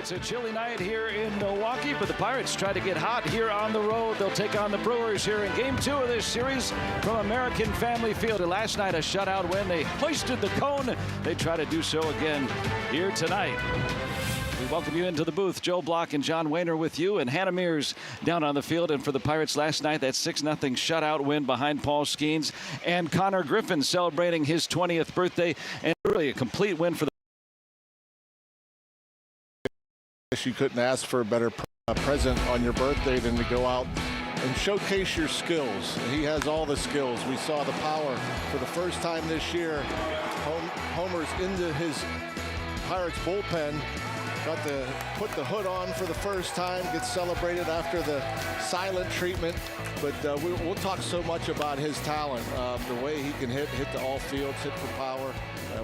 It's a chilly night here in Milwaukee, but the Pirates try to get hot here on the road. They'll take on the Brewers here in Game 2 of this series from American Family Field. Last night, a shutout win. They hoisted the cone. They try to do so again here tonight. We welcome you into the booth. Joe Block and John Wayner with you, and Hannah Mears down on the field. And for the Pirates last night, that 6-0 shutout win behind Paul Skeens, and Connor Griffin celebrating his 20th birthday, and really a complete win for the You couldn't ask for a better present on your birthday than to go out and showcase your skills. He has all the skills. We saw the power for the first time this year. Homer's into his Pirates bullpen. Got to put the hood on for the first time. Gets celebrated after the silent treatment. But we'll talk so much about his talent. The way he can hit to all fields, hit for power.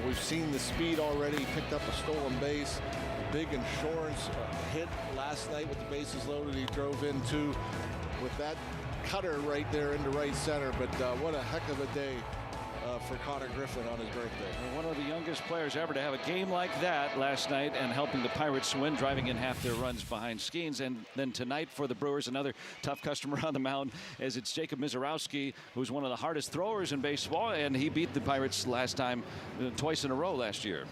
We've seen the speed already. He picked up a stolen base. Big insurance hit last night with the bases loaded. He drove into with that cutter right there into right center. But what a heck of a day for Connor Griffin on his birthday. One of the youngest players ever to have a game like that last night, and helping the Pirates win, driving in half their runs behind Skeens. And then tonight for the Brewers, another tough customer on the mound, as it's Jacob Misiorowski, who's one of the hardest throwers in baseball, and he beat the Pirates last time twice in a row last year.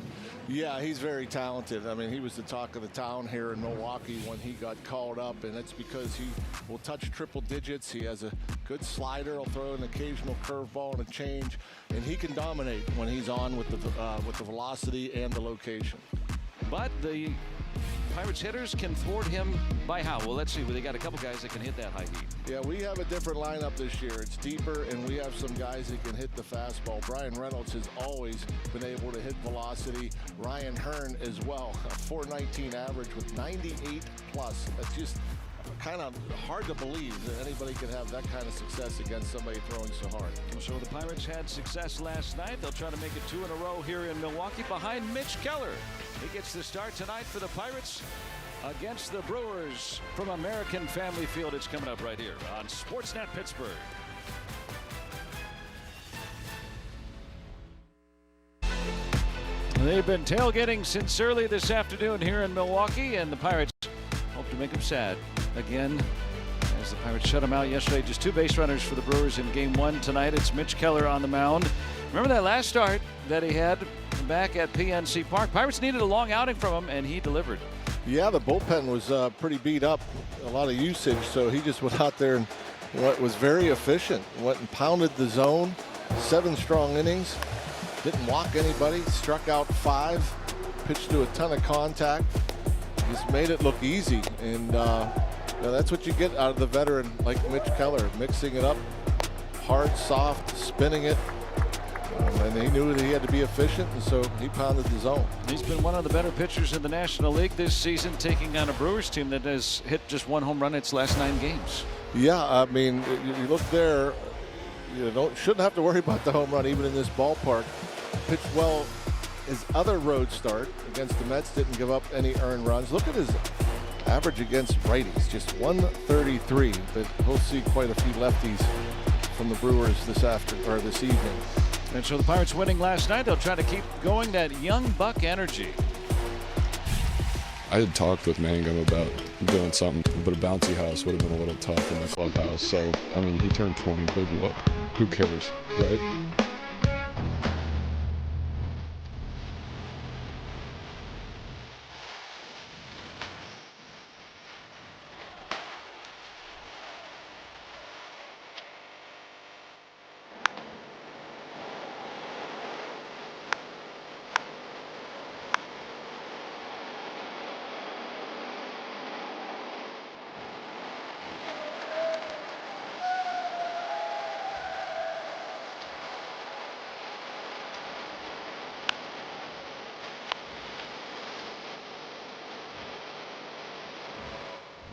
Yeah, he's very talented. I mean, he was the talk of the town here in Milwaukee when he got called up, and it's because he will touch triple digits. He has a good slider. He'll throw an occasional curveball and a change, and he can dominate when he's on with the velocity and the location. But the Pirates hitters can thwart him by how? Well, let's see. They got a couple guys that can hit that high heat. Yeah, we have a different lineup this year. It's deeper, and we have some guys that can hit the fastball. Brian Reynolds has always been able to hit velocity. Ryan Hearn as well, a .419 average with 98 plus. That's just kind of hard to believe that anybody could have that kind of success against somebody throwing so hard. So the Pirates had success last night. They'll try to make it 2 in a row here in Milwaukee behind Mitch Keller. He gets the start tonight for the Pirates against the Brewers from American Family Field. It's coming up right here on Sportsnet Pittsburgh. They've been tailgating since early this afternoon here in Milwaukee, and the Pirates hope to make them sad again, as the Pirates shut them out yesterday. Just 2 base runners for the Brewers in Game 1 tonight. It's Mitch Keller on the mound. Remember that last start that he had back at PNC Park? Pirates needed a long outing from him, and he delivered. Yeah, the bullpen was pretty beat up, a lot of usage, so he just went out there and was very efficient. Went and pounded the zone, 7 strong innings, didn't walk anybody, struck out 5, pitched to a ton of contact, just made it look easy. And that's what you get out of the veteran like Mitch Keller, mixing it up, hard, soft, spinning it. And he knew that he had to be efficient, and so he pounded the zone. He's been one of the better pitchers in the National League this season, taking on a Brewers team that has hit just 1 home run in its last 9 games. Yeah, I mean, you look there, you shouldn't have to worry about the home run even in this ballpark. Pitched well his other road start against the Mets, didn't give up any earned runs. Look at his average against righties, just 133, but we'll see quite a few lefties from the Brewers this evening. And so the Pirates winning last night, they'll try to keep going that young buck energy. I had talked with Mangum about doing something, but a bouncy house would have been a little tough in the clubhouse. So, I mean, he turned 20, but what? Who cares, right?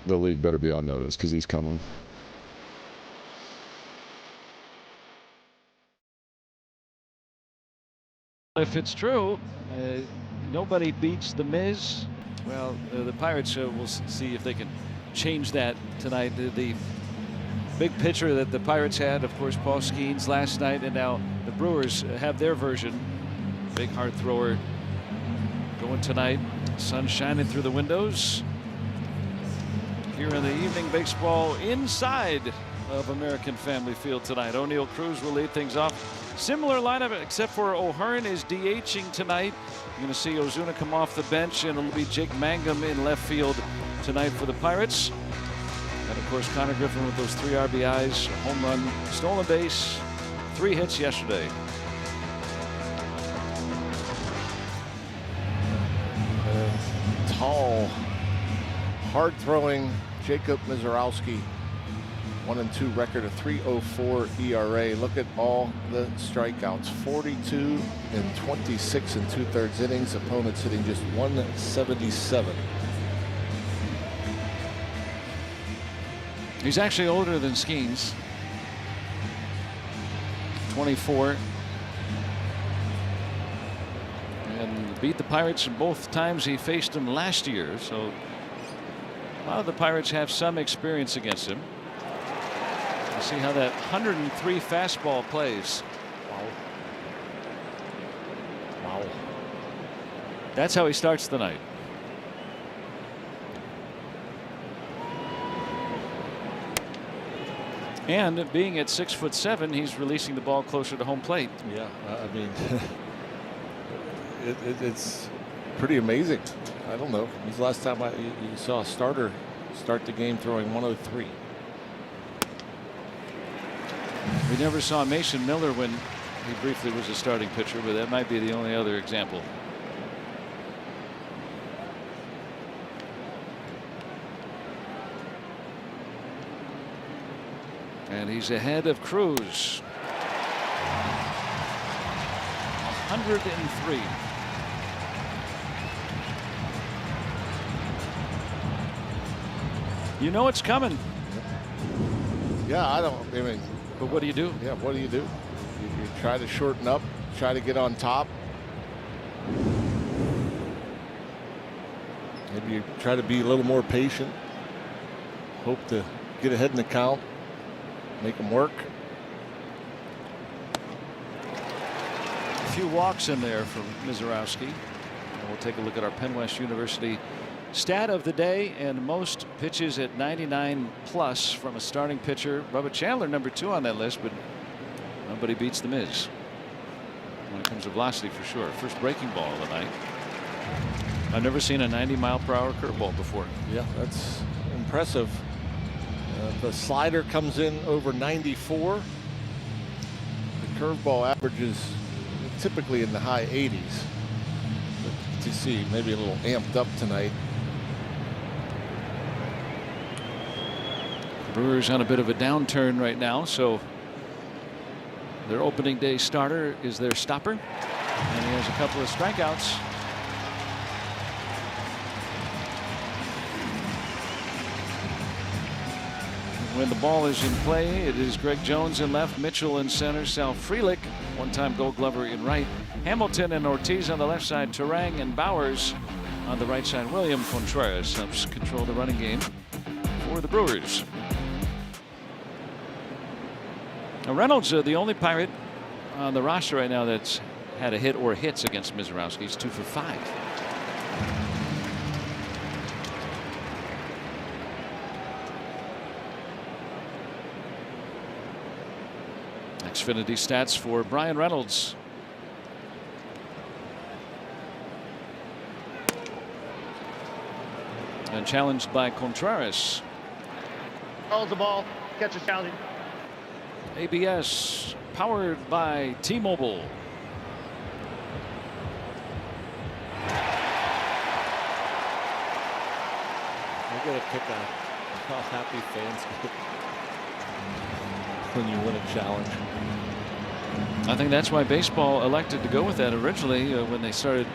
The league better be on notice because he's coming. If it's true, nobody beats the Miz. Well, the Pirates will see if they can change that tonight. The big pitcher that the Pirates had, of course, Paul Skeens last night, and now the Brewers have their version. Big hard thrower going tonight. Sun shining through the windows here in the evening baseball inside of American Family Field tonight. O'Neill Cruz will lead things off. Similar lineup, except for O'Hearn is DHing tonight. You're going to see Ozuna come off the bench, and it'll be Jake Mangum in left field tonight for the Pirates. And of course, Connor Griffin with those 3 RBIs, a home run, stolen base, 3 hits yesterday. Tall, hard-throwing Jacob Mizorowski, 1-2 record, a 3.04 ERA. Look at all the strikeouts, 42 in 26 and 2/3 innings. Opponents hitting just 177. He's actually older than Skeens, 24. And beat the Pirates both times he faced them last year. So a lot of the Pirates have some experience against him. We'll see how that 103 fastball plays. Wow. That's how he starts the night. And being at 6'7", he's releasing the ball closer to home plate. Yeah, I mean, it's pretty amazing. I don't know. When's the last time you saw a starter start the game throwing 103? We never saw Mason Miller when he briefly was a starting pitcher, but that might be the only other example. And he's ahead of Cruz. 103. You know it's coming. Yeah, I mean, but what do you do? Yeah, what do? You try to shorten up, try to get on top. Maybe you try to be a little more patient. Hope to get ahead in the count. Make them work. A few walks in there from Mizorowski. And we'll take a look at our Penn West University stat of the day, and most pitches at 99 plus from a starting pitcher. Bubba Chandler #2 on that list, but nobody beats the Miz when it comes to velocity for sure. First breaking ball of the night. I've never seen a 90-mile-per-hour curveball before. Yeah, that's impressive. The slider comes in over 94. The curveball averages typically in the high 80s. But you see, maybe a little amped up tonight. The Brewers on a bit of a downturn right now, so their opening day starter is their stopper, and he has a couple of strikeouts. When the ball is in play, it is Greg Jones in left, Mitchell in center, Sal Frelick, one-time Gold Glover, in right, Hamilton and Ortiz on the left side, Turang and Bowers on the right side. William Contreras helps control the running game for the Brewers. Now Reynolds, the only Pirate on the roster right now that's had a hit or hits against Mizorowski. He's 2 for 5. Xfinity stats for Brian Reynolds. And challenged by Contreras. Calls the ball, catches challenging. ABS powered by T-Mobile. I gotta pick on how happy fans get when you win a challenge. I think that's why baseball elected to go with that originally when they started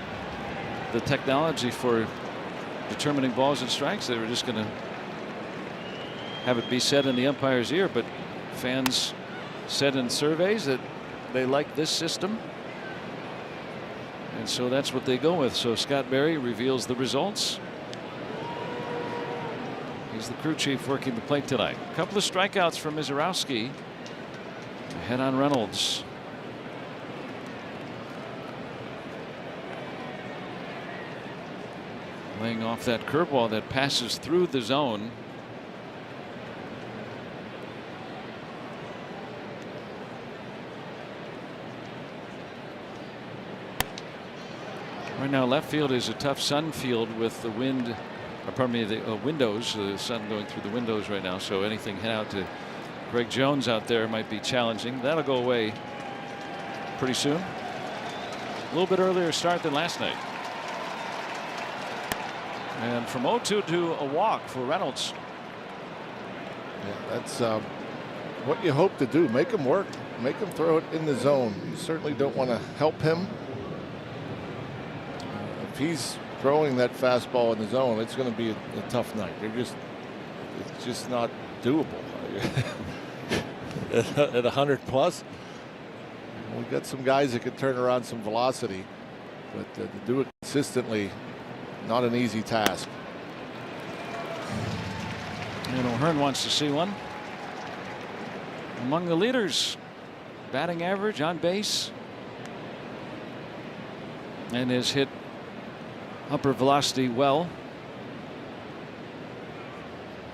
the technology for determining balls and strikes. They were just going to have it be said in the umpire's ear, but fans said in surveys that they like this system, and so that's what they go with. So Scott Berry reveals the results. He's the crew chief working the plate tonight. A couple of strikeouts from Mizorowski. Head on Reynolds. laying off that curveball that passes through the zone. Right now left field is a tough sun field with the wind, or pardon me, the windows, the sun going through the windows right now, so anything hit out to Greg Jones out there might be challenging. That'll go away pretty soon. A little bit earlier start than last night. And from 0-2 to a walk for Reynolds. Yeah, that's what you hope to do. Make him work. Make him throw it in the zone. You certainly don't want to help him. If he's throwing that fastball in the zone, it's going to be a tough night. It's just not doable. At 100 plus, we've got some guys that could turn around some velocity, but to do it consistently, not an easy task. And O'Hearn wants to see one. Among the leaders, batting average, on base, and has hit upper velocity well.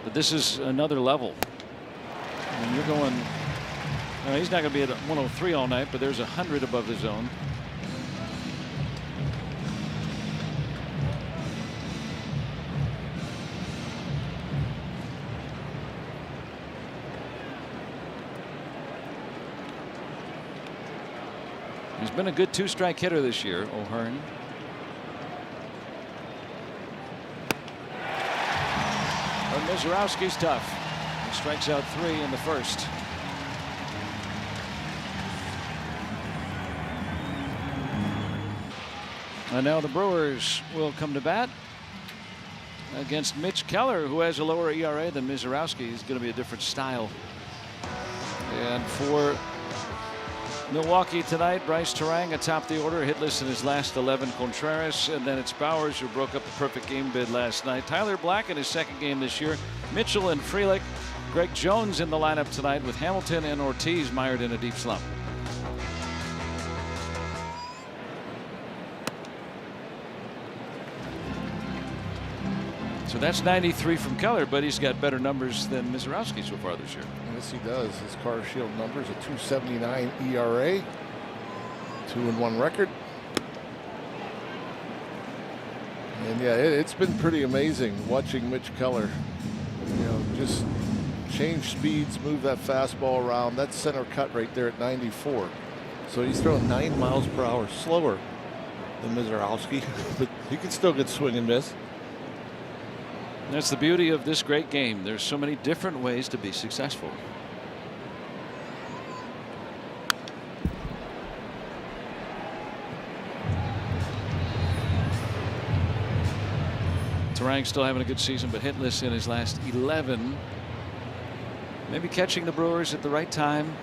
But this is another level. And you're going, he's not going to be at 103 all night, but there's 100 above the zone. He's been a good two-strike hitter this year, O'Hearn. But Mizorowski's tough. He strikes out 3 in the first. And now the Brewers will come to bat against Mitch Keller, who has a lower ERA than Mizorowski. He's going to be a different style. And for Milwaukee tonight, Bryce Terang atop the order, hitless in his last 11. Contreras, and then it's Bowers, who broke up the perfect game bid last night. Tyler Black in his second game this year. Mitchell and Frelick. Greg Jones in the lineup tonight, with Hamilton and Ortiz mired in a deep slump. So that's 93 from Keller, but he's got better numbers than Mizorowski so far this year. Yes, he does. His Car Shield numbers, a 2.79 ERA, 2-1 record. And yeah, it's been pretty amazing watching Mitch Keller, just change speeds, move that fastball around. That's center cut right there at 94. So he's throwing 9 miles per hour slower than Mizorowski, but he can still get swing and miss. That's the beauty of this great game. There's so many different ways to be successful. Terang still having a good season, but hitless in his last 11. Maybe catching the Brewers at the right time.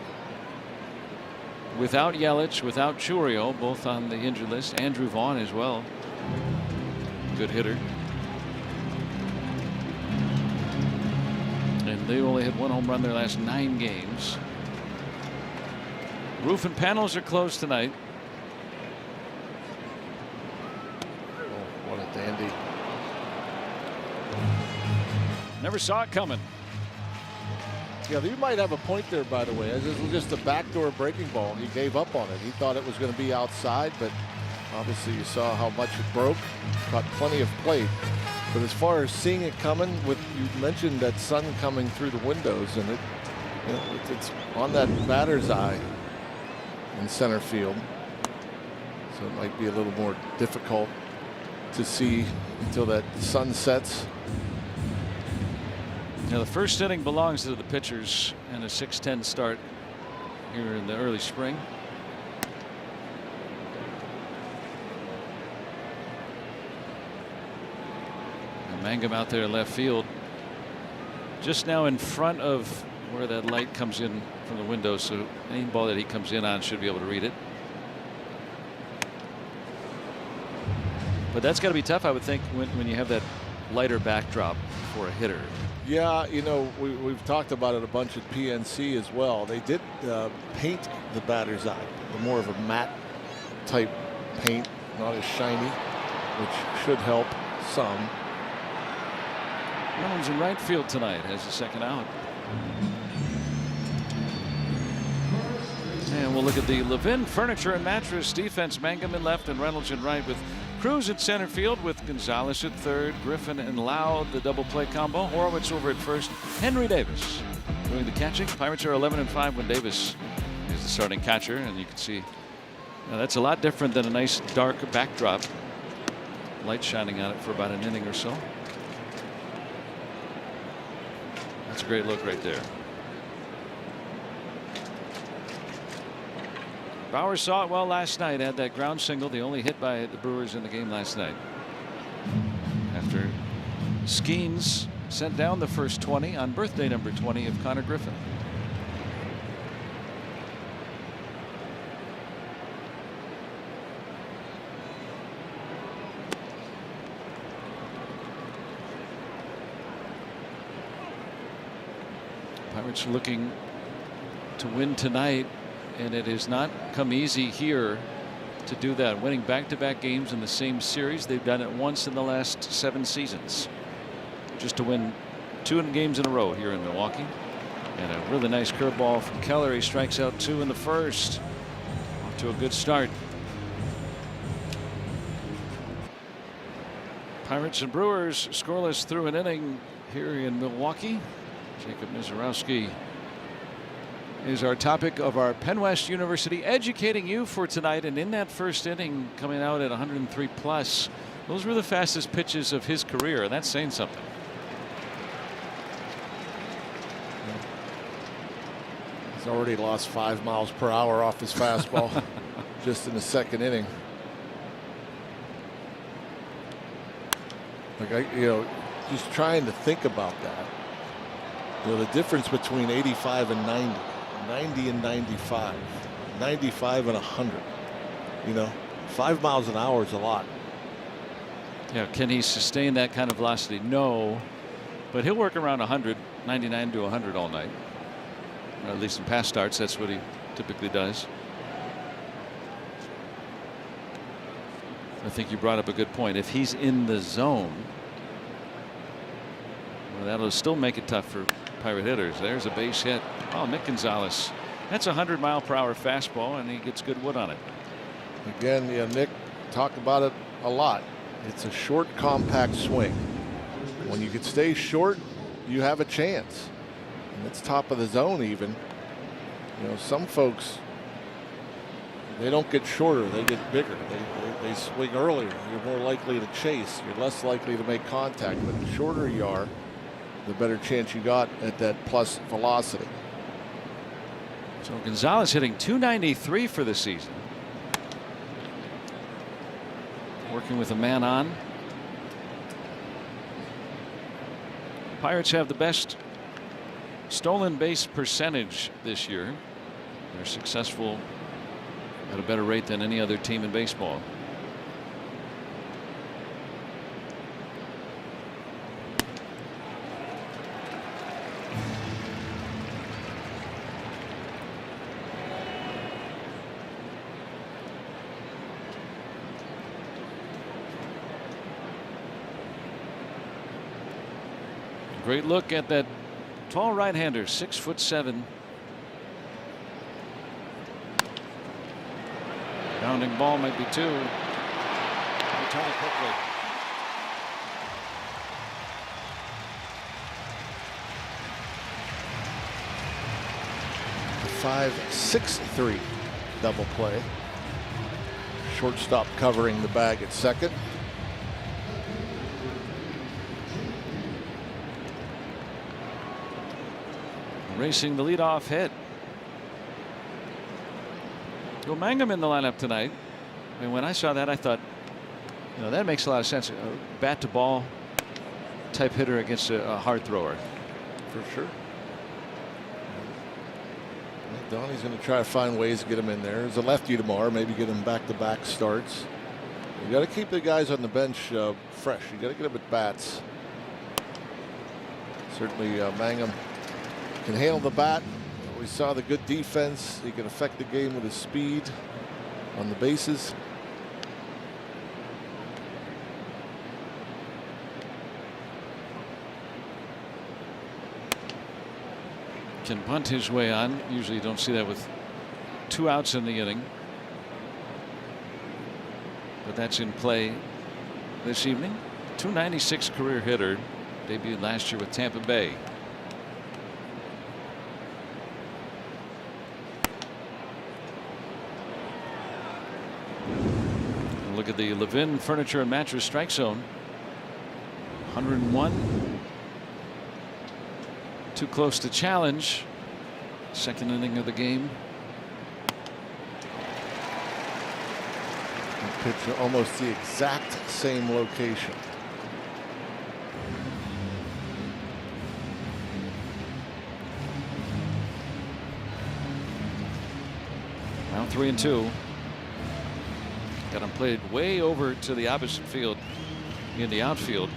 Without Yelich, without Churio, both on the injured list. Andrew Vaughn as well. Good hitter. And they only had 1 home run their last 9 games. Roof and panels are closed tonight. Oh, what a dandy. Never saw it coming. Yeah, you might have a point there, by the way. This was just a backdoor breaking ball. He gave up on it. He thought it was going to be outside, but obviously you saw how much it broke. Caught plenty of plate. But as far as seeing it coming, you mentioned that sun coming through the windows, and it's on that batter's eye in center field. So it might be a little more difficult to see until that sun sets. Now the first inning belongs to the pitchers in a 6-10 start here in the early spring. And Mangum out there left field, just now in front of where that light comes in from the window, so any ball that he comes in on should be able to read it. But that's got to be tough, I would think, when you have that lighter backdrop for a hitter. Yeah, we've talked about it a bunch at PNC as well. They did paint the batter's eye, more of a matte type paint, not as shiny, which should help. some. Reynolds in right field tonight has the second out. And we'll look at the Levin Furniture and Mattress defense. Mangum in left and Reynolds in right, with Cruz at center field, with Gonzalez at third, Griffin and Loud the double play combo, Horowitz over at first, Henry Davis doing the catching. Pirates are 11-5 when Davis is the starting catcher, and you can see that's a lot different than a nice dark backdrop. Light shining on it for about an inning or so. That's a great look right there. Bauer saw it well last night, had that ground single, the only hit by the Brewers in the game last night. After Skeens sent down the first 20 on birthday number 20 of Connor Griffin. Pirates looking to win tonight, and it has not come easy here to do that. Winning back-to-back games in the same series. They've done it once in the last 7 seasons. Just to win 2 games in a row here in Milwaukee. And a really nice curveball from Keller. He strikes out 2 in the first. Off to a good start. Pirates and Brewers scoreless through an inning here in Milwaukee. Jacob Mizorowski is our topic of our Penn West University educating you for tonight. And in that first inning, coming out at 103 plus, those were the fastest pitches of his career. That's saying something. He's already lost 5 miles per hour off his fastball just in the second inning. Like just trying to think about that. The difference between 85 and 90, 90 and 95, 95 and 100. 5 miles an hour is a lot. Yeah, can he sustain that kind of velocity? No, but he'll work around 100, 99 to 100 all night. Or at least in past starts, that's what he typically does. I think you brought up a good point. If he's in the zone, well, that'll still make it tough for Pirate hitters. There's a base hit. Oh, Nick Gonzalez. That's a 100-mile-per-hour fastball, and he gets good wood on it. Again, Nick talked about it a lot. It's a short, compact swing. When you can stay short, you have a chance. And it's top of the zone even. Some folks, they don't get shorter, they get bigger. They swing earlier. You're more likely to chase. You're less likely to make contact. But the shorter you are, the better chance you got at that plus velocity. So Gonzalez hitting .293 for the season. Working with a man on. Pirates have the best stolen base percentage this year. They're successful at a better rate than any other team in baseball. Great look at that tall right-hander, 6'7". Bounding ball might be 2. Return it quickly. The 5-6-3 double play. Shortstop covering the bag at second. Racing the leadoff hit. Well, Mangum in the lineup tonight. And when I saw that, I thought, that makes a lot of sense. A bat to ball type hitter against a hard thrower. For sure. Donnie's going to try to find ways to get him in there. There's a lefty tomorrow, maybe get him back-to-back starts. You got to keep the guys on the bench fresh. You got to get them at bats. Certainly, Mangum can handle the bat. We saw the good defense. He can affect the game with his speed on the bases. can bunt his way on. Usually you don't see that with 2 outs in the inning. But that's in play this evening. 296 career hitter. Debuted last year with Tampa Bay. Look at the Levin Furniture and Mattress strike zone. 101. Too close to challenge. Second inning of the game. Pitch almost the exact same location. Now 3-2. Got him played way over to the opposite field in the outfield.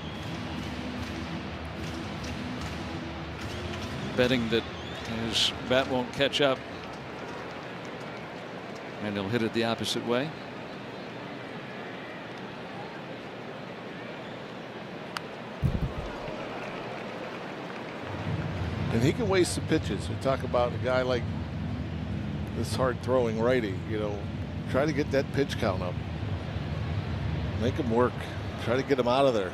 Betting that his bat won't catch up and he'll hit it the opposite way. And he can waste the pitches. We talk about a guy like this hard throwing righty, you know, try to get that pitch count up. Make him work. Try to get him out of there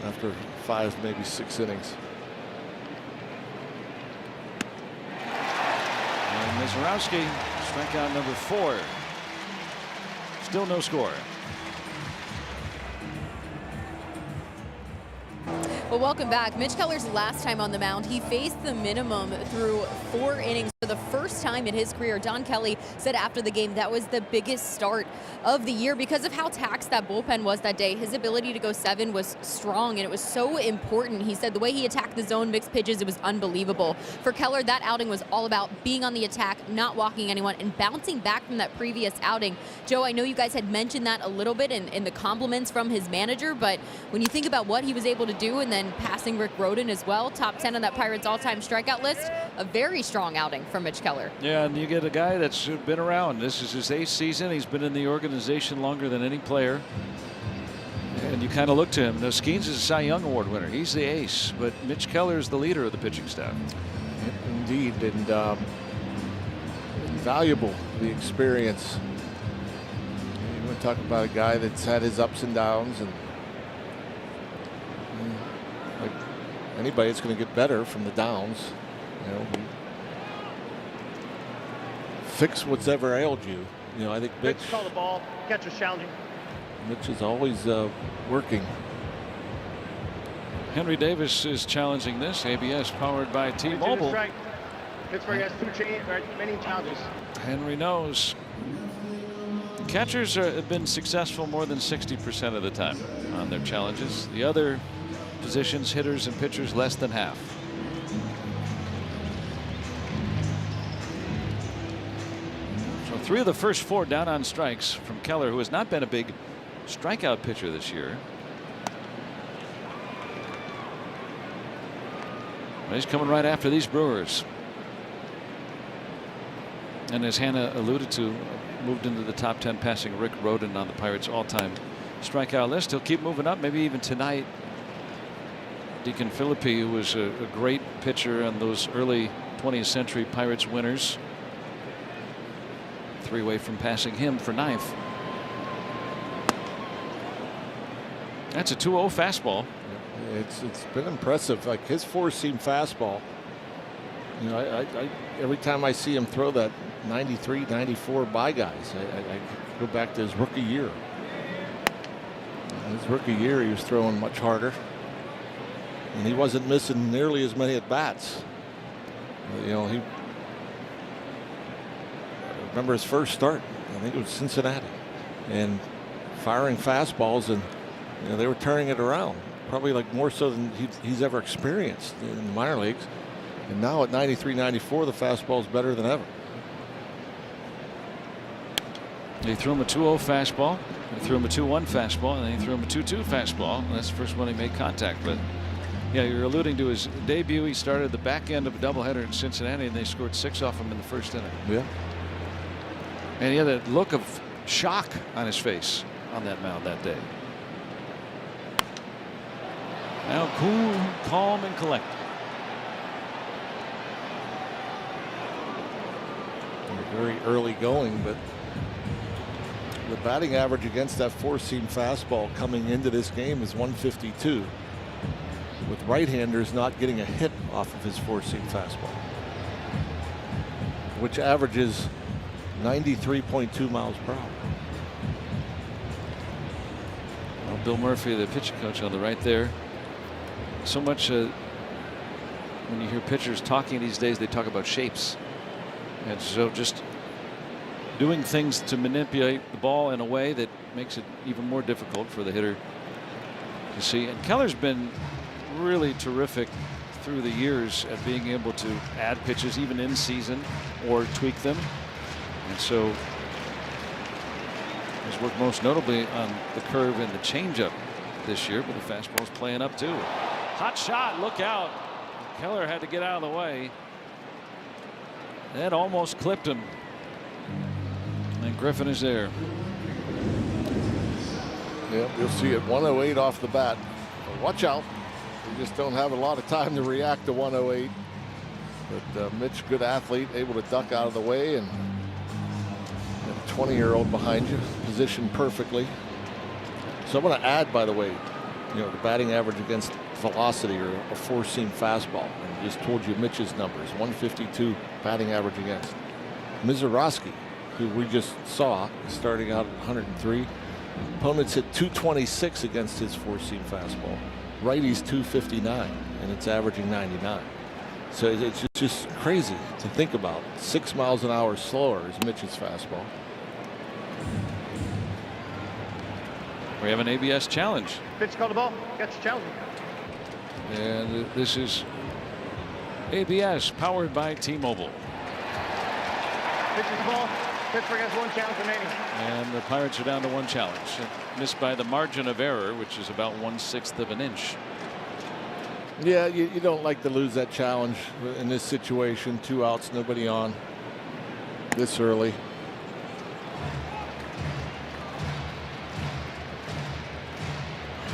after 5, maybe 6 innings. And Mizorowski, strikeout number 4. Still no score. Well, welcome back. Mitch Keller's last time on the mound, he faced the minimum through 4 innings for the first time in his career. Don Kelly said after the game that was the biggest start of the year because of how taxed that bullpen was that day. His ability to go 7 was strong, and it was so important. He said the way he attacked the zone, mixed pitches, it was unbelievable. For Keller, that outing was all about being on the attack, not walking anyone, and bouncing back from that previous outing. Joe, I know you guys had mentioned that a little bit in the compliments from his manager, but when you think about what he was able to do and then passing Rick Rhoden as well, top 10 on that Pirates all-time strikeout list, a very strong outing from Mitch Keller. Yeah, and you get a guy that's been around. This is his 8th season. He's been in the organization longer than any player. And you kind of look to him. Now, Skeens is a Cy Young Award winner. He's the ace, but Mitch Keller is the leader of the pitching staff. Indeed, and invaluable, the experience. You want to talk about a guy that's had his ups and downs, and like anybody, it's going to get better from the downs. You know, fix what's ever ailed you. You know, I think Mitch. Call the ball. Catcher's challenging. Mitch is always working. Henry Davis is challenging this. ABS powered by T-Mobile. Pittsburgh has 2 remaining challenges. Henry knows. Catchers have been successful more than 60% of the time on their challenges. The other positions, hitters and pitchers, less than half. So 3 of the first 4 down on strikes from Keller, who has not been a big strikeout pitcher this year. Well, he's coming right after these Brewers. And as Hannah alluded to, moved into the top 10 passing Rick Rhoden on the Pirates all-time strikeout list. He'll keep moving up, maybe even tonight. Deacon Philippi, who was a great pitcher on those early 20th century Pirates winners. 3 away from passing him for 9th. That's a 2-0 fastball. It's been impressive. Like his 4-seam fastball. You know, I every time I see him throw that 93, 94 by guys, I go back to his rookie year. His rookie year, he was throwing much harder, and he wasn't missing nearly as many at bats. You know, I remember his first start. I think it was Cincinnati, and firing fastballs, and you know, they were turning it around, probably like more so than he's ever experienced in the minor leagues. And now at 93, 94, the fastball is better than ever. They threw him a 2-0 fastball. They threw him a 2-1 fastball, and then he threw him a 2-2 fastball. And that's the first one he made contact with. Yeah, you're alluding to his debut. He started the back end of a doubleheader in Cincinnati, and they scored 6 off him in the first inning. Yeah. And he had a look of shock on his face on that mound that day. Now cool, calm, and collected. very early going, but the batting average against that four-seam fastball coming into this game is 152, with right-handers not getting a hit off of his four-seam fastball, which averages 93.2 miles per hour. Well, Bill Murphy, the pitching coach on the right there. So much when you hear pitchers talking these days, they talk about shapes. And so just doing things to manipulate the ball in a way that makes it even more difficult for the hitter to see. And Keller's been really terrific through the years at being able to add pitches even in season or tweak them. And so he's worked most notably on the curve and the changeup this year, but the fastball's playing up too. Hot shot, look out. Keller had to get out of the way. That almost clipped him. And Griffin is there. Yep, you'll see it 108 off the bat. Watch out. We just don't have a lot of time to react to 108. But Mitch, good athlete, able to duck out of the way, and a 20-year-old behind you, positioned perfectly. So I'm going to add, by the way, the batting average against velocity or a four-seam fastball. And just told you Mitch's numbers, 152 batting average against. Mizorowski, who we just saw starting out at 103. Opponents hit 226 against his four-seam fastball. Righties 259, and it's averaging 99. So it's just crazy to think about. 6 miles an hour slower is Mitch's fastball. We have an ABS challenge. Pitch, call the ball. Catch the challenge. And this is ABS powered by T-Mobile. Pitches the ball. Pittsburgh has one challenge remaining. And the Pirates are down to one challenge. Missed by the margin of error, which is about 1/6 of an inch. Yeah, you don't like to lose that challenge in this situation. 2 outs, nobody on this early.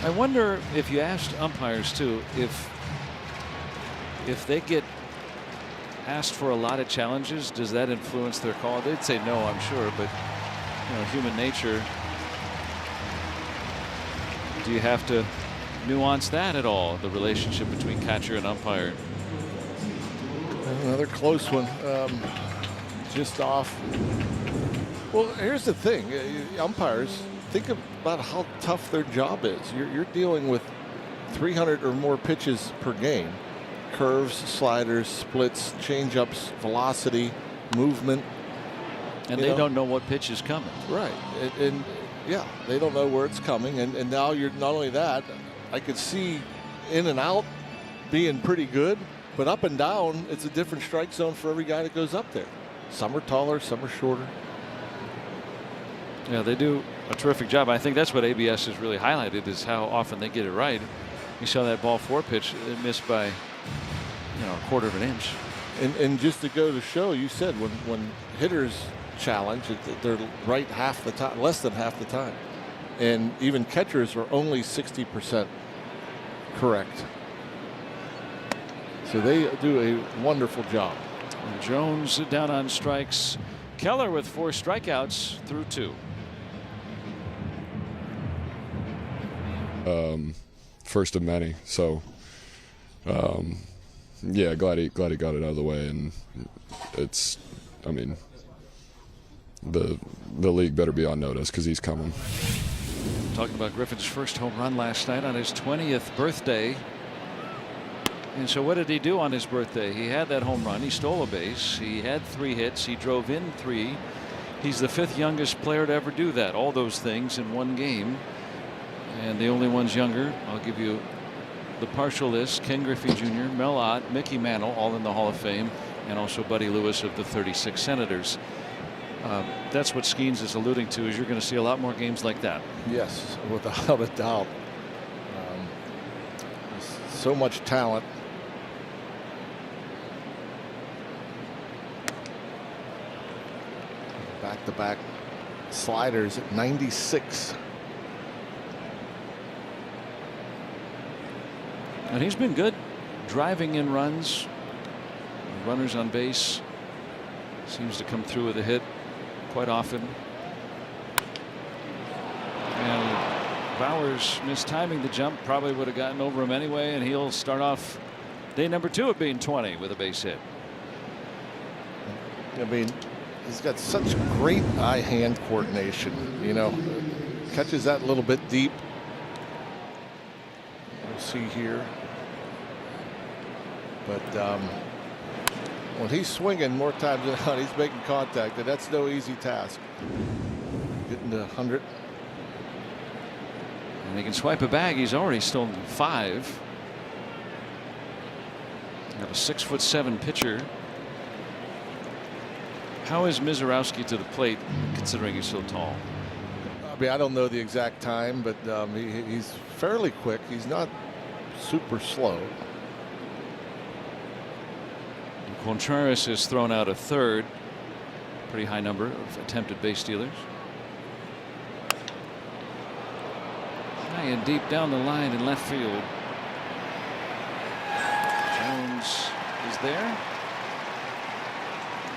I wonder if you asked umpires too, if they get asked for a lot of challenges, does that influence their call? They'd say no, I'm sure, but human nature. Do you have to nuance that at all, the relationship between catcher and umpire? Another close one, just off. Well, here's the thing, umpires, think about how tough their job is. You're dealing with 300 or more pitches per game. Curves, sliders, splits, changeups, velocity, movement. And they don't know what pitch is coming. Right. And yeah, they don't know where it's coming. And now you're not only that, I could see in and out being pretty good, but up and down, it's a different strike zone for every guy that goes up there. Some are taller, some are shorter. Yeah, they do a terrific job. I think that's what ABS has really highlighted, is how often they get it right. You saw that ball 4 pitch missed by a quarter of an inch. And just to go to show, you said when hitters challenge, they're right half the time, less than half the time. And even catchers are only 60% correct. So they do a wonderful job. And Jones down on strikes. Keller with 4 strikeouts through 2. First of many. So, yeah, glad he got it out of the way, and it's, I mean, the league better be on notice because he's coming. Talking about Griffin's first home run last night on his 20th birthday. And so what did he do on his birthday? He had that home run. He stole a base. He had 3 hits. He drove in 3. He's the 5th youngest player to ever do that. All those things in one game. And the only ones younger, I'll give you the partial list: Ken Griffey Jr., Mel Ott, Mickey Mantle, all in the Hall of Fame, and also Buddy Lewis of the 36 Senators. That's what Skeens is alluding to, is you're going to see a lot more games like that. Yes, without a doubt. So much talent. Back-to-back sliders at 96. And he's been good driving in runners on base. Seems to come through with a hit quite often. And Bowers mistiming the jump, probably would have gotten over him anyway, and he'll start off day number 2 of being 20 with a base hit. I mean, he's got such great eye-hand coordination. You know, catches that a little bit deep. We'll see here. But when he's swinging more times than not, he's making contact, and that's no easy task. Getting to 100. And he can swipe a bag. He's already stolen 5. Got a 6'7" pitcher. How is Mizorowski to the plate, considering he's so tall? I mean, I don't know the exact time, but he's fairly quick. He's not super slow. Contreras has thrown out a 3rd. Pretty high number of attempted base stealers. High and deep down the line in left field. Jones is there.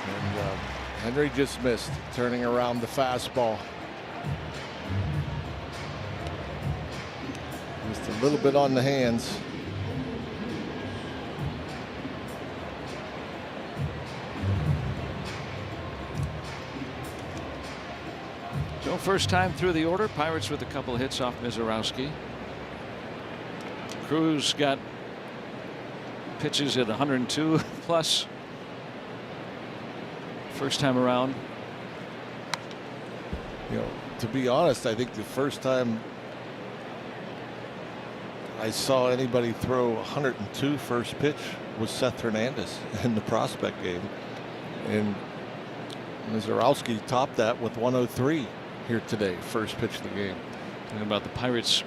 And Henry just missed, turning around the fastball. Just a little bit on the hands. So first time through the order, Pirates with a couple of hits off Mizorowski. Cruz got pitches at 102 plus. First time around. You know, to be honest, I think the first time I saw anybody throw 102 first pitch was Seth Hernandez in the prospect game, and Mizorowski topped that with 103 here today, first pitch of the game. Talking about the Pirates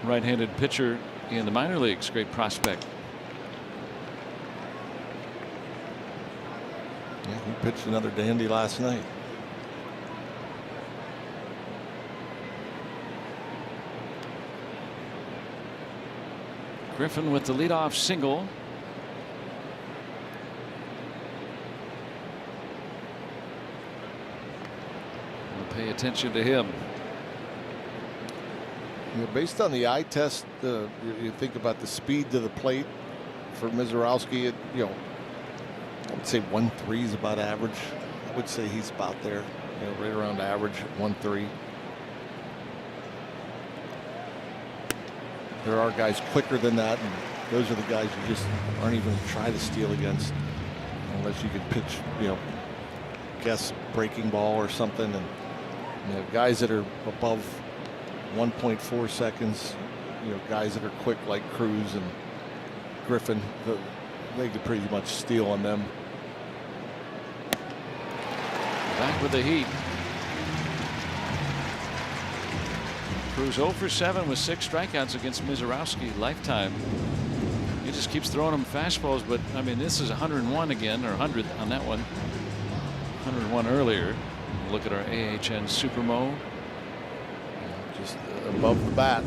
right-handed pitcher in the minor leagues, great prospect. Yeah, he pitched another dandy last night. Griffin with the leadoff single. We'll pay attention to him. You know, based on the eye test, you think about the speed to the plate for Mizorowski. You know, I would say 1.3 is about average. I would say he's about there, you know, right around average at 1.3. There are guys quicker than that, and those are the guys you just aren't even going to try to steal against unless you can pitch, you know, guess breaking ball or something. And you know, guys that are above 1.4 seconds, you know, guys that are quick like Cruz and Griffin, they could pretty much steal on them. Back with the heat. Cruz 0 for 7 with 6 strikeouts against Mizorowski lifetime. He just keeps throwing him fastballs, but I mean, this is 101 again, or 100 on that one. 101 earlier. Look at our AHN Supermo. Just above the bat.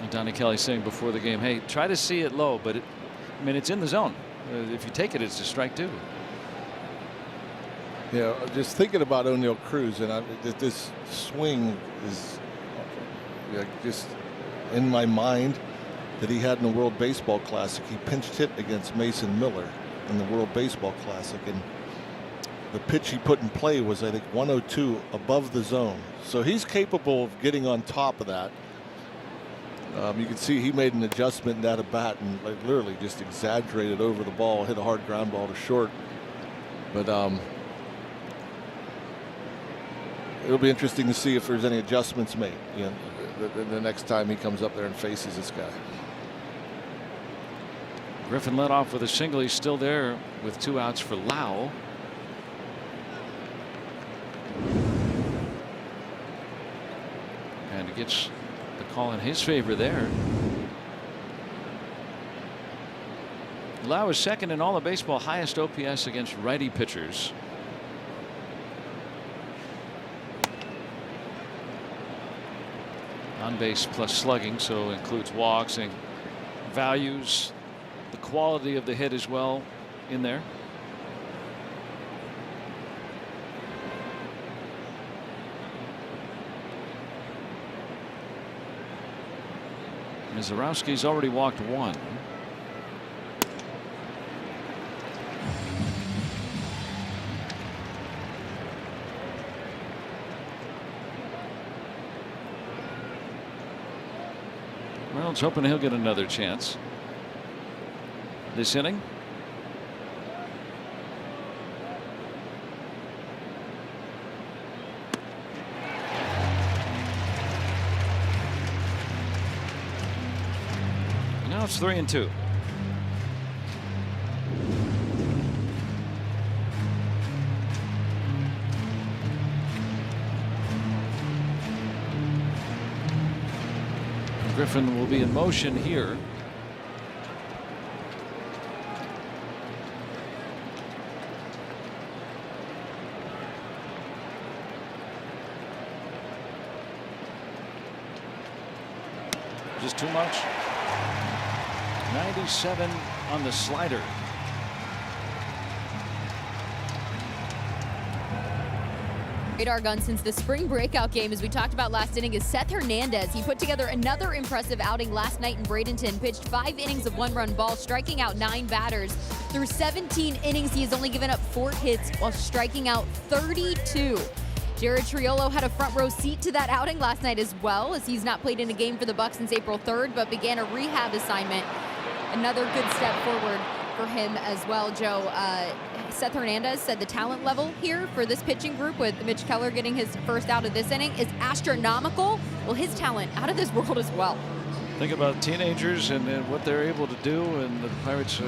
And Donnie Kelly saying before the game, hey, try to see it low, but I mean, it's in the zone. If you take it, it's a strike 2. You know, just thinking about O'Neill Cruz, and this swing is just in my mind that he had in the World Baseball Classic. He pinched hit against Mason Miller in the World Baseball Classic, and the pitch he put in play was, I think, 102 above the zone. So he's capable of getting on top of that. You can see he made an adjustment in that at bat and like literally just exaggerated over the ball, hit a hard ground ball to short. But it'll be interesting to see if there's any adjustments made, you know, the next time he comes up there and faces this guy. Griffin led off with a single. He's still there with 2 outs for Lau. And he gets the call in his favor there. Lau is second in all of baseball, highest OPS against righty pitchers. On base plus slugging, so includes walks and values the quality of the hit as well in there. Mizorowski's already walked one. Reynolds hoping he'll get another chance this inning. Now it's 3-2. Griffin will be in motion here. Just too much. 97 on the slider. Radar gun since the spring breakout game, as we talked about last inning, is Seth Hernandez. He put together another impressive outing last night in Bradenton, pitched 5 innings of 1-run ball, striking out 9 batters. Through 17 innings, he has only given up 4 hits while striking out 32. Jared Triolo had a front row seat to that outing last night as well, as he's not played in a game for the Bucs since April 3rd, but began a rehab assignment. Another good step forward for him as well, Joe. Seth Hernandez said the talent level here for this pitching group, with Mitch Keller getting his first out of this inning, is astronomical. Well, his talent out of this world as well. Think about teenagers and what they're able to do, and the Pirates'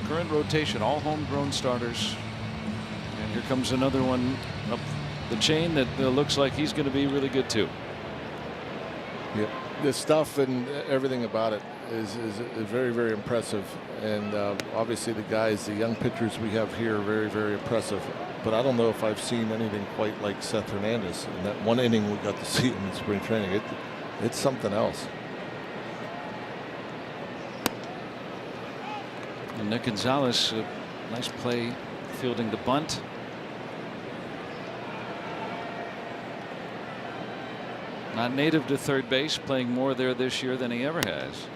current rotation, all homegrown starters. And here comes another one up the chain that looks like he's going to be really good too. Yeah, the stuff and everything about it is very, very impressive. And obviously the guys, the young pitchers we have here are very, very impressive. But I don't know if I've seen anything quite like Seth Hernandez. In that one inning we got to see him in spring training, it's something else. And Nick Gonzalez, nice play fielding the bunt. Not native to third base, playing more there this year than he ever has.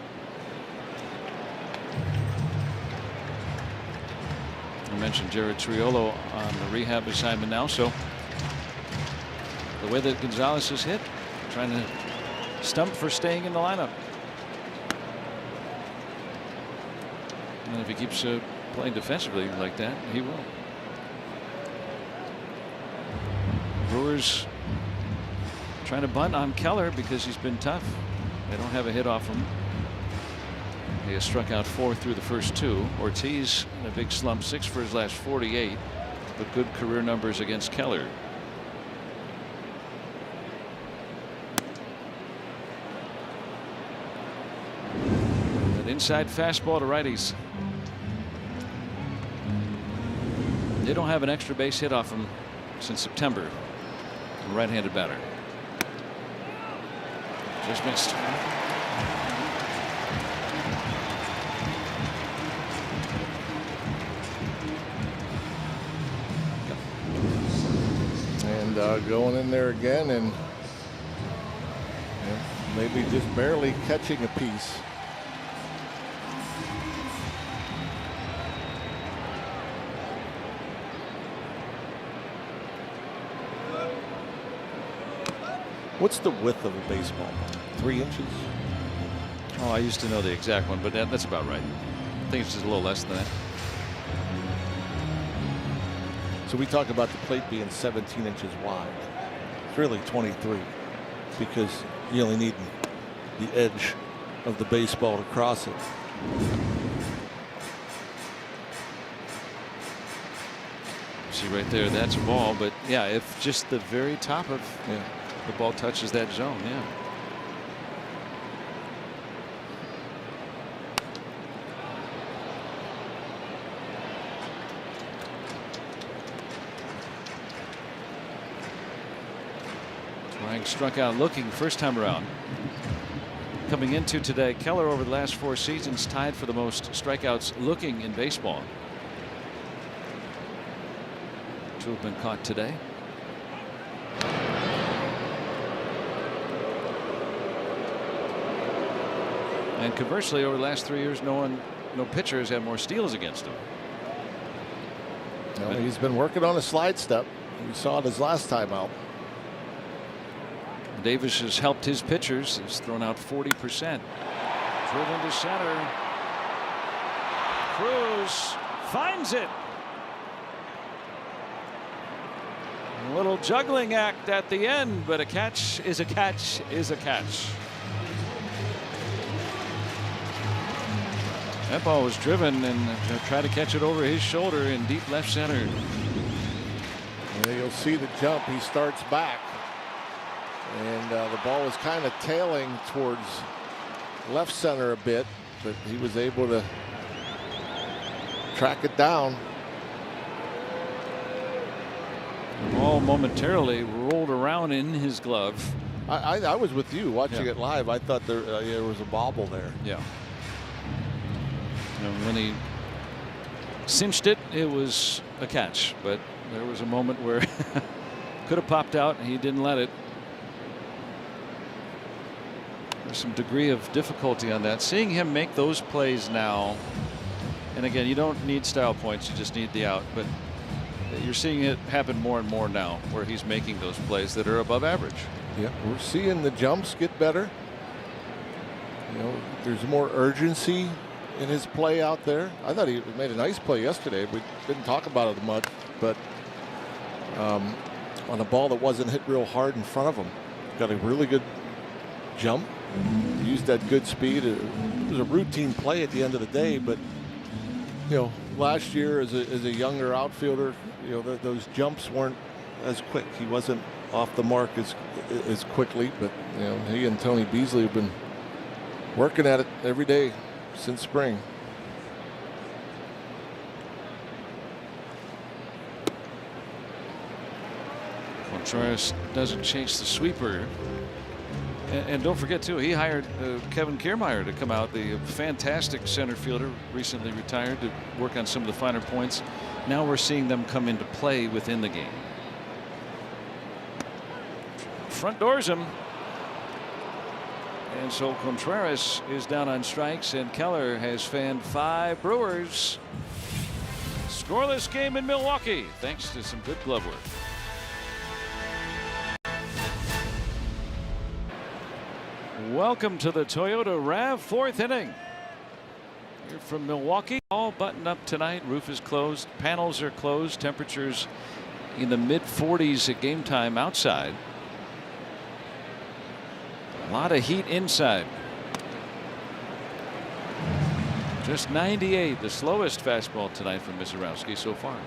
I mentioned Jared Triolo on the rehab assignment now, so the way that Gonzalez has hit, trying to stump for staying in the lineup. And if he keeps playing defensively like that, he will. Brewers trying to bunt on Keller because he's been tough. They don't have a hit off him. He has struck out 4 through the first 2. Ortiz in a big slump, 6 for his last 48, but good career numbers against Keller. An inside fastball to righties. They don't have an extra base hit off him since September. A right-handed batter. Just missed. And going in there again and maybe just barely catching a piece. What's the width of a baseball? 3 inches? Oh, I used to know the exact one, but that's about right. I think it's just a little less than that. So we talk about the plate being 17 inches wide. It's really 23 because you only need the edge of the baseball to cross it. See right there, that's a ball, but yeah, if just the very top of the ball touches that zone, yeah. Ryan struck out looking first time around. Coming into today, Keller over the last 4 seasons tied for the most strikeouts looking in baseball. 2 have been caught today. And conversely, over the last 3 years, no pitcher has had more steals against him. No, he's been working on a slide step. We saw it his last time out. Davis has helped his pitchers. He's thrown out 40%. Driven to center. Cruz finds it. A little juggling act at the end, but a catch is a catch is a catch. That ball was driven, and tried to catch it over his shoulder in deep left center. And you'll see the jump. He starts back, and the ball was kind of tailing towards left center a bit, but he was able to track it down. The ball momentarily rolled around in his glove. I was with you watching Yeah. it live. I thought there was a bobble there. Yeah. And when he cinched it, it was a catch, but there was a moment where could have popped out, and he didn't let it. There's some degree of difficulty on that. Seeing him make those plays now, and again, you don't need style points, you just need the out, but you're seeing it happen more and more now, where he's making those plays that are above average. Yeah, we're seeing the jumps get better. You know, there's more urgency in his play out there. I thought he made a nice play yesterday. We didn't talk about it much, but on a ball that wasn't hit real hard in front of him, got a really good jump. Used that good speed. It was a routine play at the end of the day, but you know, last year as a younger outfielder, you know, those jumps weren't as quick. He wasn't off the mark as quickly, but you know, he and Tony Beasley have been working at it every day since spring. Contreras doesn't chase the sweeper. And don't forget, too, he hired Kevin Kiermaier to come out, the fantastic center fielder, recently retired, to work on some of the finer points. Now we're seeing them come into play within the game. Front doors him. And so Contreras is down on strikes, and Keller has fanned 5 Brewers. Scoreless game in Milwaukee, thanks to some good glove work. Welcome to the Toyota RAV 4th inning. Here from Milwaukee, all buttoned up tonight. Roof is closed, panels are closed, temperatures in the mid-40s at game time outside. A lot of heat inside. Just 98, the slowest fastball tonight from Mizorowski so far.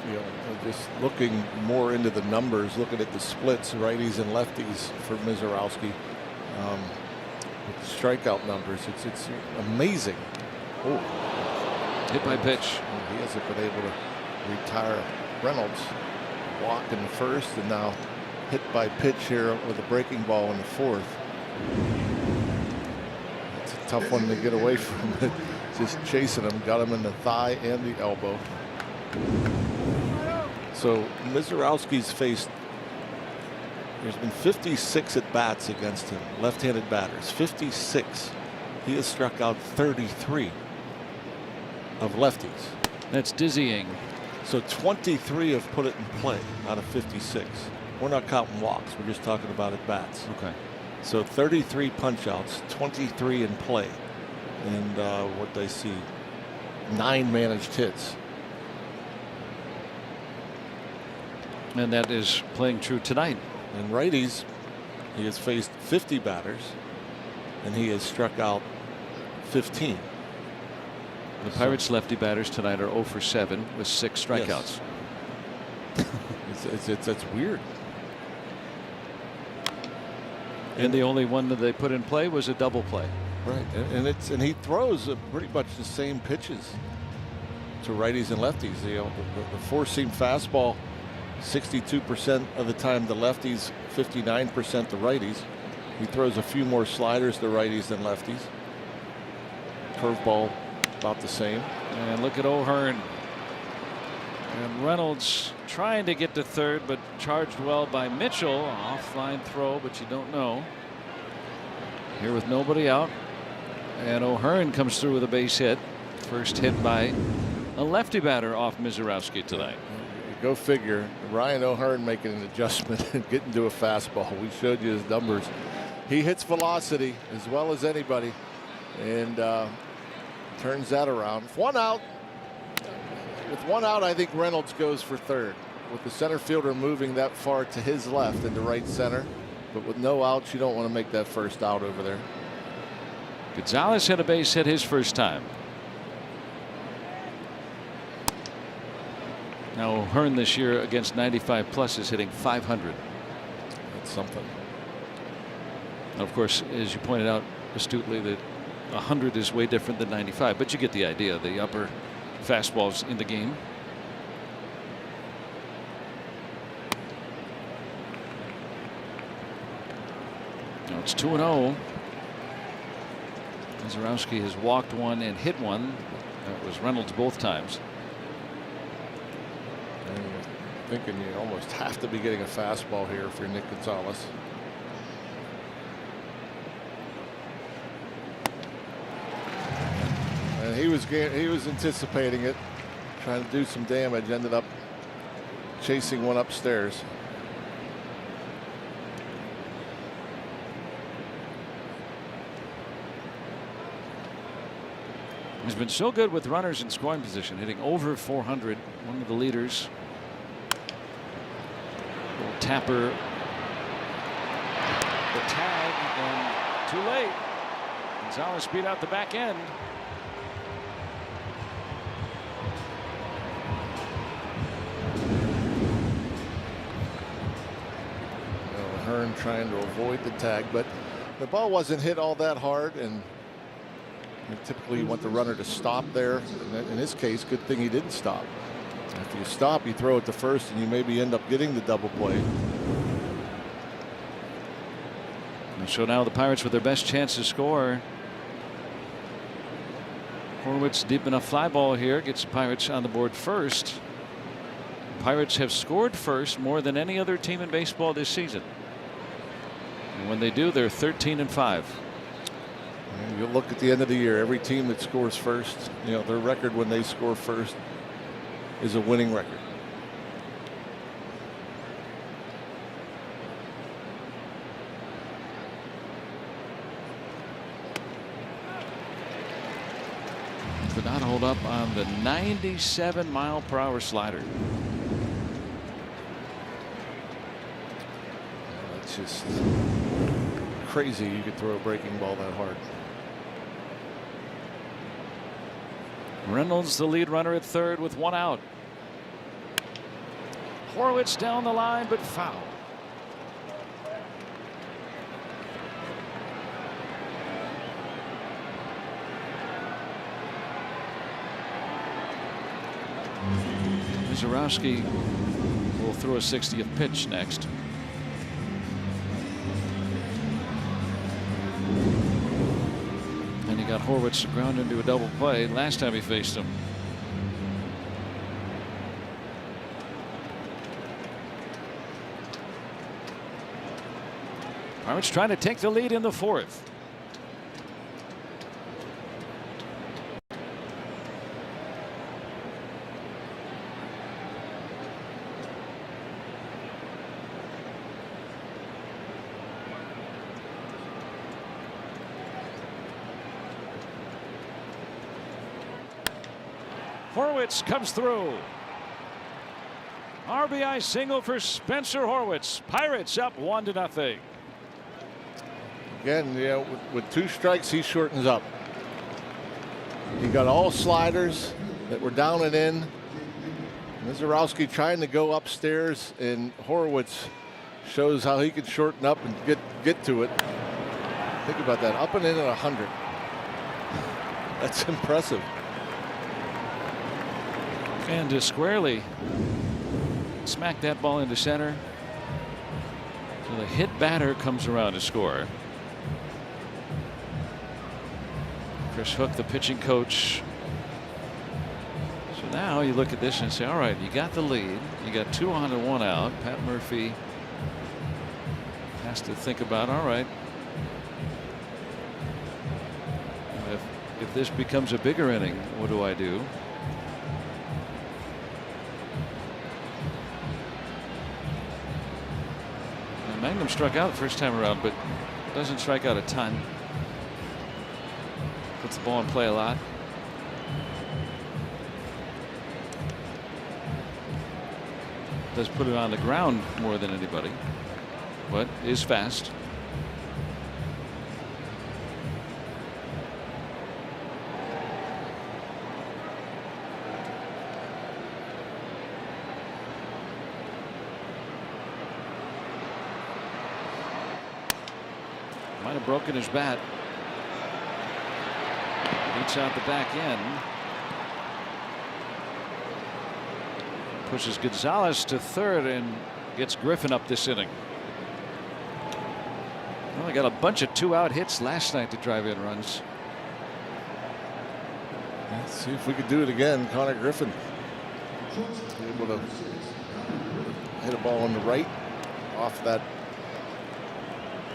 You know, just looking more into the numbers, looking at the splits, righties and lefties for Mizorowski. With the strikeout numbers, it's amazing. Oh, hit by pitch. He hasn't been able to retire Reynolds. Walk in the first, and now hit by pitch here with a breaking ball in the 4th. It's a tough one to get away from. Just chasing him, got him in the thigh and the elbow. So Mizorowski's faced. There's been 56 at bats against him, left-handed batters. 56. He has struck out 33 of lefties. That's dizzying. So 23 have put it in play out of 56. We're not counting walks. We're just talking about at bats. Okay. So 33 punch-outs, 23 in play, and what they see, 9 managed hits. And that is playing true tonight. And righties, he has faced 50 batters, and he has struck out 15. The Pirates lefty batters tonight are 0 for 7 with 6 strikeouts. Yes. It's weird. And the only one that they put in play was a double play. Right, and he throws pretty much the same pitches to righties and lefties. You know, the four-seam fastball, 62% of the time the lefties, 59% the righties. He throws a few more sliders to righties than lefties. Curveball about the same. And look at O'Hearn. And Reynolds trying to get to third, but charged well by Mitchell. Offline throw, but you don't know. Here with nobody out. And O'Hearn comes through with a base hit. First hit by a lefty batter off Mizorowski tonight. Go figure. Ryan O'Hearn making an adjustment and getting to a fastball. We showed you his numbers. He hits velocity as well as anybody, and turns that around. With one out, I think Reynolds goes for third. With the center fielder moving that far to his left into right center, but with no outs, you don't want to make that first out over there. Gonzalez had a base hit his first time. Now O'Hearn this year against 95 plus is hitting .500. That's something. Of course, as you pointed out astutely, that 100 is way different than 95, but you get the idea. The upper fastballs in the game. Now it's 2-0. Mizorowski has walked one and hit one. That was Reynolds both times. And you're thinking you almost have to be getting a fastball here for Nick Gonzalez. And he was anticipating it, trying to do some damage. Ended up chasing one upstairs. He's been so good with runners in scoring position, hitting over 400, one of the leaders. Little tapper, the tag, and too late. Gonzalez beat out the back end. O'Hearn trying to avoid the tag, but the ball wasn't hit all that hard, and typically you want the runner to stop there. In this case, good thing he didn't stop. If you stop, you throw it to first, and you maybe end up getting the double play. And so now the Pirates with their best chance to score. Horwitz deep enough fly ball here gets the Pirates on the board first. Pirates have scored first more than any other team in baseball this season. And when they do, they're 13-5. And you'll look at the end of the year, every team that scores first, you know, their record when they score first is a winning record. Could not hold up on the 97-mile-per-hour slider. It's just crazy you could throw a breaking ball that hard. Reynolds the lead runner at third with one out. Horwitz down the line, but foul. Mizorowski will throw a 60th pitch next. And he got Horwitz ground into a double play last time he faced him. Pirates trying to take the lead in the fourth. Horwitz comes through. RBI single for Spencer Horwitz. Pirates up 1-0. Again, you know, with two strikes, he shortens up. He got all sliders that were down and in. Mizorowski trying to go upstairs, and Horwitz shows how he can shorten up and get to it. Think about that, up and in at 100. That's impressive. And to squarely smack that ball into center. So the hit batter comes around to score. Chris Hook, the pitching coach. So now you look at this and say, all right, you got the lead. You got 2 on and 1 out. Pat Murphy has to think about, all right, if this becomes a bigger inning, what do I do? And Mangum struck out the first time around, but doesn't strike out a ton. Puts the ball in play a lot. Does put it on the ground more than anybody, but is fast. Might have broken his bat. Beats out the back end. Pushes Gonzalez to third and gets Griffin up this inning. Well, they got a bunch of 2-out hits last night to drive in runs. Let's see if we could do it again. Connor Griffin able to hit a ball on the right off that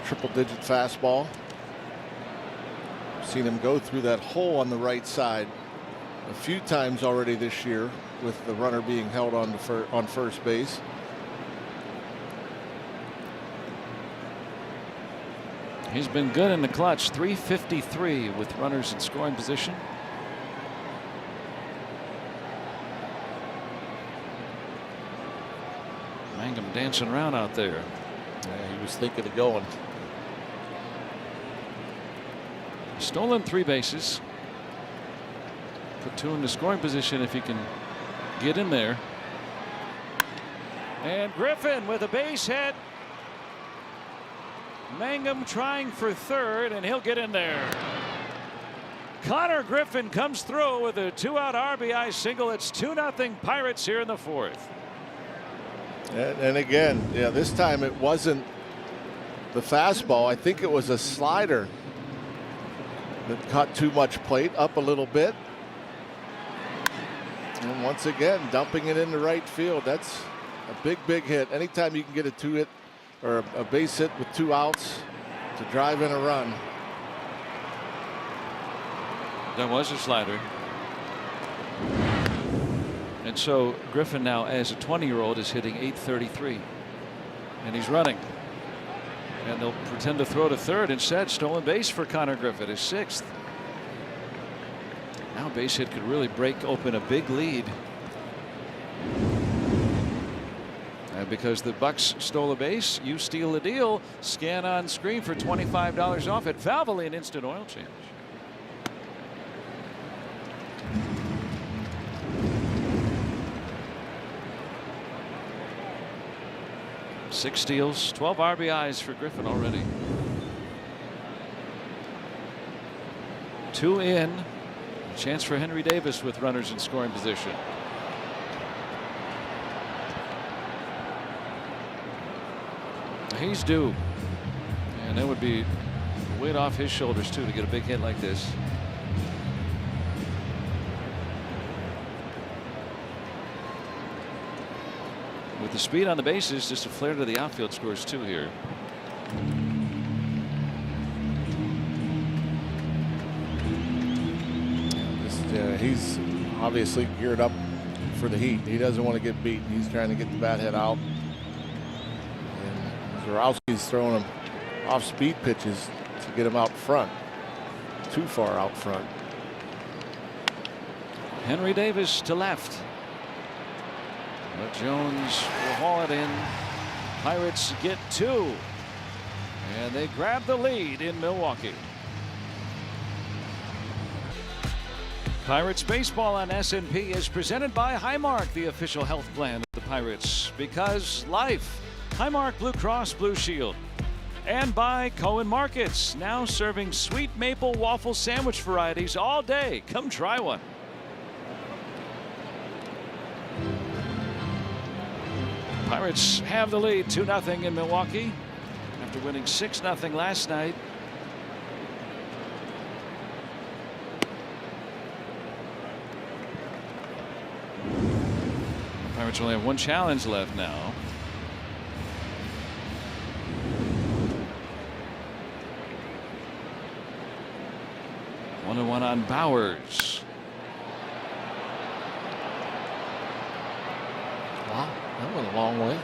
triple-digit fastball. Seen him go through that hole on the right side a few times already this year, with the runner being held on first base. He's been good in the clutch. 353 with runners in scoring position. Mangum dancing around out there. Yeah, he was thinking of going. Stolen 3 bases. Put 2 in the scoring position if he can get in there. And Griffin with a base hit. Mangum trying for third, and he'll get in there. Connor Griffin comes through with a 2-out RBI single. It's 2-0 Pirates here in the 4th. And again, yeah, this time it wasn't the fastball. I think it was a slider that caught too much plate, up a little bit. And once again, dumping it into right field. That's a big hit. Anytime you can get a 2-hit or a base hit with 2 outs to drive in a run. That was a slider. And so Griffin now, as a 20-year-old, is hitting .833, and he's running. And they'll pretend to throw to third instead. Stolen base for Connor Griffin, his 6th. Now base hit could really break open a big lead. And because the Bucks stole a base, you steal the deal. Scan on screen for $25 off at Valvoline Instant Oil Change. Six steals, 12 RBIs for Griffin already. 2 in. A chance for Henry Davis with runners in scoring position. He's due. And that would be weight off his shoulders, too, to get a big hit like this. With the speed on the bases, just a flare to the outfield scores 2 here. He's obviously geared up for the heat. He doesn't want to get beat. He's trying to get the bat head out. And Zarowski's throwing him off-speed pitches to get him out front. Too far out front. Henry Davis to left. But Jones will haul it in. Pirates get 2. And they grab the lead in Milwaukee. Pirates baseball on S&P is presented by Highmark, the official health plan of the Pirates. Because life. Highmark Blue Cross Blue Shield. And by Cohen Markets, now serving sweet maple waffle sandwich varieties all day. Come try one. Pirates have the lead 2-0 in Milwaukee after winning 6-0 last night. Pirates only have 1 challenge left now. 1-1 on Bowers. Wow, that went a long way.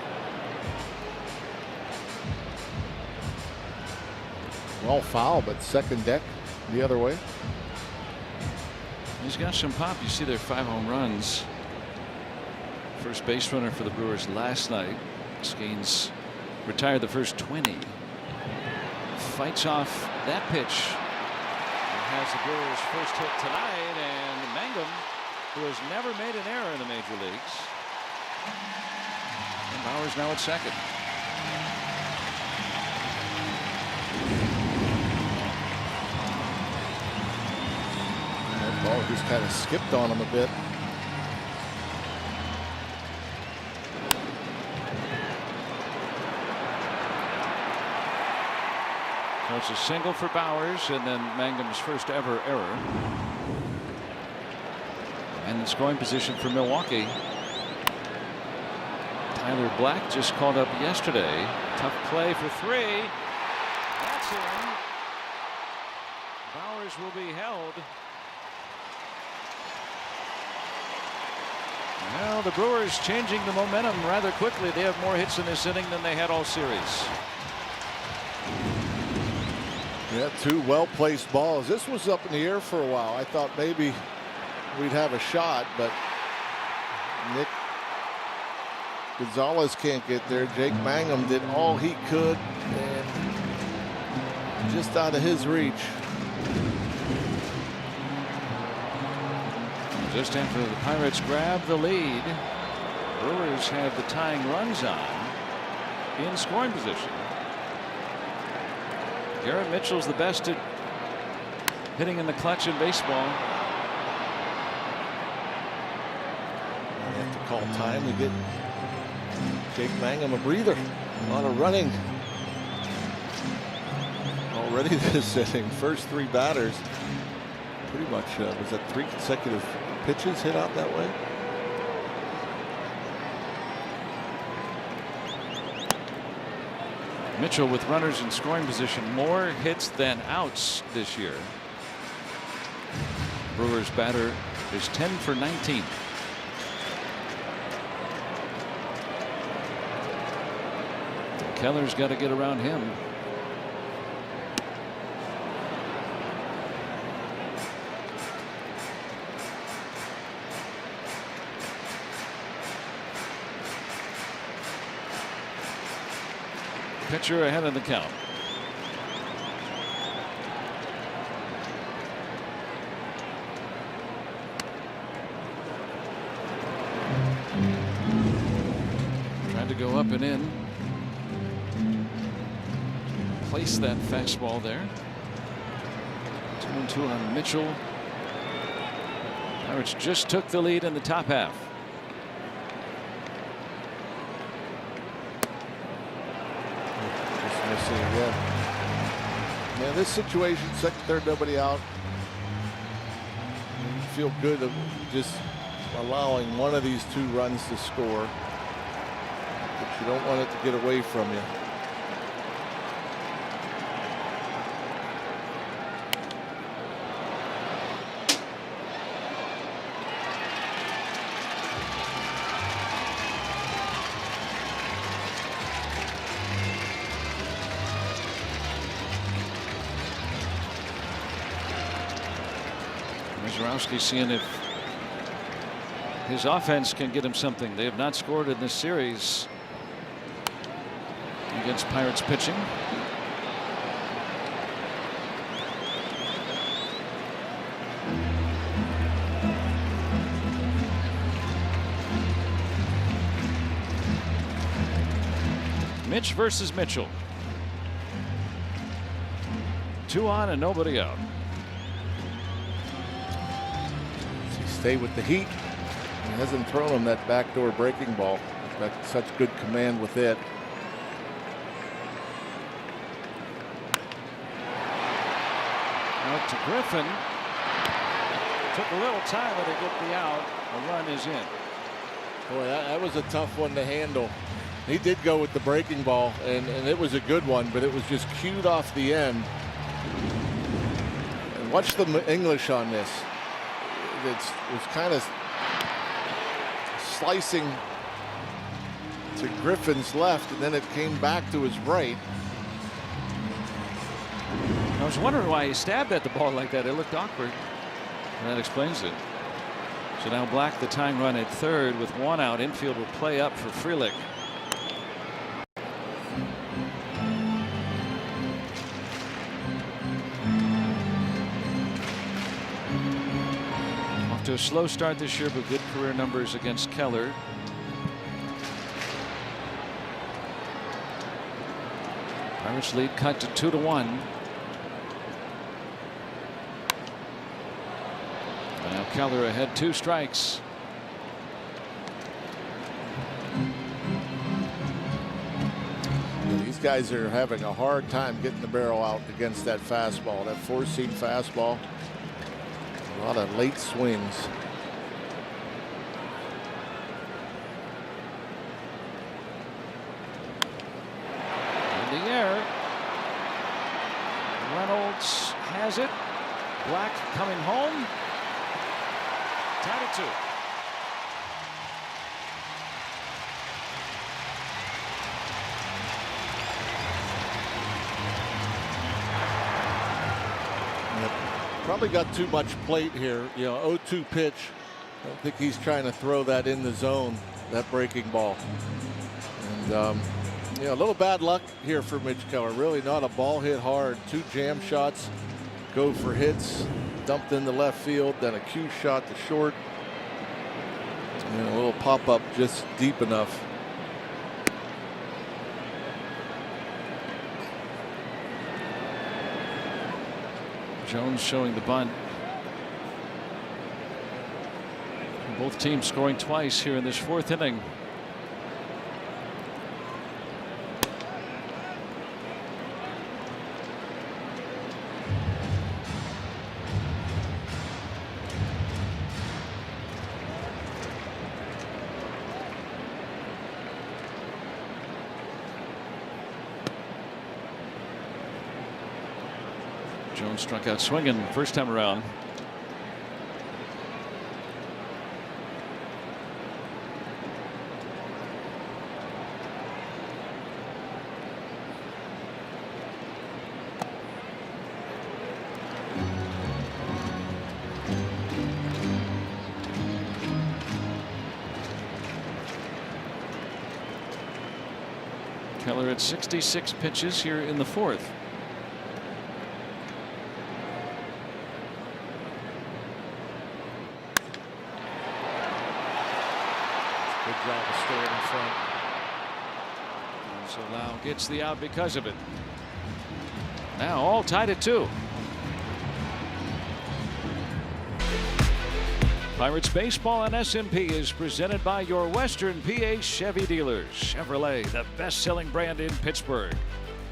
Well, foul, but second deck the other way. He's got some pop. You see their 5 home runs. First base runner for the Brewers last night. Skeens retired the first 20. Fights off that pitch. It has the Brewers' first hit tonight, and Mangum, who has never made an error in the major leagues. And Bowers now at second. That ball just kind of skipped on him a bit. So it's a single for Bowers, and then Mangum's first ever error. And in scoring position for Milwaukee, Tyler Black just called up yesterday. Tough play for 3. That's in. Bowers will be held. Well, the Brewers changing the momentum rather quickly. They have more hits in this inning than they had all series. Yeah, 2 well-placed balls. This was up in the air for a while. I thought maybe we'd have a shot, but Nick Gonzalez can't get there. Jake Mangum did all he could, and just out of his reach. Just after the Pirates grab the lead, Brewers have the tying runs on in scoring position. Garrett Mitchell's the best at hitting in the clutch in baseball. They have to call time to get Jake Mangum a breather. A lot of running already this inning. First 3 batters pretty much was that 3 consecutive pitches hit out that way. Mitchell with runners in scoring position, more hits than outs this year. Brewers batter is 10 for 19. Keller's got to get around him. Pitcher ahead of the count. Trying to go up and in. Place that fastball there. 2-2 on Mitchell. Pirates just took the lead in the top half. Yeah, this situation, second, third, nobody out. You feel good of just allowing one of these 2 runs to score, but you don't want it to get away from you. Mizorowski seeing if his offense can get him something. They have not scored in this series against Pirates pitching. Mitch versus Mitchell. 2 on and nobody out. Stay with the heat. He hasn't thrown him that backdoor breaking ball. He's got such good command with it. Out to Griffin. Took a little time to get the out. A run is in. Boy, that was a tough one to handle. He did go with the breaking ball, and it was a good one, but it was just cued off the end. And Watch the English on this. It was kind of slicing to Griffin's left, and then it came back to his right. I was wondering why he stabbed at the ball like that. It looked awkward. And that explains it. So now Black, the tying run at third with one out. Infield will play up for Frelick. Off to a slow start this year, but good career numbers against Keller. Pirates lead cut to 2-1. Now Keller ahead, 2 strikes. These guys are having a hard time getting the barrel out against that fastball, that 4-seam fastball. A lot of late swings. In the air. Reynolds has it. Black coming home. Tied at 2. Probably got too much plate here. You know, 0-2 pitch. I don't think he's trying to throw that in the zone, that breaking ball. And you know, a little bad luck here for Mitch Keller. Really not a ball hit hard. 2 jam shots go for hits. Dumped in the left field, then a cue shot to short. And a little pop up just deep enough. Jones showing the bunt. Both teams scoring twice here in this 4th inning. Jones struck out swinging first time around. Keller at 66 pitches here in the 4th. Good job of staying in front. So Lau gets the out because of it. Now all tied at 2. Pirates Baseball on SMP is presented by your Western PA Chevy dealers. Chevrolet, the best-selling brand in Pittsburgh.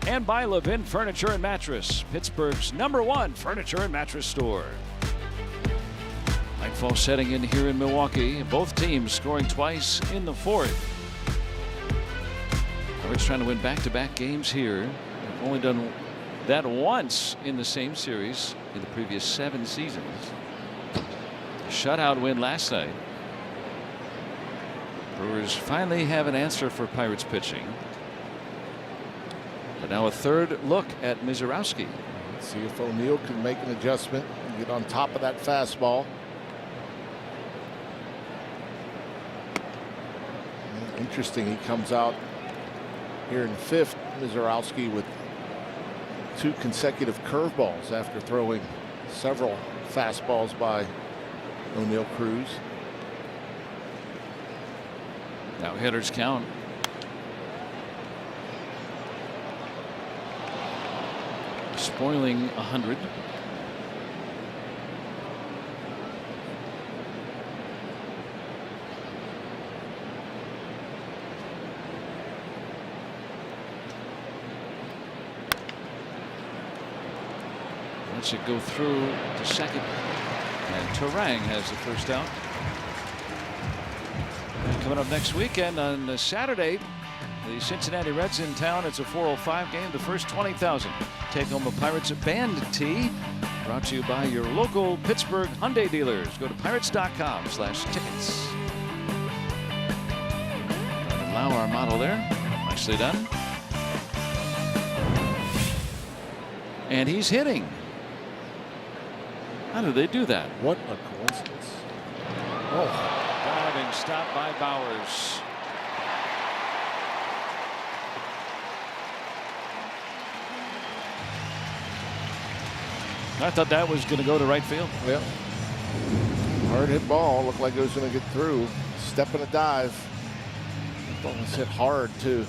And by Levin Furniture and Mattress, Pittsburgh's #1 furniture and mattress store. Nightfall setting in here in Milwaukee. Both teams scoring twice in the 4th. Pirates trying to win back-to-back games here. They've only done that once in the same series in the previous 7 seasons. Shutout win last night. Brewers finally have an answer for Pirates pitching. But now a 3rd look at Mizorowski. See if O'Neill can make an adjustment and get on top of that fastball. Interesting, he comes out here in 5th, Mizorowski, with 2 consecutive curveballs after throwing several fastballs by O'Neill Cruz. Now hitters count. Spoiling 100. Lets it go through to second. And Turang has the first out. And coming up next weekend on Saturday, the Cincinnati Reds in town. It's a 4:05 game. The first 20,000 take home the Pirates at Band T. Brought to you by your local Pittsburgh Hyundai dealers. Go to pirates.com/tickets. Allow our model there. Nicely done. And he's hitting. How do they do that? What a coincidence. Oh. Diving stop by Bowers. I thought that was going to go to right field. Yeah. Hard hit ball. Looked like it was going to get through. Step and a dive. That was hit hard, too.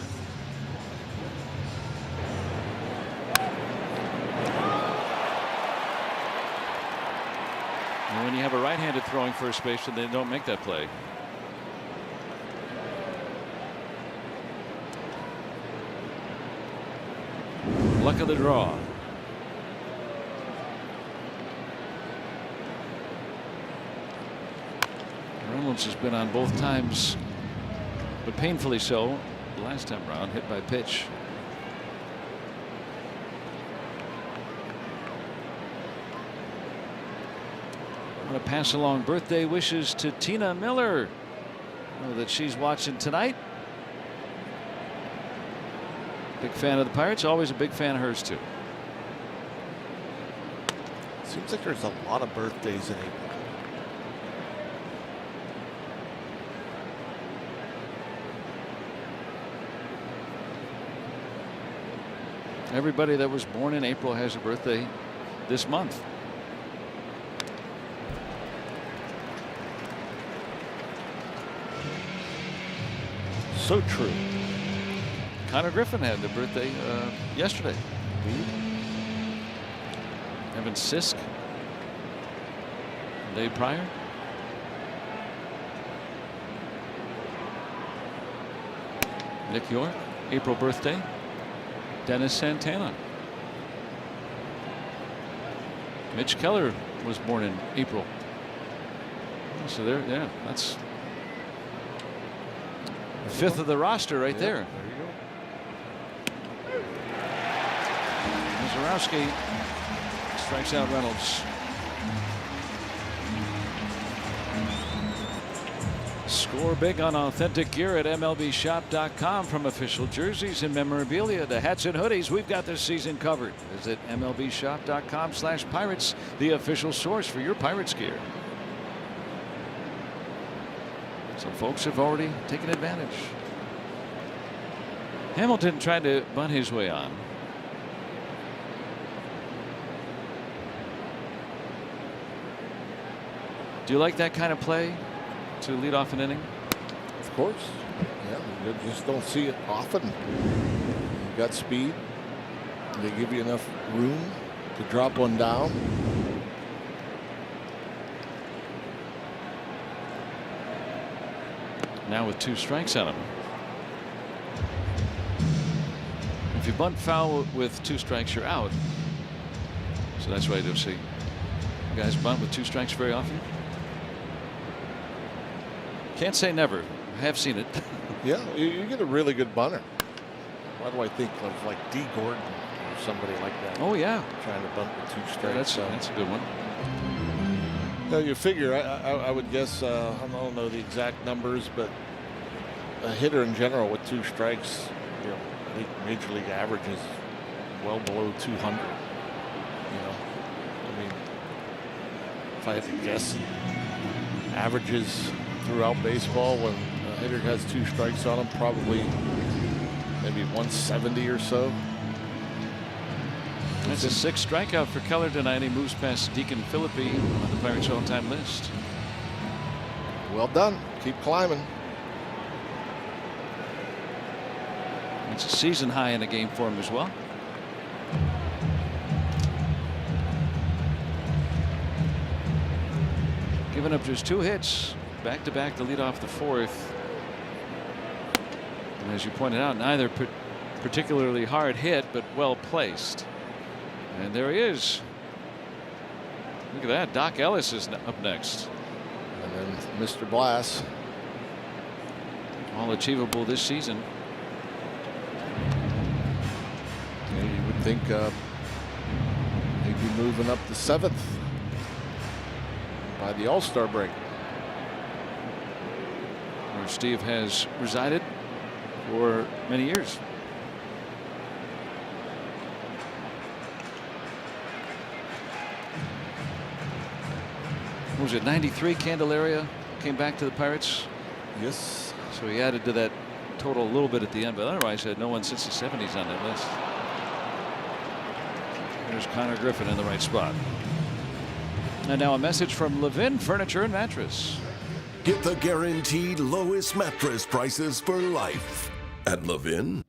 And when you have a right-handed throwing first baseman, they don't make that play. Luck of the draw. Reynolds has been on both times, but painfully so. The last time around, hit by pitch. I want to pass along birthday wishes to Tina Miller. I know that she's watching tonight. Big fan of the Pirates. Always a big fan of hers too. Seems like there's a lot of birthdays in April. Everybody that was born in April has a birthday this month. So true. Connor Griffin had the birthday yesterday. Evan Sisk the day prior. Nick York, April birthday. Dennis Santana. Mitch Keller was born in April. So there, yeah, that's a fifth of the roster right there. There you go. Zarowski strikes out Reynolds. Score big on authentic gear at MLBshop.com. From official jerseys and memorabilia to hats and hoodies, we've got this season covered. Visit MLBshop.com/Pirates, the official source for your Pirates gear. Some folks have already taken advantage. Hamilton tried to bunt his way on. Do you like that kind of play to lead off an inning? Of course. Yeah, you just don't see it often. You got speed. They give you enough room to drop one down. Now with 2 strikes on him. If you bunt foul with 2 strikes, you're out. So that's why I don't see guys bunt with 2 strikes very often. Can't say never. I have seen it. Yeah, you get a really good bunter. Why do I think of like D. Gordon or somebody like that? Oh yeah, trying to bunt with 2 strikes. That's a good one. Now you figure, I would guess, I don't know the exact numbers, but a hitter in general with 2 strikes, you know, I think Major League average is well below 200. You know, I mean, if I had to guess, averages throughout baseball when a hitter has 2 strikes on him, probably maybe 170 or so. That's a 6th strikeout for Keller tonight. He moves past Deacon Philippi on the Pirates all-time list. Well done. Keep climbing. It's a season high in the game for him as well. Giving up just 2 hits back to back to lead off the 4th. And as you pointed out, neither particularly hard hit, but well placed. And there he is. Look at that. Doc Ellis is up next. And then Mr. Blass. All achievable this season. You would think he'd be moving up to 7th by the All-Star break. Where Steve has resided for many years. What was it, 93 Candelaria came back to the Pirates? Yes. So he added to that total a little bit at the end, but otherwise had no one since the 70s on that list. There's Connor Griffin in the right spot. And now a message from Levin Furniture and Mattress. Get the guaranteed lowest mattress prices for life at Levin.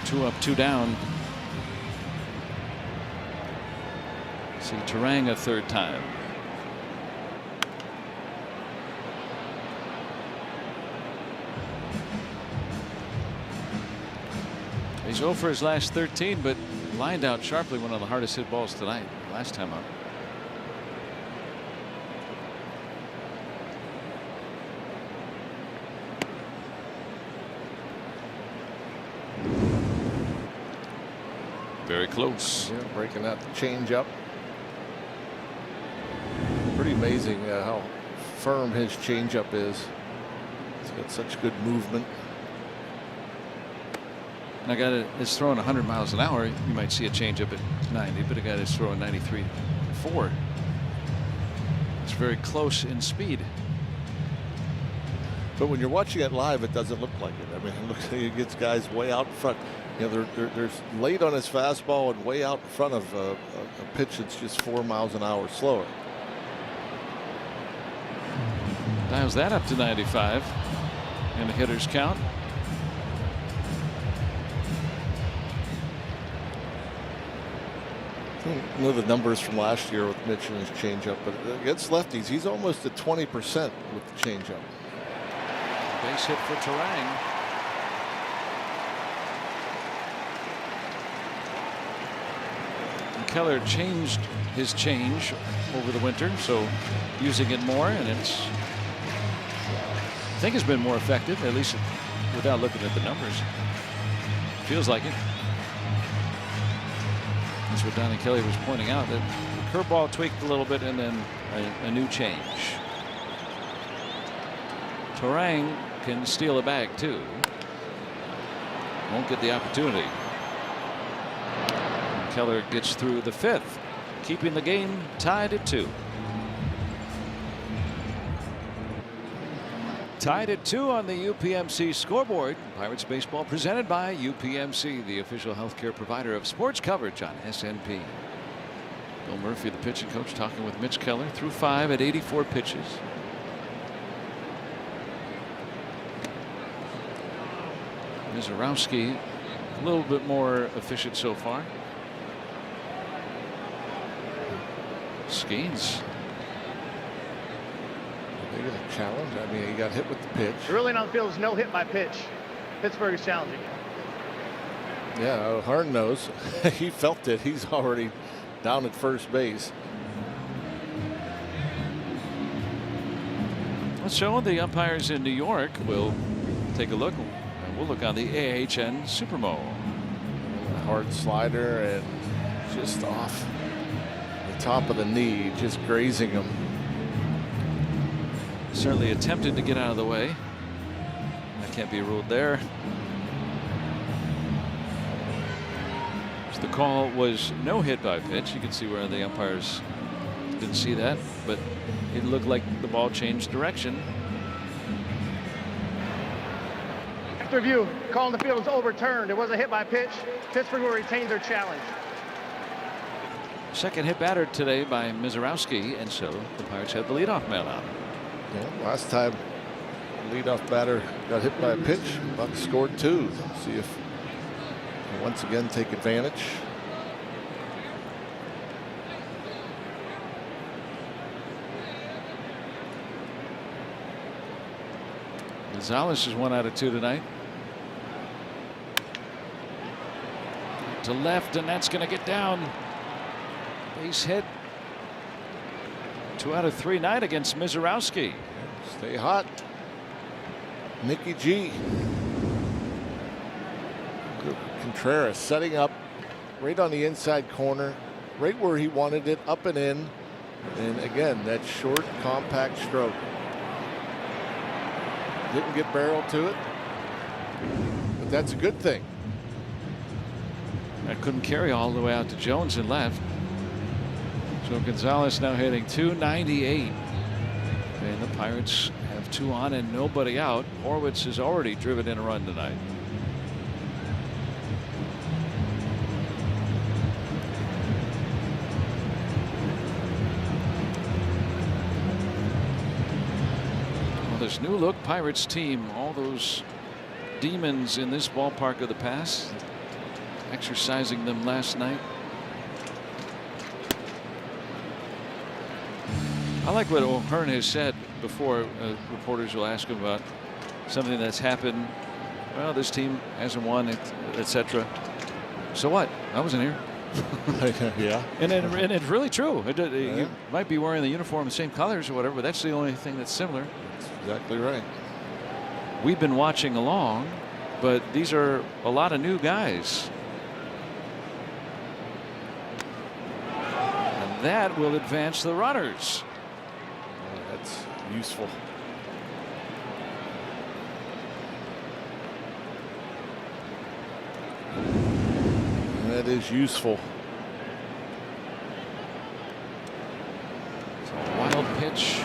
2 up, 2 down. See Terang a third time. He's 0 for his last 13, but lined out sharply, one of the hardest hit balls tonight, last time up. Very close. Yeah, breaking out the changeup. Pretty amazing how firm his changeup is. He's got such good movement. And a guy that is throwing 100 miles an hour, you might see a changeup at 90, but a guy that's throwing 93.4. It's very close in speed. But when you're watching it live, it doesn't look like it. I mean, it looks like he gets guys way out in front. You know, they're late on his fastball and way out in front of a pitch that's just 4 miles an hour slower. Dials that up to 95 and the hitter's count. I don't know the numbers from last year with Mitch and his changeup, but against lefties, he's almost at 20% with the changeup. Base hit for Terang. And Keller changed his change over the winter, so using it more, and it's, I think it's been more effective, at least without looking at the numbers. Feels like it. That's what Donnie Kelly was pointing out, that the curveball tweaked a little bit and then a new change. Terang can steal a bag too. Won't get the opportunity. Keller gets through the 5th, keeping the game tied at 2. Tied at 2 on the UPMC scoreboard. Pirates baseball presented by UPMC, the official healthcare provider of sports coverage on SNP. Bill Murphy, the pitching coach, talking with Mitch Keller through 5 at 84 pitches. Mizorowski a little bit more efficient so far. Skeens. They get a challenge. I mean, he got hit with the pitch. Really on the field is no hit by pitch. Pittsburgh is challenging. Yeah, Harden knows. He felt it. He's already down at first base. So the umpires in New York will take a look. We'll look on the AHN Supermo. A hard slider and just off the top of the knee, just grazing him. Certainly attempted to get out of the way. That can't be ruled there. So the call was no hit by pitch. You can see where the umpires didn't see that, but it looked like the ball changed direction. After review, call on the field is overturned. It was a hit by pitch. Pittsburgh will retain their challenge. Second hit batter today by Mizorowski, and so the Pirates have the leadoff man out. Yeah, last time the leadoff batter got hit by a pitch, Buck scored 2. See if they once again take advantage. Gonzalez is 1 out of 2 tonight. To left, and that's going to get down. Base hit. 2 out of 3 night against Mizorowski. Stay hot. Nicky G. Contreras setting up right on the inside corner, right where he wanted it, up and in. And again, that short, compact stroke. Didn't get barrel to it, but that's a good thing. I couldn't carry all the way out to Jones and left. So Gonzalez now hitting .298. And the Pirates have 2 on and nobody out. Horwitz has already driven in a run tonight. Well, this new look Pirates team, all those demons in this ballpark of the past, exercising them last night. I like what O'Hearn has said before. Reporters will ask him about something that's happened. Well, this team hasn't won, etc. So what? I wasn't here. Yeah. And it's really true. You might be wearing the uniform, the same colors or whatever, but that's the only thing that's similar. That's exactly right. We've been watching along, but these are a lot of new guys. And that will advance the runners. That's useful. That is useful. It's a wild pitch.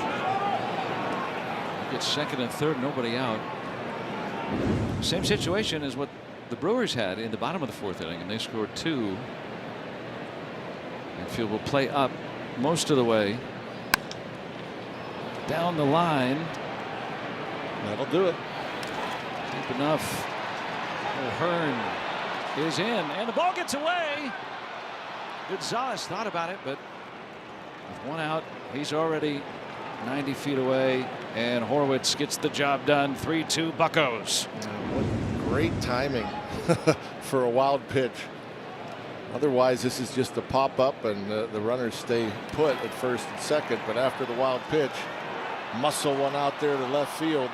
Gets second and third, nobody out. Same situation as what the Brewers had in the bottom of the 4th inning, and they scored 2. Infield will play up most of the way. Down the line. That'll do it. Deep enough. O'Hearn is in, and the ball gets away. Gonzalez thought about it, but with 1 out, he's already 90 feet away, and Horwitz gets the job done. 3-2 Buccos. What great timing for a wild pitch. Otherwise, this is just a pop up, and the runners stay put at first and second. But after the wild pitch, muscle one out there to left field,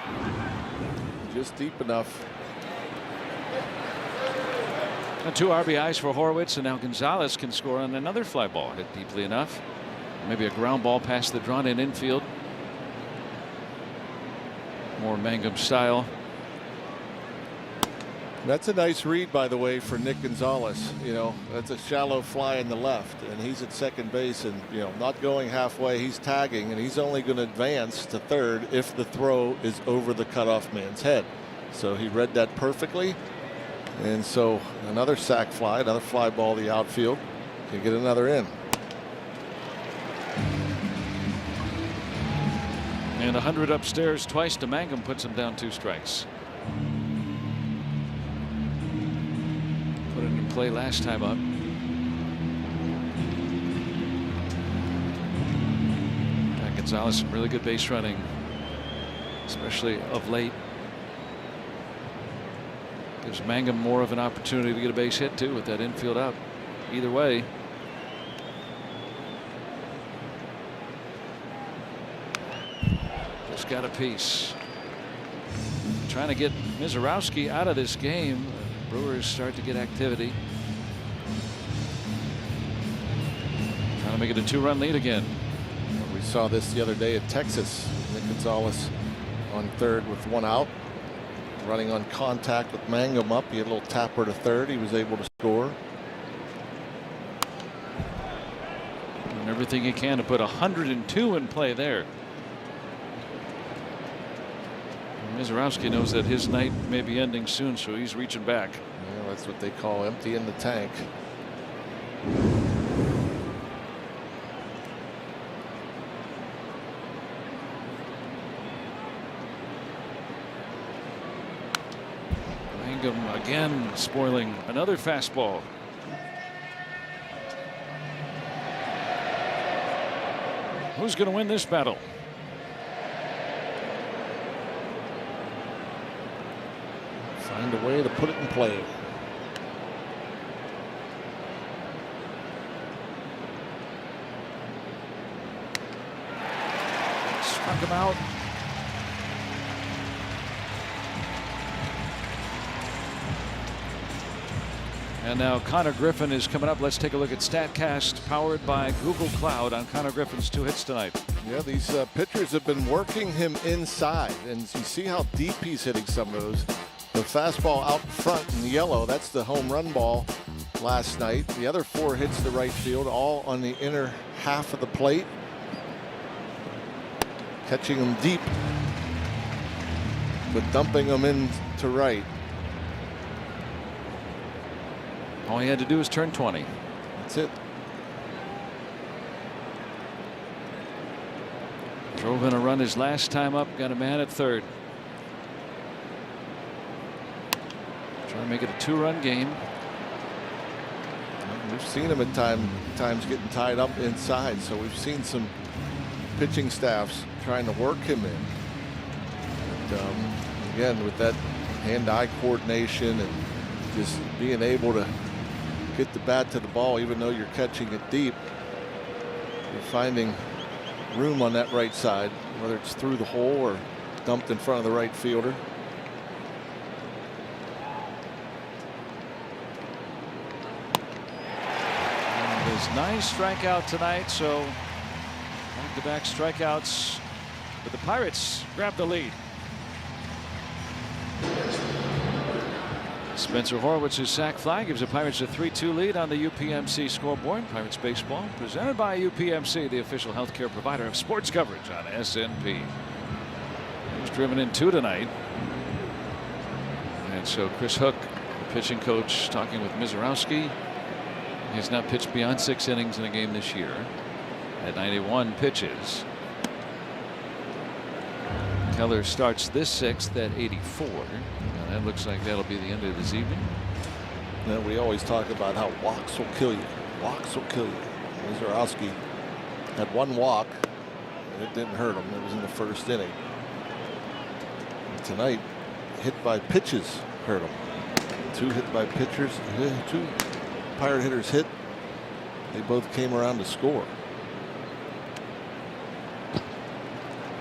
just deep enough. And 2 RBIs for Horwitz, and now Gonzalez can score on another fly ball hit deeply enough. Maybe a ground ball past the drawn in infield. More Mangum style. That's a nice read, by the way, for Nick Gonzalez. You know, that's a shallow fly in the left, and he's at second base, and not going halfway. He's tagging, and he's only going to advance to third if the throw is over the cutoff man's head. So he read that perfectly, and so another sac fly, another fly ball to the outfield, can get another in. And 100 upstairs twice to Mangum puts him down 2 strikes. Put it in play last time up. And Gonzalez, some really good base running, especially of late. Gives Mangum more of an opportunity to get a base hit too with that infield up. Either way. Just got a piece. Trying to get Mizorowski out of this game. Brewers start to get activity. Trying to make it a 2-run lead again. We saw this the other day at Texas. Nick Gonzalez on third with 1 out. Running on contact with Mangum up. He had a little tapper to third. He was able to score. And everything he can to put 102 in play there. Mizorowski knows that his night may be ending soon, so he's reaching back. Yeah, that's what they call empty in the tank. Mangum again spoiling another fastball. Who's going to win this battle? Find a way to put it in play. Struck him out. And now Connor Griffin is coming up. Let's take a look at StatCast, powered by Google Cloud, on Connor Griffin's 2 hits tonight. Yeah, these pitchers have been working him inside, and you see how deep he's hitting some of those. The fastball out front in yellow, that's the home run ball last night. The other 4 hits to right field, all on the inner half of the plate. Catching them deep, but dumping them in to right. All he had to do was turn 20. That's it. Drove in a run his last time up, got a man at third. Trying to make it a 2-run game. We've seen him at times getting tied up inside, so we've seen some pitching staffs trying to work him in. And, again, with that hand-eye coordination and just being able to get the bat to the ball, even though you're catching it deep, you're finding room on that right side, whether it's through the hole or dumped in front of the right fielder. And his 9th strikeout tonight, so back-to-back strikeouts, but the Pirates grab the lead. Spencer Horwitz's sac fly gives the Pirates a 3-2 lead on the UPMC scoreboard. Pirates baseball presented by UPMC, the official healthcare provider of sports coverage on SNP. He was driven in 2 tonight. And so Chris Hook, the pitching coach, talking with Mizorowski. He has not pitched beyond 6 innings in a game this year at 91 pitches. Keller starts this 6th at 84. And that looks like that'll be the end of this evening. You know, we always talk about how walks will kill you. Walks will kill you. Mizorowski had 1 walk, and it didn't hurt him. It was in the 1st inning. And tonight, hit by pitches hurt him. 2 hit by pitchers. 2 Pirate hitters hit. They both came around to score.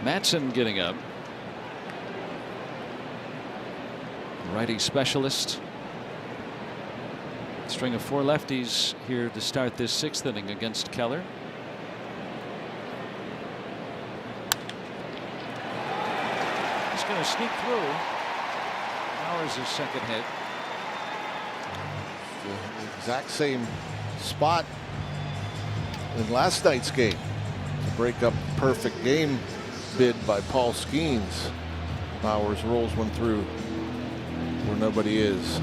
Matson getting up. Righty specialist. String of 4 lefties here to start this 6th inning against Keller. He's going to sneak through. Bowers' 2nd hit. The exact same spot in last night's game to break up perfect game bid by Paul Skeens. Bowers rolls one through where nobody is.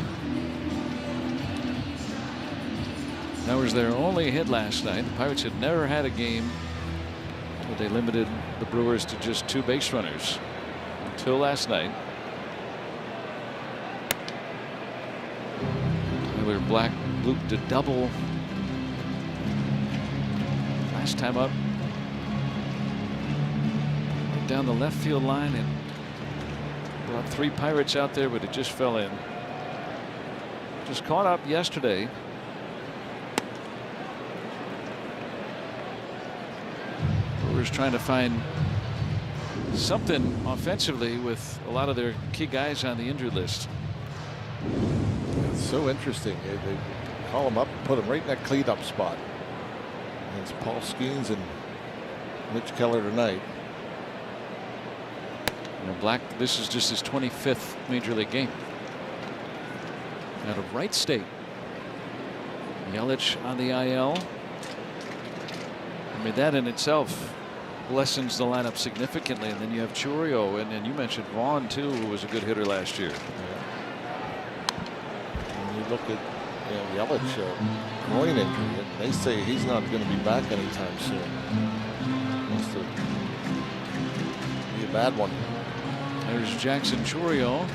That was their only hit last night. The Pirates had never had a game where they limited the Brewers to just 2 base runners until last night. Tyler Black looped a double last time up. Went down the left field line and brought 3 Pirates out there, but it just fell in. Just caught up yesterday. Brewers trying to find something offensively with a lot of their key guys on the injured list. It's so interesting. They call him up and put him right in that cleanup spot. And it's Paul Skeens and Mitch Keller tonight. Black, this is just his 25th major league game. Out of Wright State. Yelich on the IL. I mean, that in itself lessens the lineup significantly. And then you have Churio, and you mentioned Vaughn too, who was a good hitter last year. When you look at Yelich, groin injury, and they say he's not going to be back anytime soon. Must be a bad one. There's Jackson Churio.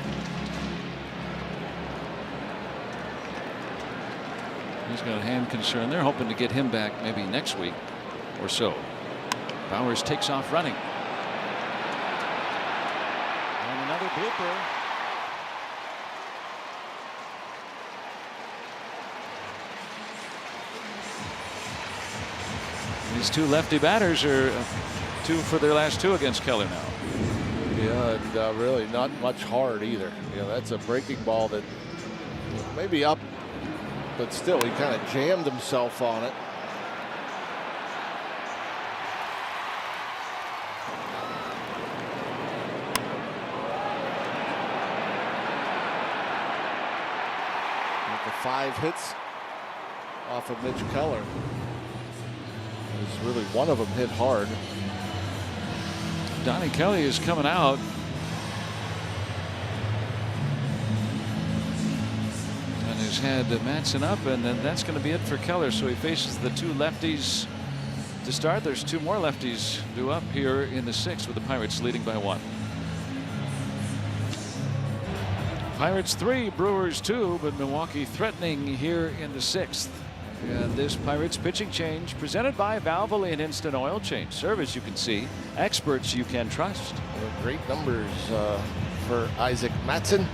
He's got a hand concern. They're hoping to get him back maybe next week or so. Bowers takes off running. And another blooper. These 2 lefty batters are 2 for their last 2 against Keller now. Yeah, and really not much hard either. That's a breaking ball that maybe up but still, he kind of jammed himself on it. With the 5 hits off of Mitch Keller, there's really one of them hit hard. Donnie Kelly is coming out. And has had Madsen up, and then that's going to be it for Keller. So he faces the 2 lefties to start. There's 2 more lefties due up here in the 6th, with the Pirates leading by 1. Pirates 3, Brewers 2, but Milwaukee threatening here in the 6th. And this Pirates pitching change presented by Valvoline Instant Oil Change service. You can see experts you can trust. Great numbers for Isaac Madsen.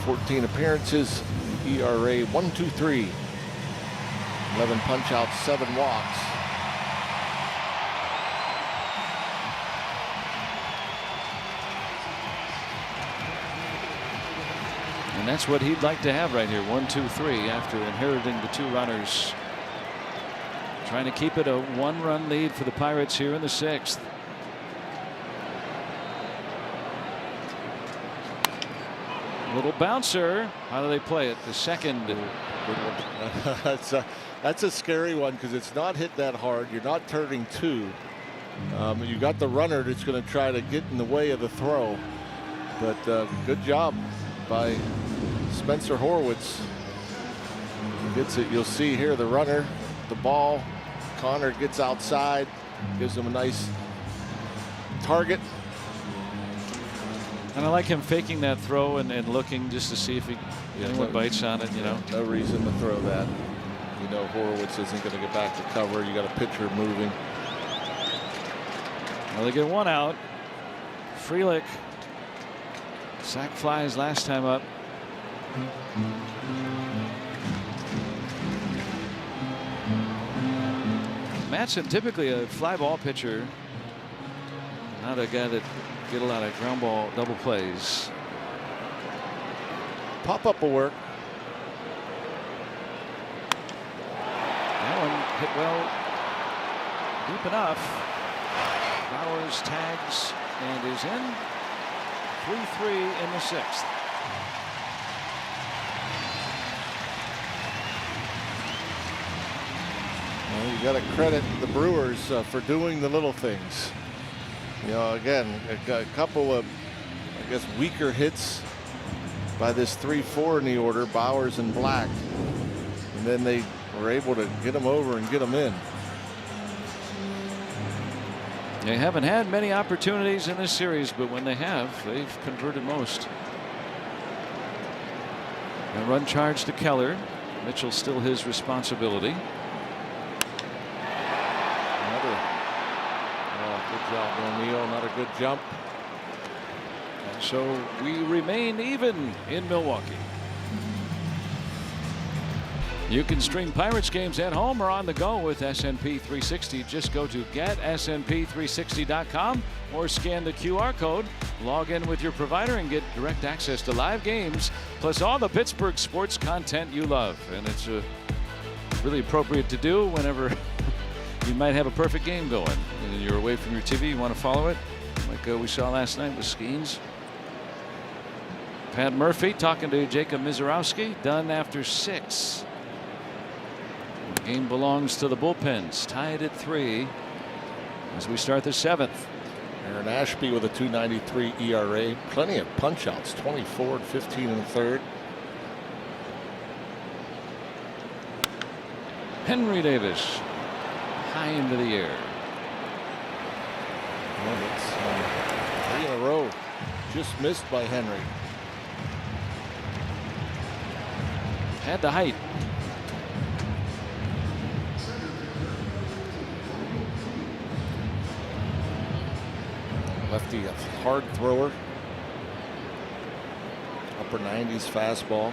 14 appearances, ERA 1.23, 11 punch outs, 7 walks. And that's what he'd like to have right here. 1, 2, 3 after inheriting the 2 runners. Trying to keep it a 1-run lead for the Pirates here in the 6th. Little bouncer. How do they play it? The second. That's a scary one because it's not hit that hard. You're not turning 2. You got the runner that's going to try to get in the way of the throw. But good job by Spencer Horwitz. He gets it. You'll see here the runner, the ball. Connor gets outside, gives him a nice target. And I like him faking that throw and looking just to see if anyone bites on it. No reason to throw that. You know Horwitz isn't going to get back to cover. You got a pitcher moving. Well, they get 1 out. Frelick. Sack flies last time up. Madsen, typically a fly ball pitcher, not a guy that get a lot of ground ball double plays. Pop up will work. That one hit well, deep enough. Bowers tags and is in. 3-3 in the 6th. Well, you got to credit the Brewers for doing the little things. Again, a couple of, I guess, weaker hits by this 3-4 in the order, Bowers and Black. And then they were able to get them over and get them in. They haven't had many opportunities in this series, but when they have, they've converted most. A run charge to Keller. Mitchell still his responsibility. Good job, O'Neill. Not a good jump. And so we remain even in Milwaukee. You can stream Pirates games at home or on the go with SNP 360. Just go to getsnp360.com or scan the QR code. Log in with your provider and get direct access to live games, plus all the Pittsburgh sports content you love. And it's really appropriate to do whenever you might have a perfect game going and you're away from your TV. You want to follow it, like we saw last night with Skeens. Pat Murphy talking to Jacob Mizorowski. Done after 6. The game belongs to the bullpens. Tied at 3 as we start the 7th. Aaron Ashby with a 2.93 ERA. Plenty of punch outs. 24 and 15 in the 3rd. Henry Davis. High into the air. Well, it's 3 in a row. Just missed by Henry. Had the height. Lefty, a hard thrower. Upper 90s fastball.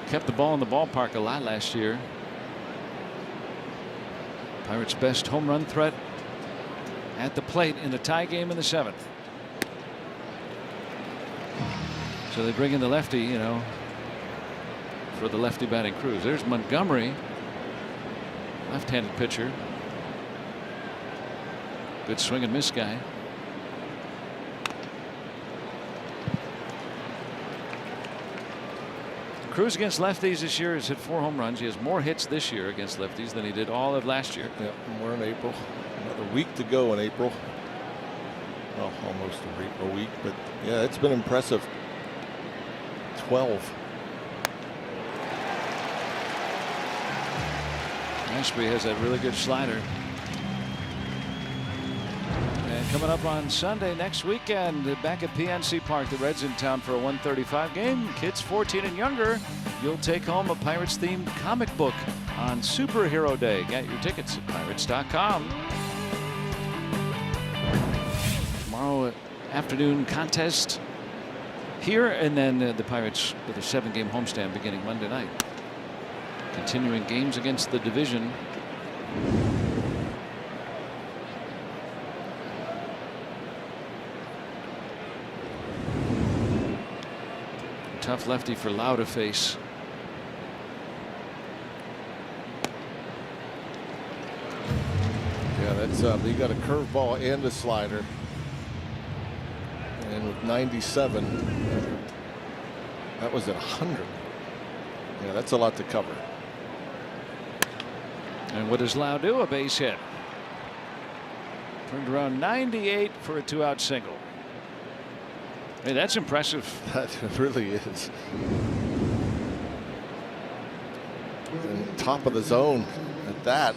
Kept the ball in the ballpark a lot last year. Pirates' best home run threat at the plate in the tie game in the 7th. So they bring in the lefty, for the lefty batting Cruz. There's Montgomery, left-handed pitcher. Good swing and miss guy. Cruz against lefties this year has hit 4 home runs. He has more hits this year against lefties than he did all of last year. Yeah, we're in April. Another week to go in April. Well, almost a week, but yeah, it's been impressive. 12. Ashby has that really good slider. And coming up on Sunday next weekend back at PNC Park, the Reds in town for a 1:35 game. Kids 14 and younger, you'll take home a Pirates themed comic book on Superhero Day. Get your tickets at pirates.com. Tomorrow afternoon contest here, and then the Pirates with a 7-game homestand beginning Monday night. Continuing games against the division. Tough lefty for Lau to face. Yeah, that's he got a curveball and a slider. And with 97, that was at 100. Yeah, that's a lot to cover. And what does Lau do? A base hit. Turned around 98 for a 2-out single. Hey, that's impressive. That really is. And top of the zone at that.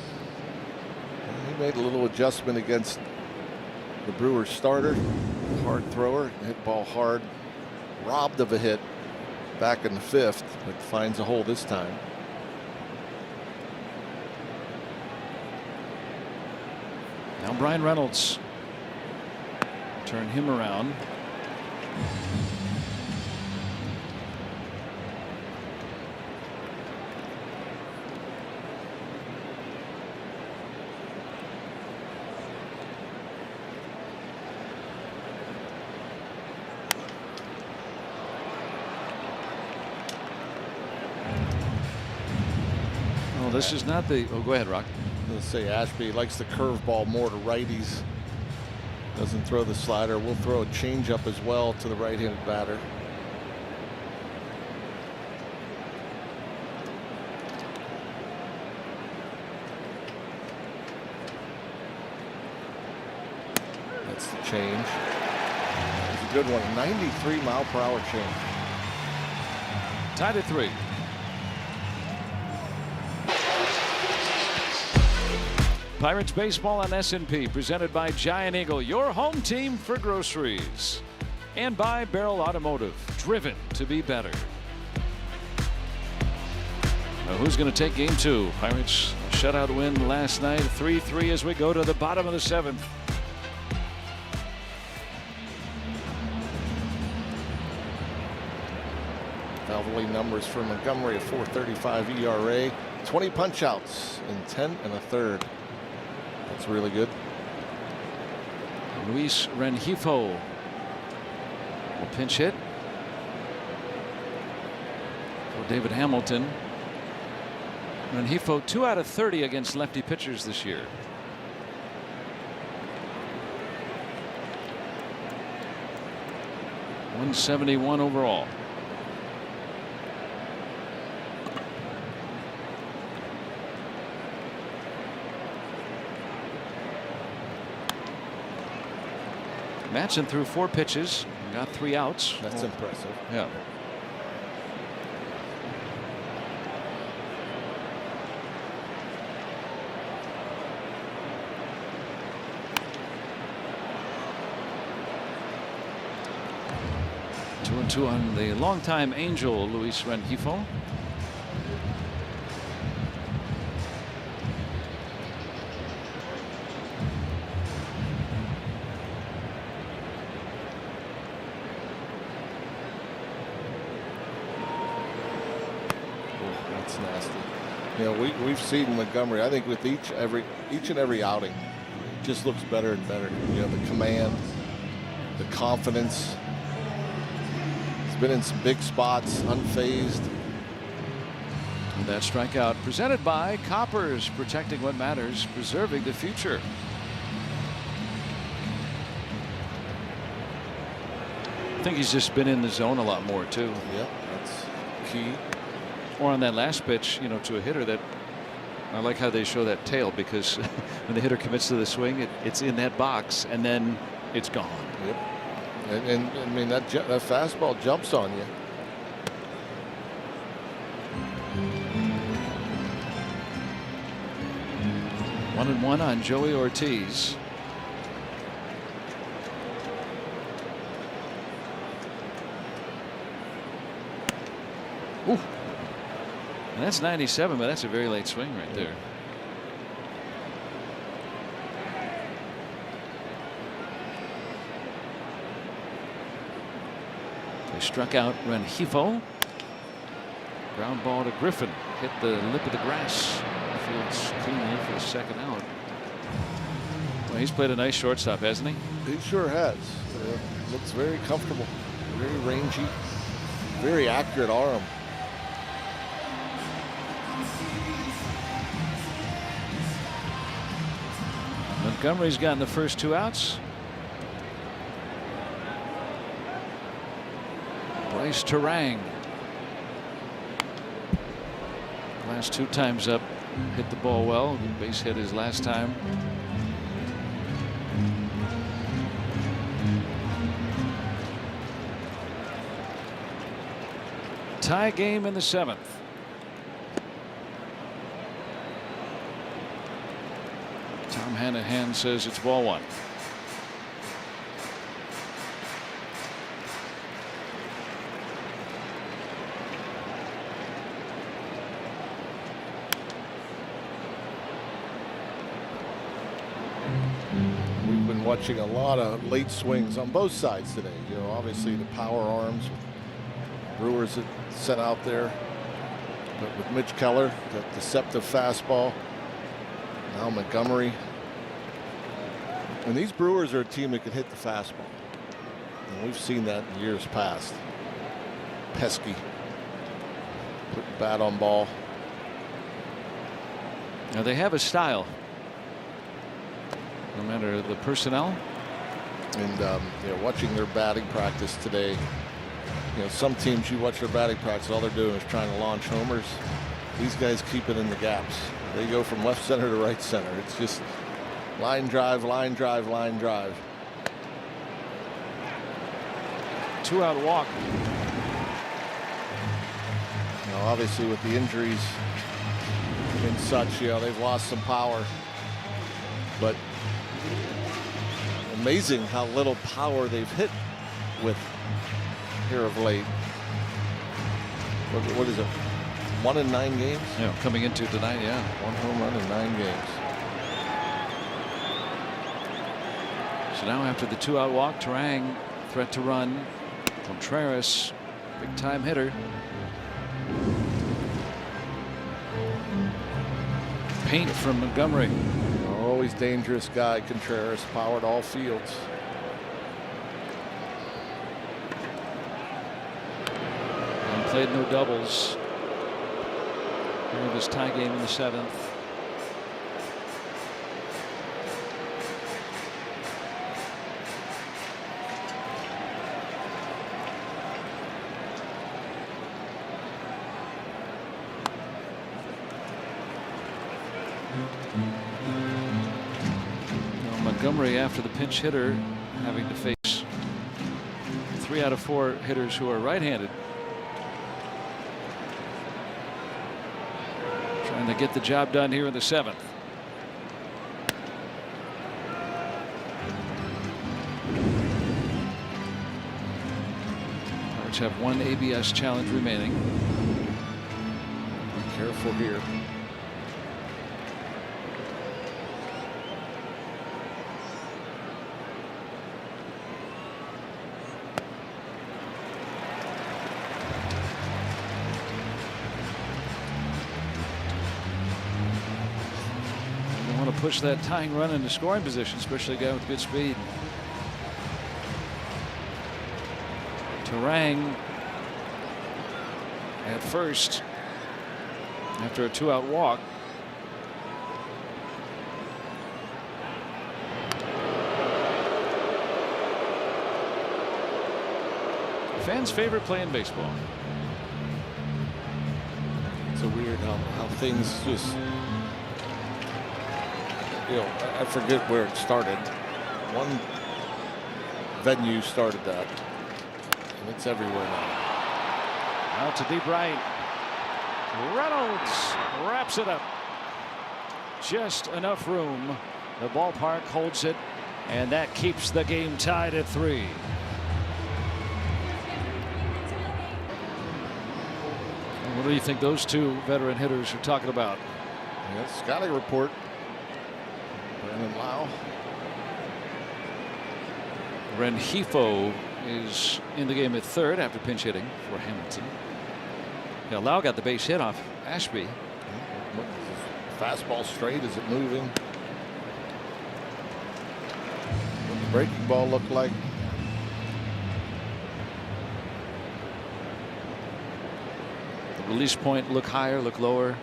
He made a little adjustment against the Brewers starter. Hard thrower, hit ball hard, robbed of a hit back in the 5th, but finds a hole this time. Now Brian Reynolds. Turn him around. Oh, this is not the. Oh, go ahead, Rock. Let's say Ashby likes the curveball more to righties. Doesn't throw the slider. We'll throw a changeup as well to the right-handed batter. That's the change. It's a good one. 93-mile-per-hour change. Tied at 3. Pirates baseball on S&P presented by Giant Eagle, your home team for groceries, and by Barrel Automotive, driven to be better. Now who's going to take game 2? Pirates shutout win last night, 3-3 as we go to the bottom of the 7th. Valvoline numbers for Montgomery, a 4.35 ERA, 20 punch-outs in 10 1/3. That's really good. Luis Rengifo will pinch hit for David Hamilton. Rengifo 2 out of 30 against lefty pitchers this year. .171 overall. Matson threw 4 pitches and got 3 outs. That's impressive. Yeah. Two and 2 on the longtime Angel, Luis Rengifo. You know, we've seen Montgomery. I think with each and every outing, it just looks better and better. You know, the command, the confidence. He's been in some big spots, unfazed. And that strikeout presented by Coppers, protecting what matters, preserving the future. I think he's just been in the zone a lot more too. Yep, that's key. Or on that last pitch, you know, to a hitter that I like how they show that tail, because when the hitter commits to the swing, it's in that box and then it's gone. Yep. And I mean that fastball jumps on you. One and one on Joey Ortiz. Ooh. And that's 97, but that's a very late swing right there. They struck out Rengifo. Ground ball to Griffin. Hit the lip of the grass. Fields cleanly for the second out. Well, he's played a nice shortstop, hasn't he? He sure has. Looks very comfortable, very rangy, very accurate arm. Montgomery's gotten the first two outs. Bryce Terang. Last two times up, hit the ball well. Base hit his last time. Tie game in the seventh. Tom Hanahan says it's ball one. We've been watching a lot of late swings on both sides today. You know, obviously the power arms, Brewers that sent out there, but with Mitch Keller, that deceptive fastball. Now Montgomery. And these Brewers are a team that can hit the fastball. And we've seen that in years past. Pesky. Put the bat on ball. Now they have a style. No matter the personnel. And you know, watching their batting practice today, you know, some teams you watch their batting practice, all they're doing is trying to launch homers. These guys keep it in the gaps. They go from left center to right center. It's just line drive, line drive, line drive. 2-out walk. You know, obviously with the injuries and such, you know, they've lost some power. But amazing how little power they've hit with here of late. What is it? 1 in 9 games? Yeah, coming into tonight, yeah. 1 home run in 9 games. So now after the 2-out walk, Terang threat to run. Contreras, big time hitter. Paint from Montgomery. Always dangerous guy, Contreras, powered all fields. And played no doubles. Here in this tie game in the seventh. Now Montgomery, after the pinch hitter, having to face 3 out of 4 hitters who are right-handed. Trying to get the job done here in the seventh. Pirates have 1 ABS challenge remaining. Be careful here. Push that tying run into scoring position, especially a guy with good speed. Terang at first. after a 2-out walk. Fans' favorite play in baseball. It's a weird how things just, I forget where it started. One venue started that, and it's everywhere now. Out to deep right. Reynolds wraps it up. Just enough room. The ballpark holds it, and that keeps the game tied at 3. What do you think those two veteran hitters are talking about? Yeah, scouting report. Brandon Lau. Rengifo is in the game at 3rd after pinch hitting for Hamilton. Yeah, Lau got the base hit off Ashby. Fastball straight. Is it moving? What the breaking ball look like? The release point look higher, look lower.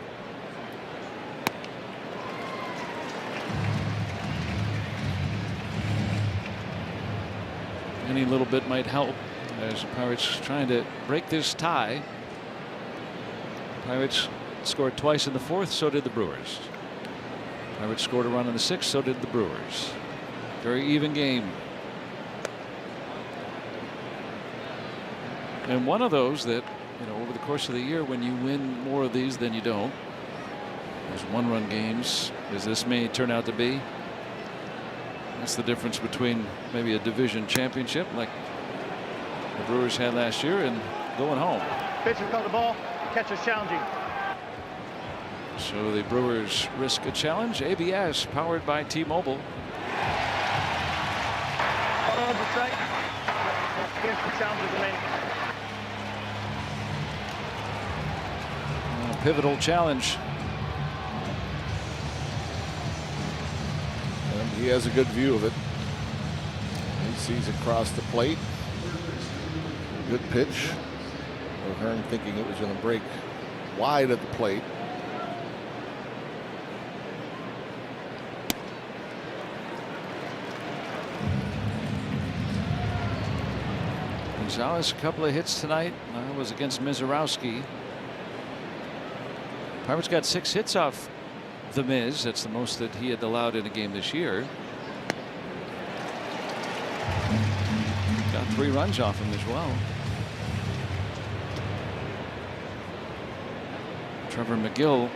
Any little bit might help as the Pirates trying to break this tie. Pirates scored twice in the 4th, so did the Brewers. Pirates scored a run in the 6th, so did the Brewers. Very even game. And one of those that, over the course of the year, when you win more of these than you don't, those 1-run games, as this may turn out to be. That's the difference between maybe a division championship like the Brewers had last year and going home. Pitcher called the ball. Catcher's challenging. So the Brewers risk a challenge. ABS powered by T-Mobile. Against the challenges remaining. A pivotal challenge. And he has a good view of it. He sees across the plate. Good pitch. O'Hearn thinking it was going to break wide at the plate. Gonzalez, a couple of hits tonight. That was against Mizorowski. Pirates got 6 hits off the Miz. That's the most that he had allowed in a game this year. Got 3 runs off him as well. Trevor McGill,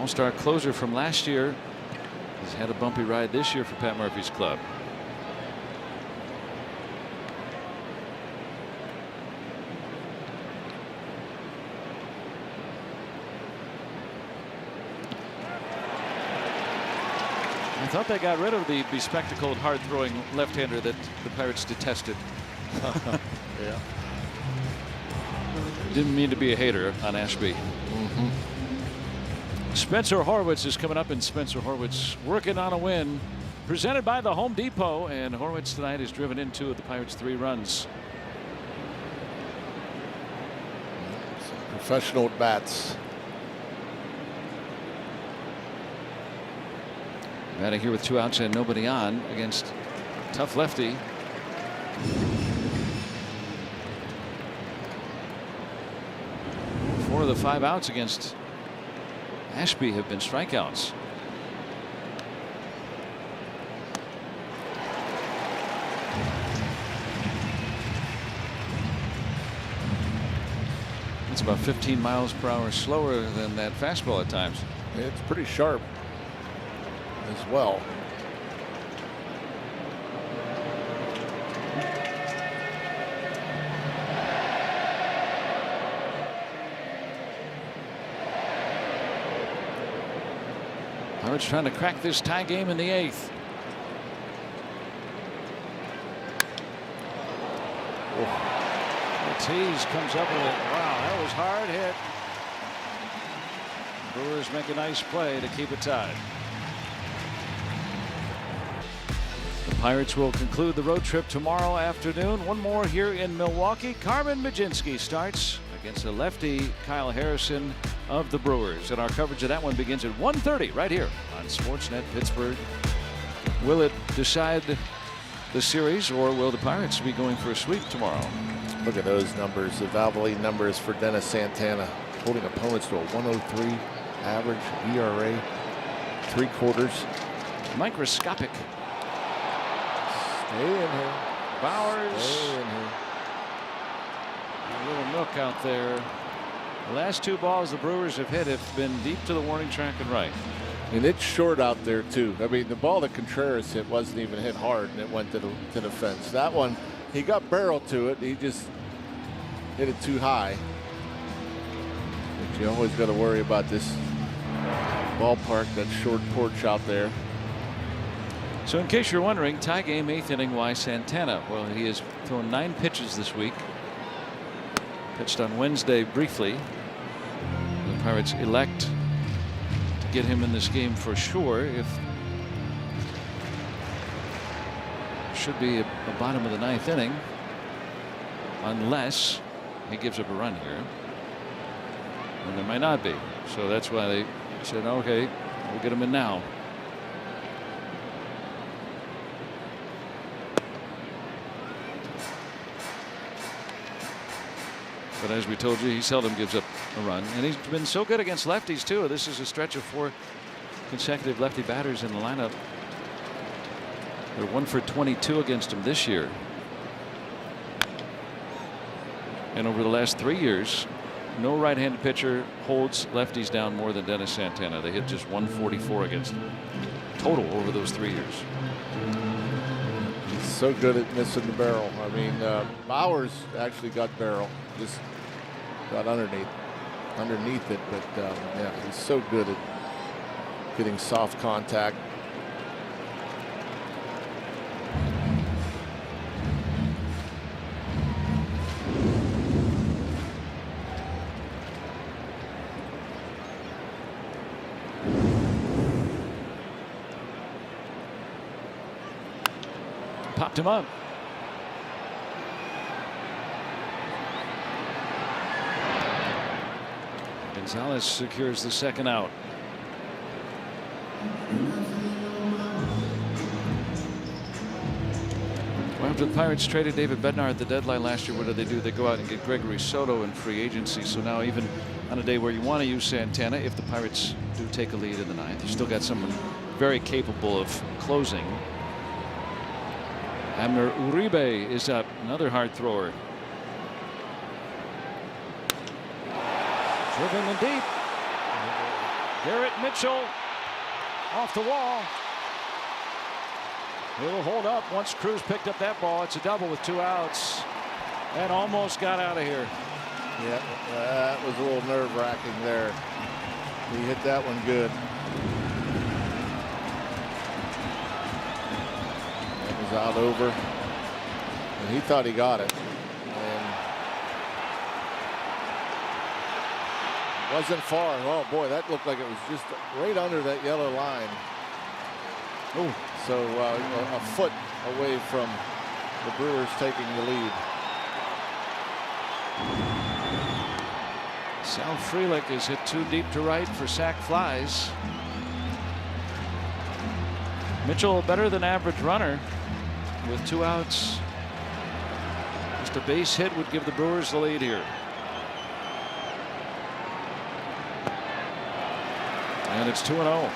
all-star closer from last year, has had a bumpy ride this year for Pat Murphy's club. I thought they got rid of the bespectacled, hard-throwing left-hander that the Pirates detested. Yeah. Didn't mean to be a hater on Ashby. Spencer Horwitz is coming up, and Spencer Horwitz working on a win. Presented by the Home Depot, and Horwitz tonight has driven in 2 of the Pirates' 3 runs. Some professional at bats. Batting here with 2 outs and nobody on against tough lefty. Four of the 5 outs against Ashby have been strikeouts. It's about 15 miles per hour slower than that fastball at times. It's pretty sharp as well. Pirates trying to crack this tie game in the 8th. Ortiz comes up with it. Wow, that was hard hit. Brewers make a nice play to keep it tied. The Pirates will conclude the road trip tomorrow afternoon. One more here in Milwaukee. Carmen Mlodzinski starts against the lefty Kyle Harrison of the Brewers. And our coverage of that one begins at 1:30 right here on Sportsnet Pittsburgh. Will it decide the series, or will the Pirates be going for a sweep tomorrow? Look at those numbers, the Valvoline numbers for Dennis Santana, holding opponents to a 103 average ERA, 3/4. Microscopic. Stay in here. Bowers. Stay in here. A little nook out there. The last 2 balls the Brewers have hit have been deep to the warning track and right. And it's short out there too. I mean, the ball that Contreras hit wasn't even hit hard, and it went to the fence. That one, he got barrel to it. He just hit it too high. But you always got to worry about this ballpark, that short porch out there. So in case you're wondering, tie game, 8th inning. Why Santana? Well, he has thrown 9 pitches this week. Pitched on Wednesday briefly. The Pirates elect to get him in this game for sure. If should be a bottom of the 9th inning, unless he gives up a run here, and there might not be. So that's why they said, okay, we'll get him in now. But as we told you, he seldom gives up a run, and he's been so good against lefties too. This is a stretch of 4 consecutive lefty batters in the lineup. They're 1 for 22 against him this year, and over the last 3 years, no right-handed pitcher holds lefties down more than Dennis Santana. They hit just 144 against him total over those 3 years. He's so good at missing the barrel. I mean, Bowers actually got barrel, just got underneath it, but yeah, he's so good at getting soft contact. Popped him up. Gonzalez secures the 2nd out. Well, after the Pirates traded David Bednar at the deadline last year, what did they do? They go out and get Gregory Soto in free agency. So now, even on a day where you want to use Santana, if the Pirates do take a lead in the 9th, you still got someone very capable of closing. Abner Uribe is up, another hard thrower. Driven in deep. Garrett Mitchell off the wall. He'll hold up once Cruz picked up that ball. It's a double with 2 outs, and almost got out of here. Yeah, that was a little nerve-wracking there. He hit that one good. That was out over, and he thought he got it. Wasn't far. Oh boy, that looked like it was just right under that yellow line. Oh, so a foot away from the Brewers taking the lead. Sal Frelick is hit too deep to right for sac flies. Mitchell, better than average runner with 2 outs. Just a base hit would give the Brewers the lead here. And it's 2-0.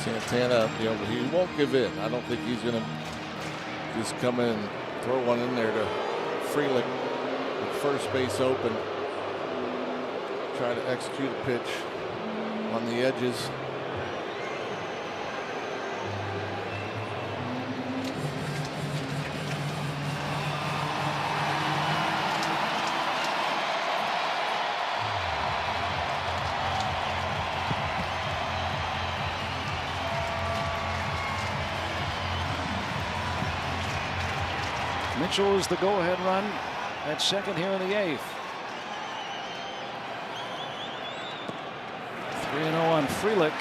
Santana, you know, he won't give in. I don't think he's going to just come in and throw one in there to Frelick with first base open. Try to execute a pitch on the edges. Mitchell is the go-ahead run at second here in the 8th. 3-0 on Frelick.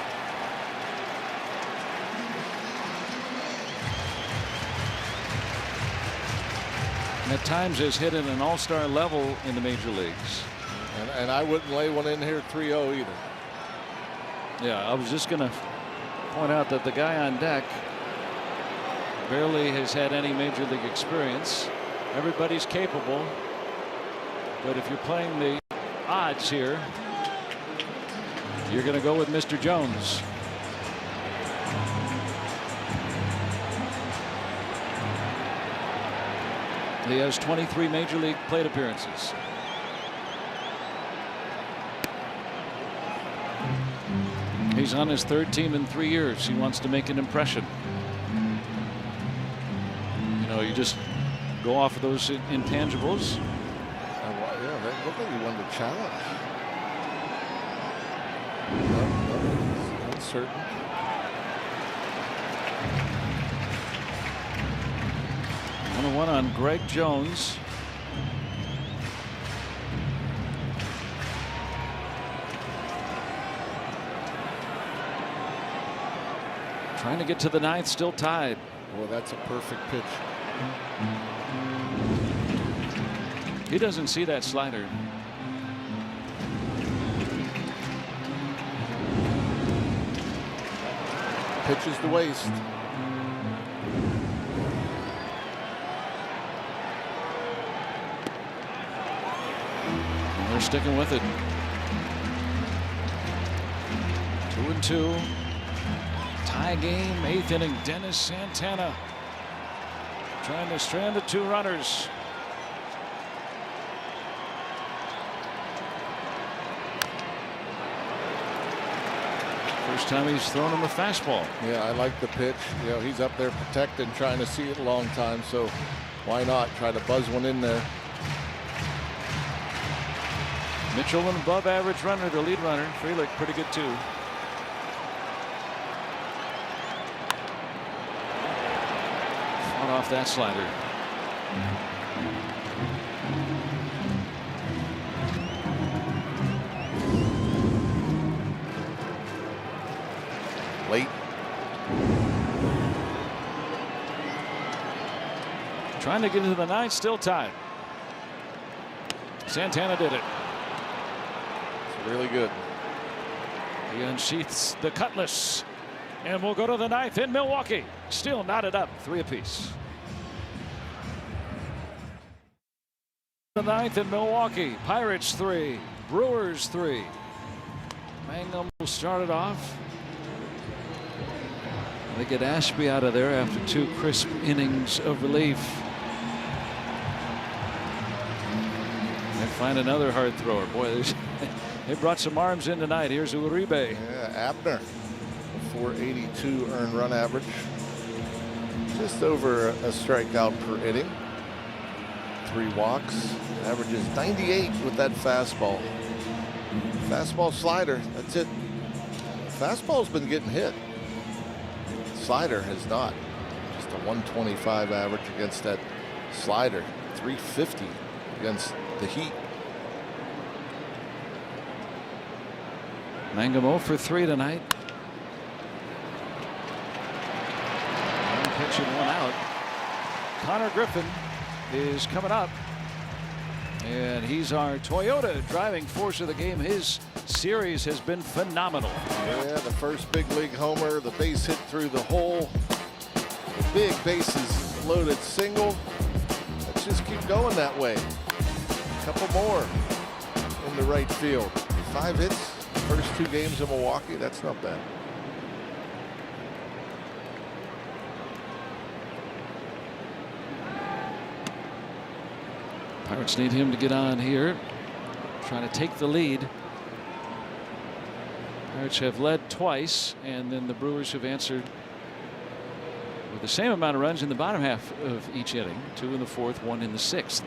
At times has hit at an all-star level in the major leagues. And I wouldn't lay one in here 3-0 either. Yeah, I was just going to point out that the guy on deck barely has had any major league experience. Everybody's capable. But if you're playing the odds here, you're going to go with Mr. Jones. He has 23 major league plate appearances. He's on his third team in 3 years. He wants to make an impression. You know, you just go off of those intangibles. Yeah, that looked like he won the challenge. Uncertain. 1-1 on Greg Jones. Trying to get to the ninth, still tied. Well, that's a perfect pitch. He doesn't see that slider. Pitches to waste. They're sticking with it. 2-2. Tie game, 8th inning. Dennis Santana trying to strand the 2 runners. First time he's thrown him a fastball. Yeah, I like the pitch. You know, he's up there protected, trying to see it a long time. So why not try to buzz one in there? Mitchell, an above average runner, the lead runner. Frelick pretty good too. Fought off that slider. Late. Trying to get into the ninth, still tied. Santana did it. Really good. He unsheaths the cutlass, and we'll go to the ninth in Milwaukee. Still knotted up, 3 apiece. The ninth in Milwaukee. Pirates 3, Brewers 3. Mangum will start it off. They get Ashby out of there after 2 crisp innings of relief. And find another hard thrower. Boy, they brought some arms in tonight. Here's Uribe. Yeah, Abner, a 482 earned run average. Just over a strikeout per inning. 3 walks. Averages 98 with that fastball. Fastball slider, that's it. Fastball's been getting hit. Slider has not. Just a 125 average against that slider. 350 against the Heat. Mangum 0 for 3 tonight. 1 pitch and 1 out. Connor Griffin is coming up. And he's our Toyota driving force of the game. His series has been phenomenal. Yeah, the first big league homer, the base hit through the hole. The big bases loaded single. Let's just keep going that way. A couple more in the right field. 5 hits, first 2 games in Milwaukee. That's not bad. Pirates need him to get on here. Trying to take the lead. Pirates have led twice, and then the Brewers have answered with the same amount of runs in the bottom half of each inning. 2 in the 4th, 1 in the 6th.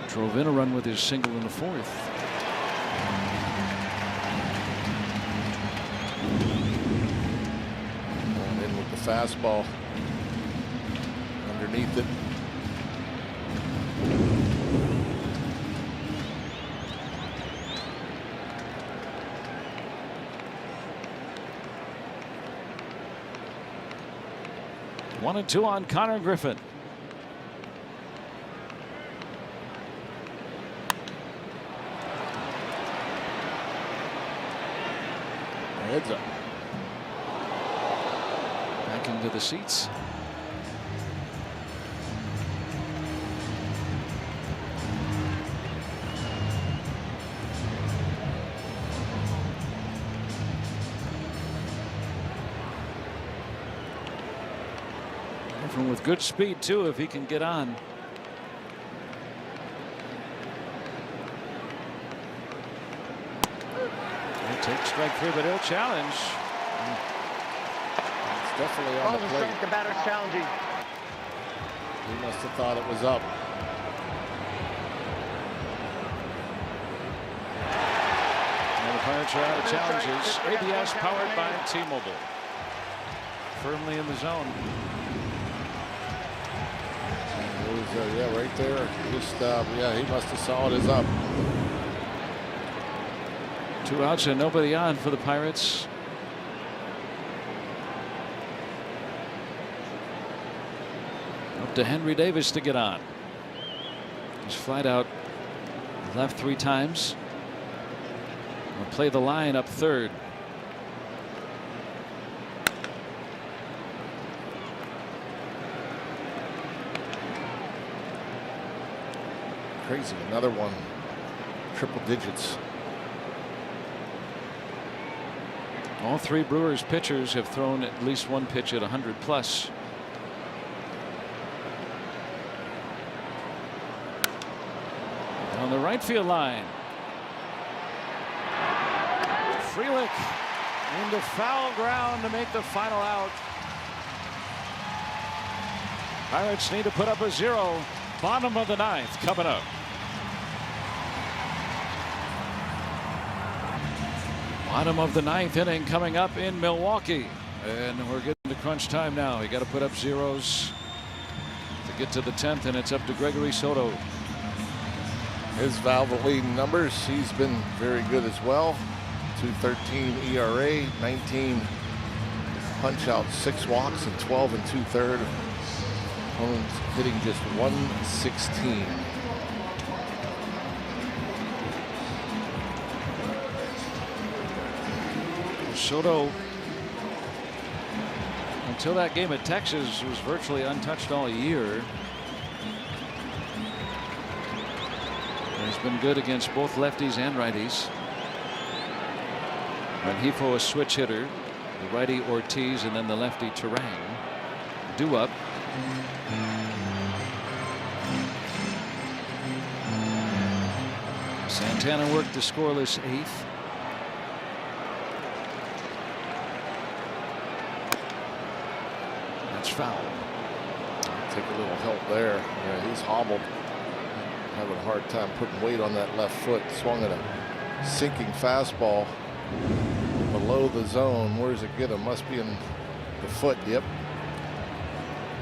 Drove in a run with his single in the 4th. And in fastball underneath it. One and two on Connor Griffin. Heads up. Back into the seats. Griffin with good speed too if he can get on. Take strike three, but he'll challenge. It's definitely on the plate. The batter's challenging. He must have thought it was up. And the Pirates are out of challenges. ABS powered by T-Mobile. Firmly in the zone. It was, yeah, right there. Just yeah, he must have saw it as up. 2 outs and nobody on for the Pirates. Up to Henry Davis to get on. He's flied out left 3 times. We'll play the line up third. Crazy, another one. Triple digits. All 3 Brewers pitchers have thrown at least one pitch at 100 plus. On the right field line. Frelick into foul ground to make the final out. Pirates need to put up a 0. Bottom of the 9th coming up. Bottom of the 9th inning coming up in Milwaukee, and we're getting to crunch time now. You got to put up zeros to get to the 10th, and it's up to Gregory Soto. His Valvoline numbers, he's been very good as well. 2.13 ERA, 19 punch outs, 6 walks, and 12 2/3. Opponents hitting just 116. Soto, until that game at Texas, was virtually untouched all year. He's been good against both lefties and righties. Rengifo, a switch hitter, the righty Ortiz, and then the lefty Terang. Due up. Santana worked the scoreless 8th. Foul. Take a little help there. Yeah, he's hobbled. Having a hard time putting weight on that left foot. Swung at a sinking fastball below the zone. Where does it get him? Must be in the foot. Yep.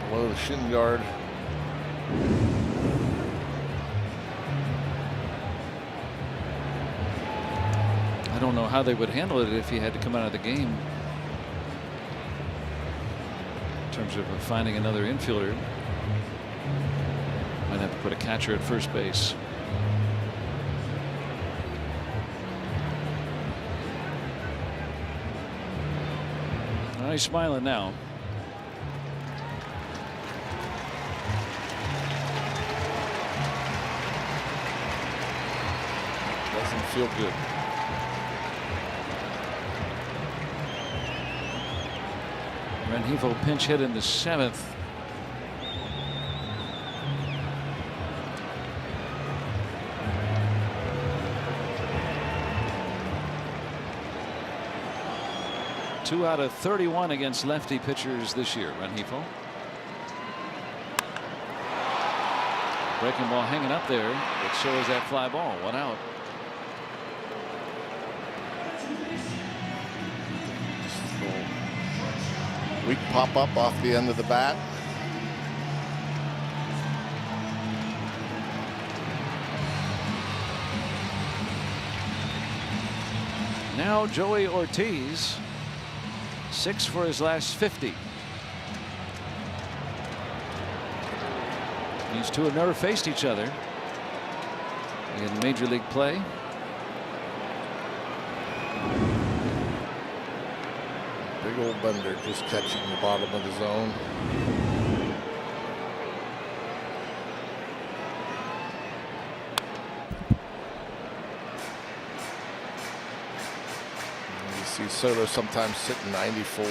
Below the shin guard. I don't know how they would handle it if he had to come out of the game. In terms of finding another infielder, might have to put a catcher at first base. Oh, he's smiling now. Doesn't feel good. Rengifo pinch hit in the 7th. Two out of 31 against lefty pitchers this year. Rengifo. Breaking ball hanging up there. But so is that fly ball. 1 out. Weak pop up off the end of the bat. Now Joey Ortiz, 6 for his last 50. These two have never faced each other in Major League play. Big old Bender just catching the bottom of the zone. You see Soto sometimes sitting 94,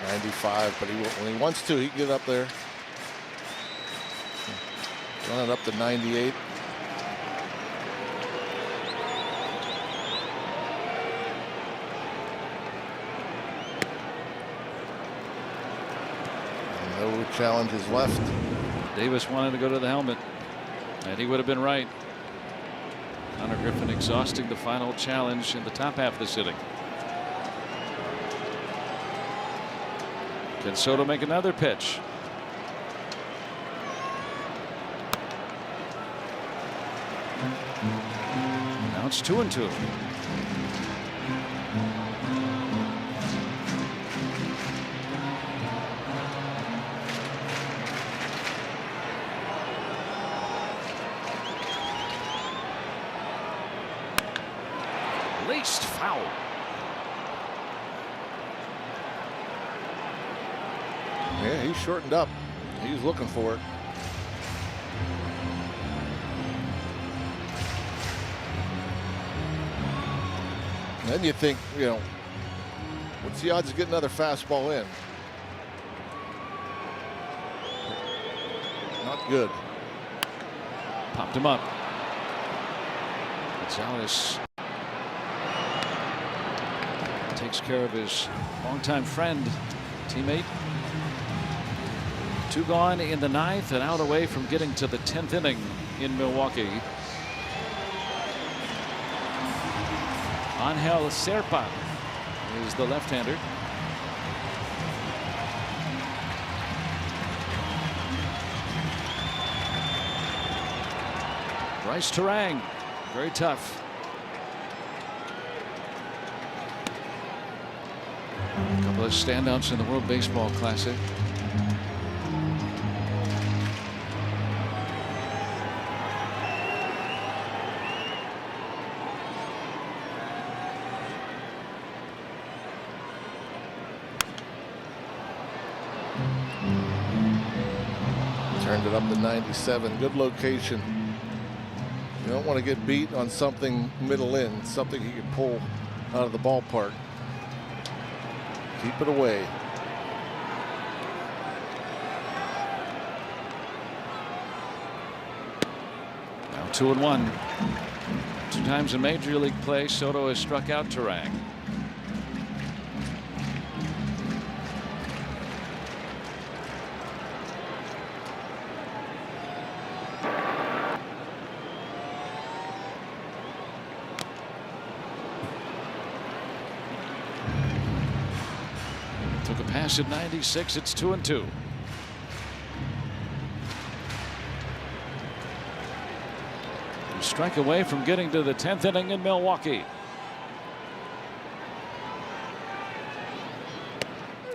95, but when he wants to, he can get up there. Running up to 98. No challenges left. Davis wanted to go to the helmet, and he would have been right. Connor Griffin exhausting the final challenge in the top half of the sitting. Can Soto make another pitch? Now it's 2-2. Laced foul. Yeah, he's shortened up. He's looking for it. Then you think, what's the odds of getting another fastball in? Not good. Popped him up. Gonzalez takes care of his longtime friend, teammate. 2 gone in the 9th and out away from getting to the 10th inning in Milwaukee. Angel Serpa is the left-hander. Bryce Terang, very tough. A couple of standouts in the World Baseball Classic. Turned it up to 97. Good location. You don't want to get beat on something middle in, something he can pull out of the ballpark. Keep it away. Now 2-1. 2 times in Major League play, Soto has struck out Terang. Took a pass at 96. It's 2-2. A strike away from getting to the 10th inning in Milwaukee.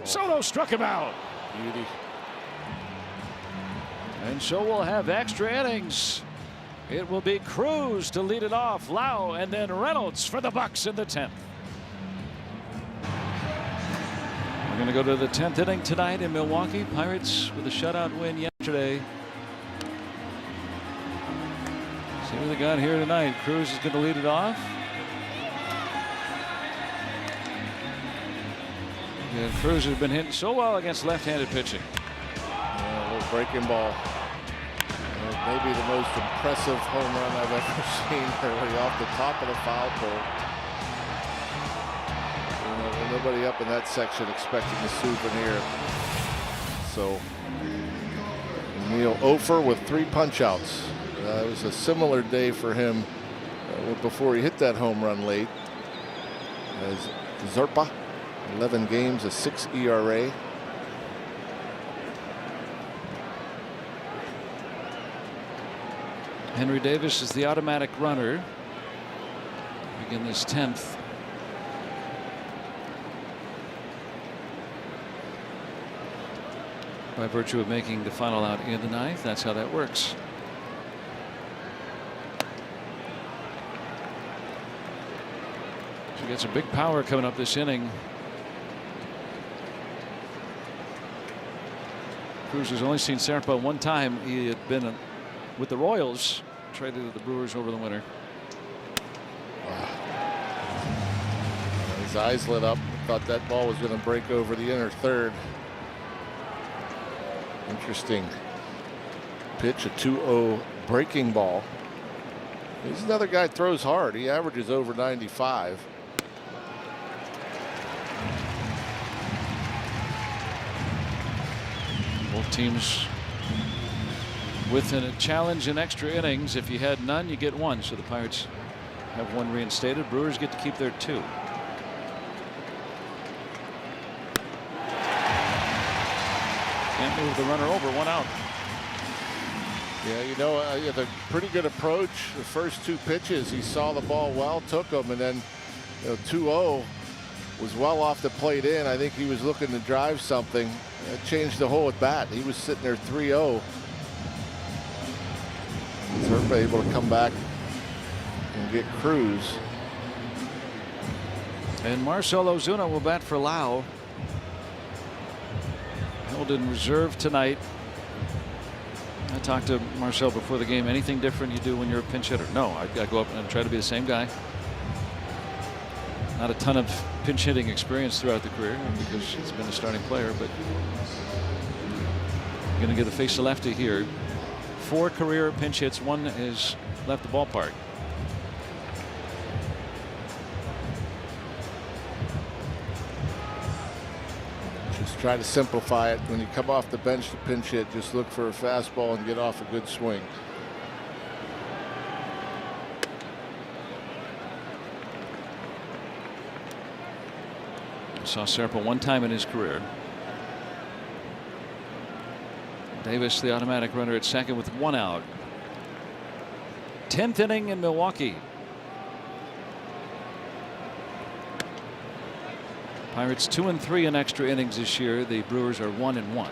Soto struck him out. Beauty. And so we'll have extra innings. It will be Cruz to lead it off, Lau, and then Reynolds for the Bucks in the 10th. We're going to go to the 10th inning tonight in Milwaukee. Pirates with a shutout win yesterday. See what they got here tonight. Cruz is going to lead it off. And Cruz has been hitting so well against left-handed pitching. A little breaking ball. Maybe the most impressive home run I've ever seen, early off the top of the foul pole. Nobody up in that section expecting a souvenir. So Neil Ofer with 3 punch-outs. It was a similar day for him before he hit that home run late. As Zerpa, 11 games, a 6 ERA. Henry Davis is the automatic runner. Begin this 10th. By virtue of making the final out in the 9th, that's how that works. She gets a big power coming up this inning. Cruz has only seen Serpa one time. He had been with the Royals, traded to the Brewers over the winter. His eyes lit up. Thought that ball was going to break over the inner third. Interesting pitch, a 2-0 breaking ball. He's another guy throws hard. He averages over 95. Both teams within a challenge in extra innings. If you had none, you get one. So the Pirates have one reinstated. Brewers get to keep their 2. Can't move the runner over. 1 out. Yeah, you know, he had a pretty good approach. The first 2 pitches, he saw the ball well, took them, and then 2-0 was well off the plate in. I think he was looking to drive something. It changed the whole at bat. He was sitting there 3-0. Serpa able to come back and get Cruz. And Marcell Ozuna will bat for Lau. Held in reserve tonight. I talked to Marcell before the game. Anything different you do when you're a pinch hitter? No, I go up and try to be the same guy. Not a ton of pinch hitting experience throughout the career because he's been a starting player, but going to get the face of lefty here. 4 career pinch hits. 1 is left the ballpark. Just try to simplify it. When you come off the bench to pinch hit, just look for a fastball and get off a good swing. Saw Serpa one time in his career. Davis, the automatic runner at second with 1 out. 10th inning in Milwaukee. Pirates 2-3 in extra innings this year. The Brewers are 1-1.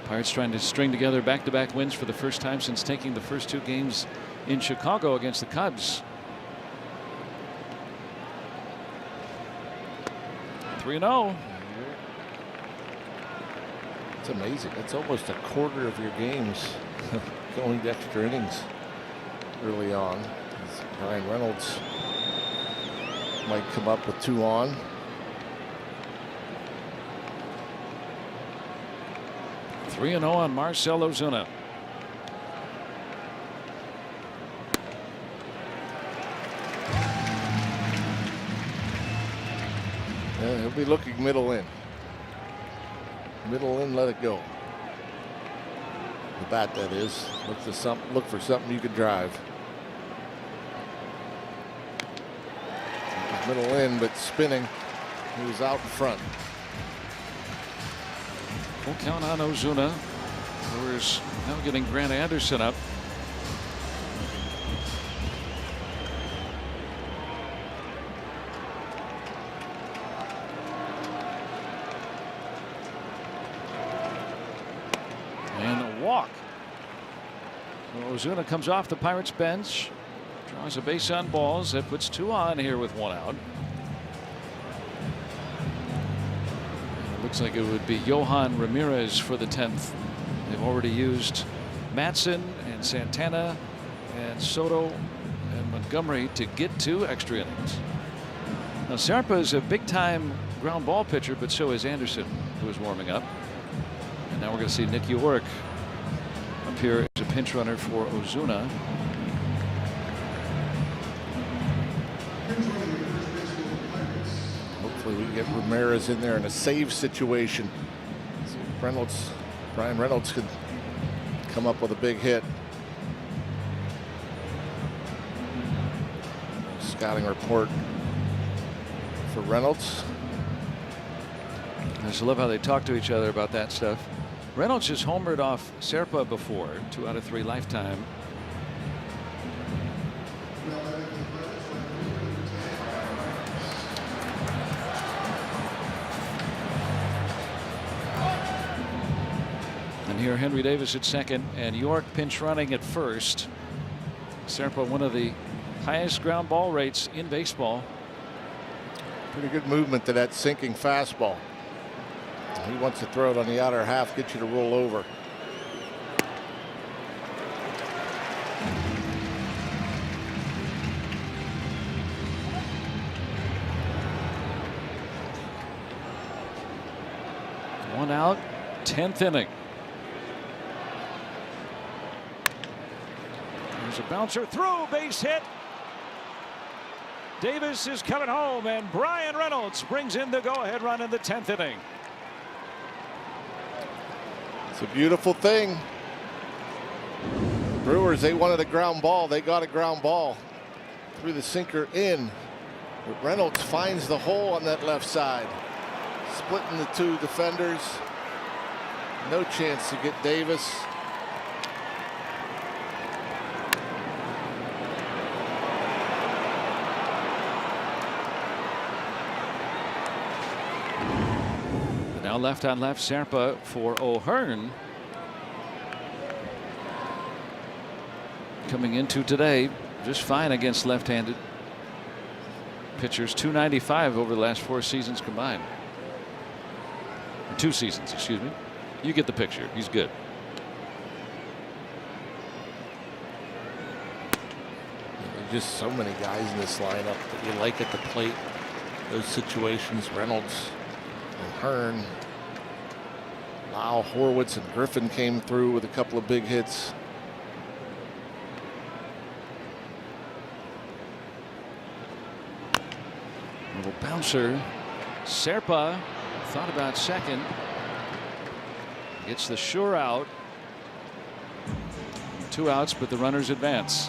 Pirates trying to string together back-to-back wins for the first time since taking the first 2 games in Chicago against the Cubs. 3-0. It's amazing. It's almost a quarter of your games going to extra innings early on. Ryan Reynolds might come up with 2 on. $3-0 on Marcell Ozuna. Yeah, he'll be looking middle in. Middle in, let it go. The bat, that is. Look for something you could drive. Middle in, but spinning. He was out in front. Full count on Ozuna. Brewers now getting Grant Anderson up. And a walk. So Ozuna comes off the Pirates bench. Draws a base on balls. That puts 2 on here with 1 out. Looks like it would be Johan Ramirez for the 10th. They've already used Matson and Santana and Soto and Montgomery to get 2 extra innings. Now Serpa is a big-time ground ball pitcher, but so is Anderson, who is warming up. And now we're going to see Nick York appear as a pinch runner for Ozuna. Hopefully we get Ramirez in there in a save situation. See if Brian Reynolds could come up with a big hit. Scouting report for Reynolds. I just love how they talk to each other about that stuff. Reynolds has homered off Serpa before, 2 out of 3 lifetime. And here Henry Davis at second and York pinch running at first. Serpa, one of the highest ground ball rates in baseball. Pretty good movement to that sinking fastball. He wants to throw it on the outer half, get you to roll over. One out, 10th inning. There's a bouncer through, base hit. Davis is coming home, and Brian Reynolds brings in the go-ahead run in the 10th inning. It's a beautiful thing. Brewers, they wanted a ground ball. They got a ground ball through the sinker in. But Reynolds finds the hole on that left side, splitting the 2 defenders. No chance to get Davis. Now left on left, Serpa for O'Hearn. Coming into today just fine against left-handed pitchers. .295 over the last 4 seasons combined. 2 seasons, excuse me. You get the picture. He's good. There's just so many guys in this lineup that you like at the plate. Those situations, Reynolds, O'Hearn, Lyle, Horwitz, and Griffin came through with a couple of big hits. Little bouncer. Serpa thought about second. Gets the sure out. 2 outs, but the runners advance.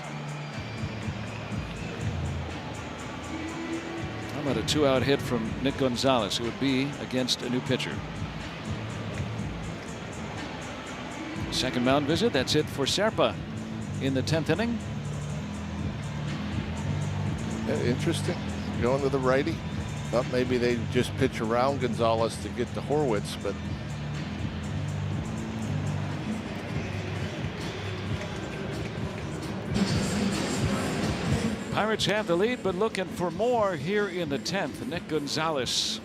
How about a 2-out hit from Nick Gonzalez? It would be against a new pitcher. Second mound visit. That's it for Serpa in the 10th inning. Interesting. Going to the righty. Thought maybe they'd just pitch around Gonzalez to get to Horwitz, but Pirates have the lead, but looking for more here in the 10th. Nick Gonzalez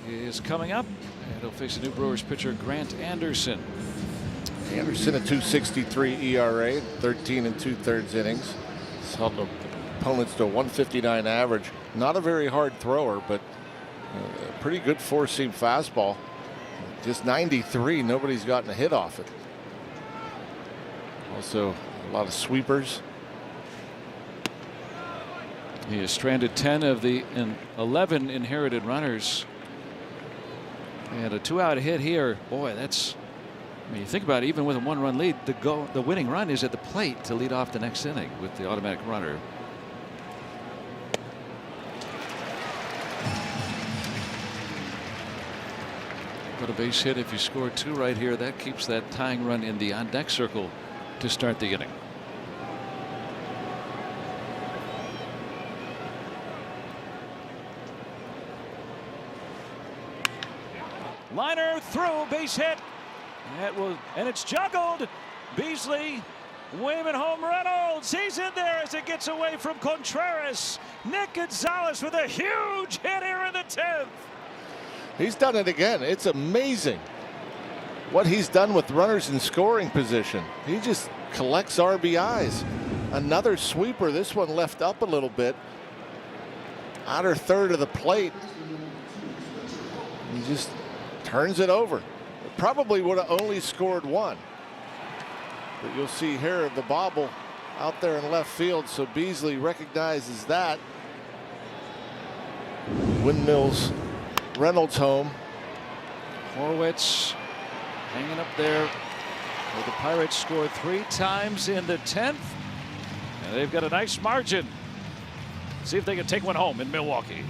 is coming up, and he'll face a new Brewers pitcher, Grant Anderson. Anderson, a .263 ERA, 13 2/3 innings. He's held opponents to a .159 average. Not a very hard thrower, but a pretty good 4-seam fastball. Just 93. Nobody's gotten a hit off it. Also, a lot of sweepers. He has stranded 10 of the 11 inherited runners. And a 2-out hit here. Boy, that's, I mean, you think about it, even with a 1-run lead, the winning run is at the plate to lead off the next inning with the automatic runner. Got a base hit. If you score 2 right here, that keeps that tying run in the on-deck circle to start the inning. Liner through, base hit. And it's juggled. Beasley, waving home. Reynolds, he's in there as it gets away from Contreras. Nick Gonzalez with a huge hit here in the 10th. He's done it again. It's amazing what he's done with runners in scoring position. He just collects RBIs. Another sweeper. This one left up a little bit. Outer third of the plate. He just turns it over. Probably would have only scored 1. But you'll see here the bobble out there in left field. So Beasley recognizes that. Windmills Reynolds home. Horwitz hanging up there. Well, the Pirates scored 3 times in the 10th. And they've got a nice margin. See if they can take one home in Milwaukee.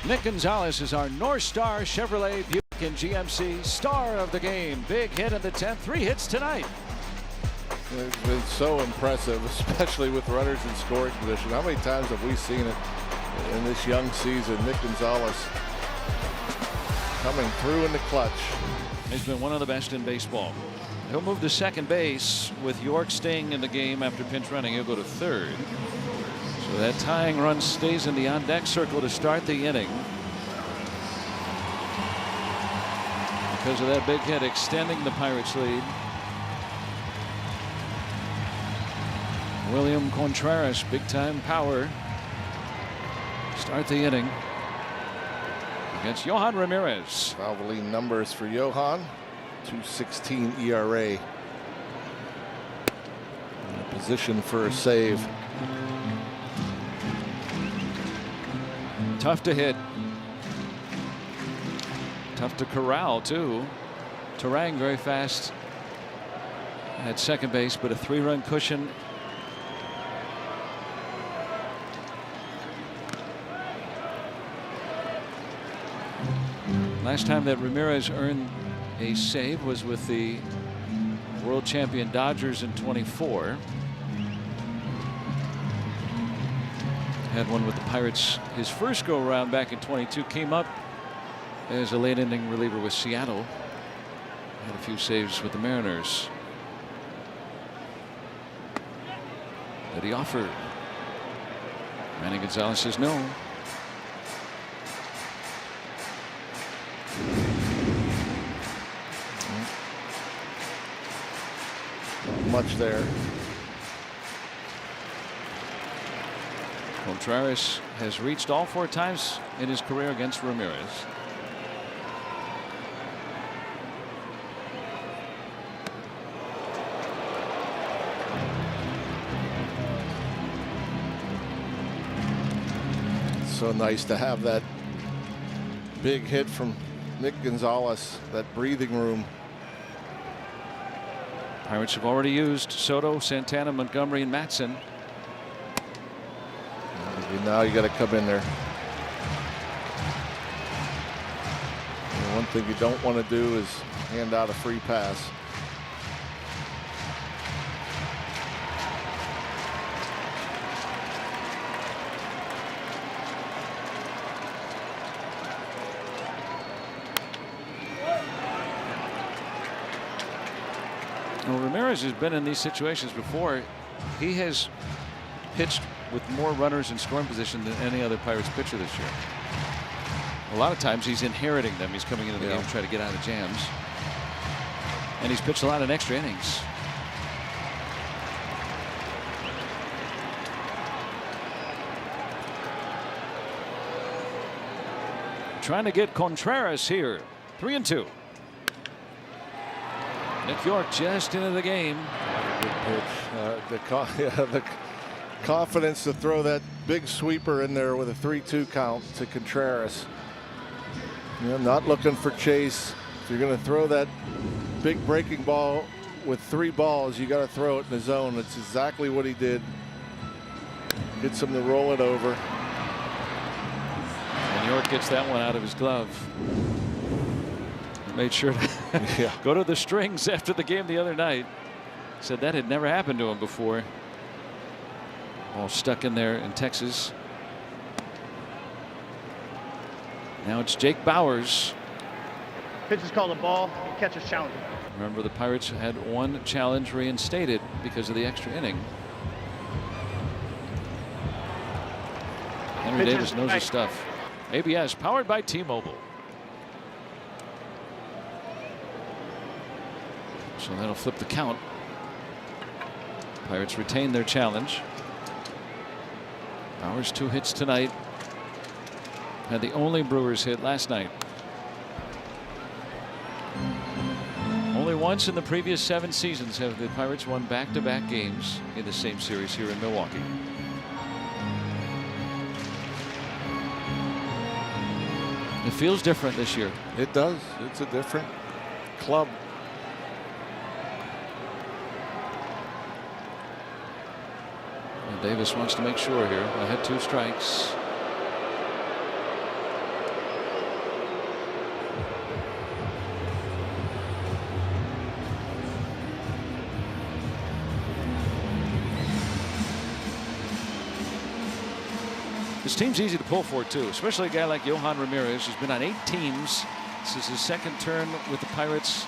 Nick Gonzalez is our North Star Chevrolet Buick and GMC star of the game. Big hit in the 10th. 3 hits tonight. It's been so impressive, especially with runners in scoring position. How many times have we seen it in this young season? Nick Gonzalez coming through in the clutch. He's been one of the best in baseball. He'll move to second base with York staying in the game after pinch running. He'll go to third. So that tying run stays in the on-deck circle to start the inning. Because of that big hit extending the Pirates lead. William Contreras, big time power. Start the inning against Johan Ramirez. Valvoline numbers for Johan. 2.16 ERA. In a position for a save. Tough to hit. Tough to corral too. Terang very fast at second base, but a 3-run cushion. Last time that Ramirez earned a save was with the world champion Dodgers in 24. Had one with the Pirates his first go around back in 22. Came up as a late inning reliever with Seattle. Had a few saves with the Mariners. Did he offer? Manny Gonzalez says no. Much there. Contreras has reached all 4 times in his career against Ramirez. It's so nice to have that big hit from Nick Gonzalez, that breathing room. Pirates have already used Soto, Santana, Montgomery, and Matson. Now you got to come in there. And one thing you don't want to do is hand out a free pass. Well, Ramirez has been in these situations before. He has pitched with more runners in scoring position than any other Pirates pitcher this year. A lot of times he's inheriting them. He's coming into the game to try to get out of jams. And he's pitched a lot in extra innings. Trying to get Contreras here. 3-2. Nick York just into the game. Good pitch. The confidence to throw that big sweeper in there with a 3-2 count to Contreras. You know, not looking for chase. If you're going to throw that big breaking ball with 3 balls, you got to throw it in the zone. That's exactly what he did. Gets him to roll it over. And York gets that one out of his glove. He made sure to go to the strings after the game the other night. Said that had never happened to him before. All stuck in there in Texas. Now it's Jake Bauers. Pitch is called a ball. Catcher's challenge. Remember, the Pirates had 1 challenge reinstated because of the extra inning. Henry Davis knows his stuff. ABS powered by T-Mobile. So that'll flip the count. Pirates retain their challenge. Bauers 2 hits tonight. Had the only Brewers hit last night. Only once in the previous 7 seasons have the Pirates won back-to-back games in the same series here in Milwaukee. It feels different this year. It does. It's a different club. And Davis wants to make sure here. Ahead 2 strikes. This team's easy to pull for, too, especially a guy like Yohan Ramirez, who's been on 8 teams. This is his 2nd turn with the Pirates.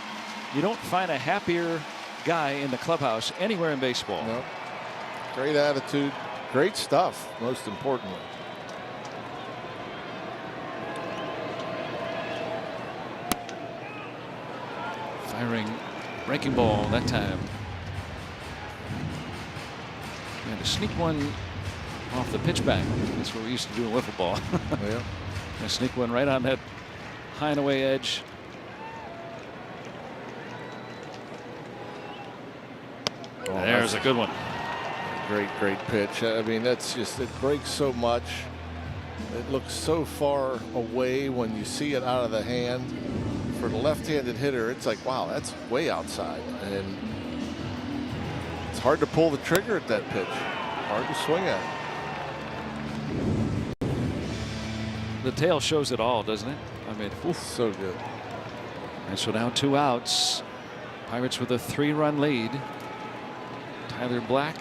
You don't find a happier guy in the clubhouse anywhere in baseball. Nope. Great attitude, great stuff, most importantly. Firing breaking ball that time. And to sneak one off the pitchback. That's what we used to do in wiffle ball. Yeah. And sneak one right on that high and away edge. Oh, there's a good one. Great pitch. I mean, that's just, it breaks so much. It looks so far away when you see it out of the hand. For the left-handed hitter, it's like, wow, that's way outside. And it's hard to pull the trigger at that pitch. Hard to swing at. The tail shows it all, doesn't it? I mean, oof. So good. And so now 2 outs. Pirates with a 3-run lead. Tyler Black.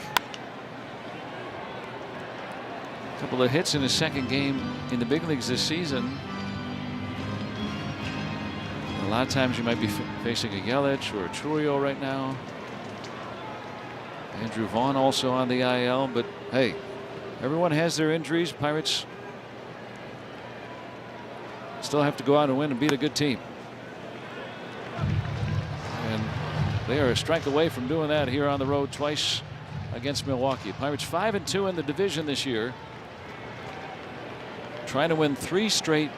A couple of hits in his 2nd game in the big leagues this season. A lot of times you might be facing a Yelich or a Churio right now. Andrew Vaughn also on the IL, but hey, everyone has their injuries. Pirates still have to go out and win and beat a good team. And they are a strike away from doing that here on the road twice against Milwaukee. Pirates 5-2 in the division this year. Trying to win 3 straight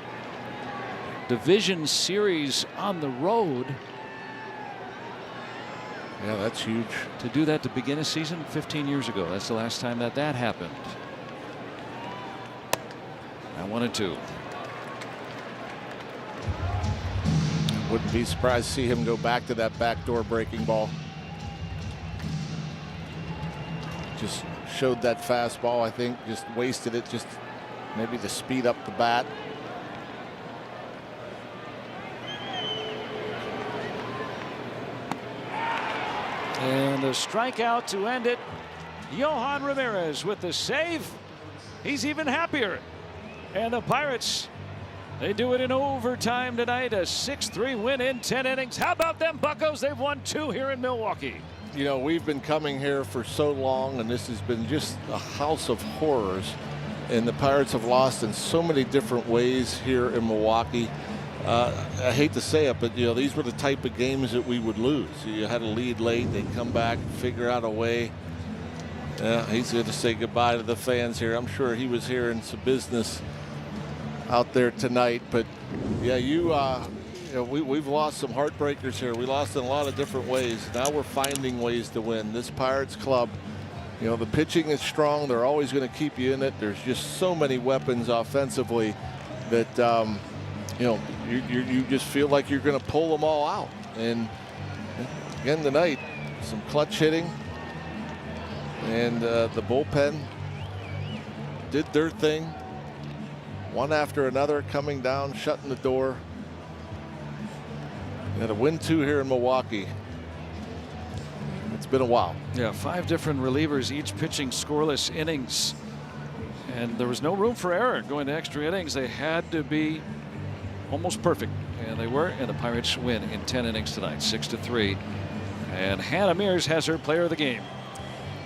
division series on the road. Yeah, that's huge. To do that to begin a season 15 years ago. That's the last time that happened. Now 1-2. Wouldn't be surprised to see him go back to that backdoor breaking ball. Just showed that fastball, I think, just wasted it, just maybe to speed up the bat. And a strikeout to end it. Yohan Ramirez with the save. He's even happier. And the Pirates, they do it in overtime tonight. A 6-3 win in 10 innings. How about them Buccos? They've won 2 here in Milwaukee. You know, we've been coming here for so long, and this has been just a house of horrors. And the Pirates have lost in so many different ways here in Milwaukee. I hate to say it, but you know, these were the type of games that we would lose. You had a lead late, they'd come back, figure out a way. He's going to say goodbye to the fans here. I'm sure he was hearing some business out there tonight. But yeah, you know, we've lost some heartbreakers here. We lost in a lot of different ways. Now we're finding ways to win. This Pirates club, you know, the pitching is strong. They're always going to keep you in it. There's just so many weapons offensively that you know, you just feel like you're going to pull them all out. And again tonight, some clutch hitting, and the bullpen did their thing, one after another, coming down, shutting the door. Got a win 2 here in Milwaukee. It's been a while. Yeah, 5 different relievers, each pitching scoreless innings, and there was no room for error going to extra innings. They had to be almost perfect, and they were, and the Pirates win in 10 innings tonight, 6-3. And Hannah Mears has her player of the game.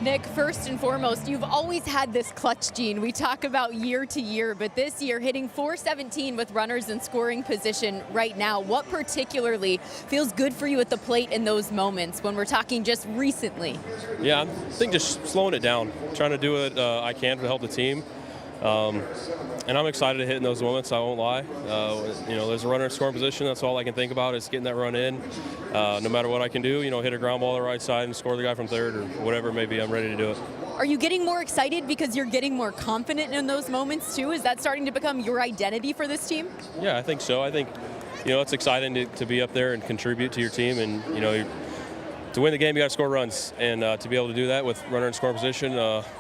Nick, first and foremost, you've always had this clutch gene. We talk about year to year, but this year hitting .417 with runners in scoring position right now. What particularly feels good for you at the plate in those moments when we're talking just recently? Yeah, I think just slowing it down, trying to do what I can to help the team. And I'm excited to hit in those moments, I won't lie. You know, there's a runner in scoring position. That's all I can think about is getting that run in. No matter what I can do, you know, hit a ground ball to the right side and score the guy from third or whatever it may be, I'm ready to do it. Are you getting more excited because you're getting more confident in those moments too? Is that starting to become your identity for this team? Yeah, I think so. I think, you know, it's exciting to be up there and contribute to your team. And, you know, to win the game, you got to score runs. And to be able to do that with runner in scoring position,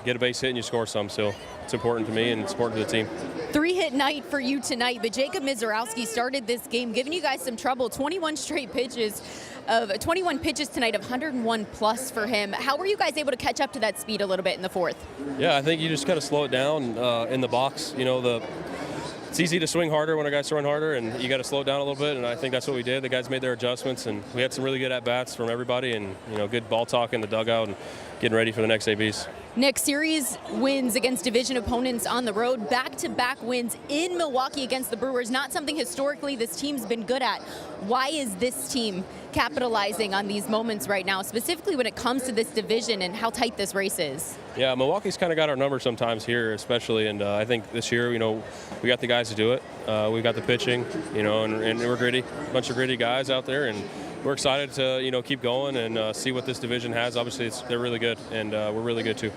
get a base hit and you score some. So it's important to me and it's important to the team. 3 hit night for you tonight, but Jacob Mizorowski started this game, giving you guys some trouble. 21 straight pitches of 21 pitches tonight of 101 plus for him. How were you guys able to catch up to that speed a little bit in the fourth? Yeah, I think you just kind of slow it down in the box. You know, it's easy to swing harder when a guy's throwing harder, and you got to slow it down a little bit, and I think that's what we did. The guys made their adjustments, and we had some really good at-bats from everybody, and, you know, good ball talk in the dugout and getting ready for the next ABs. Nick, series wins against division opponents on the road, back-to-back wins in Milwaukee against the Brewers, not something historically this team's been good at. Why is this team capitalizing on these moments right now, specifically when it comes to this division and how tight this race is? Yeah, Milwaukee's kind of got our number sometimes here, especially, and I think this year, you know, we got the guys to do it. We got the pitching, you know, and we're gritty, a bunch of gritty guys out there, and we're excited to, you know, keep going and see what this division has. Obviously, they're really good, and we're really good too.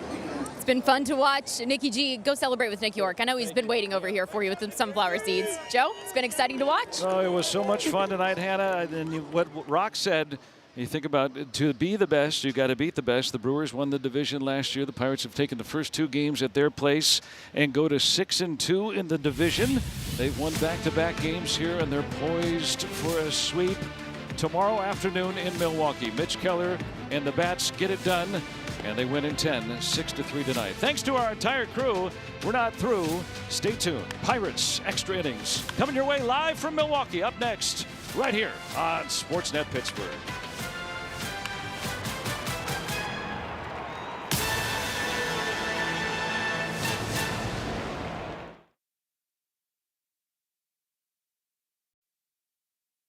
It's been fun to watch. Nikki G, go celebrate with Nick York. I know he's been waiting over here for you with some sunflower seeds. Joe, it's been exciting to watch. Oh, it was so much fun tonight, Hannah. And what Rock said, you think about to be the best, you got to beat the best. The Brewers won the division last year. The Pirates have taken the first 2 games at their place and go to 6-2 in the division. They've won back-to-back games here, and they're poised for a sweep tomorrow afternoon in Milwaukee. Mitch Keller and the Bats get it done, and they win in 10, 6-3 tonight. Thanks to our entire crew. We're not through. Stay tuned. Pirates Extra Innings coming your way live from Milwaukee. Up next, right here on Sportsnet Pittsburgh.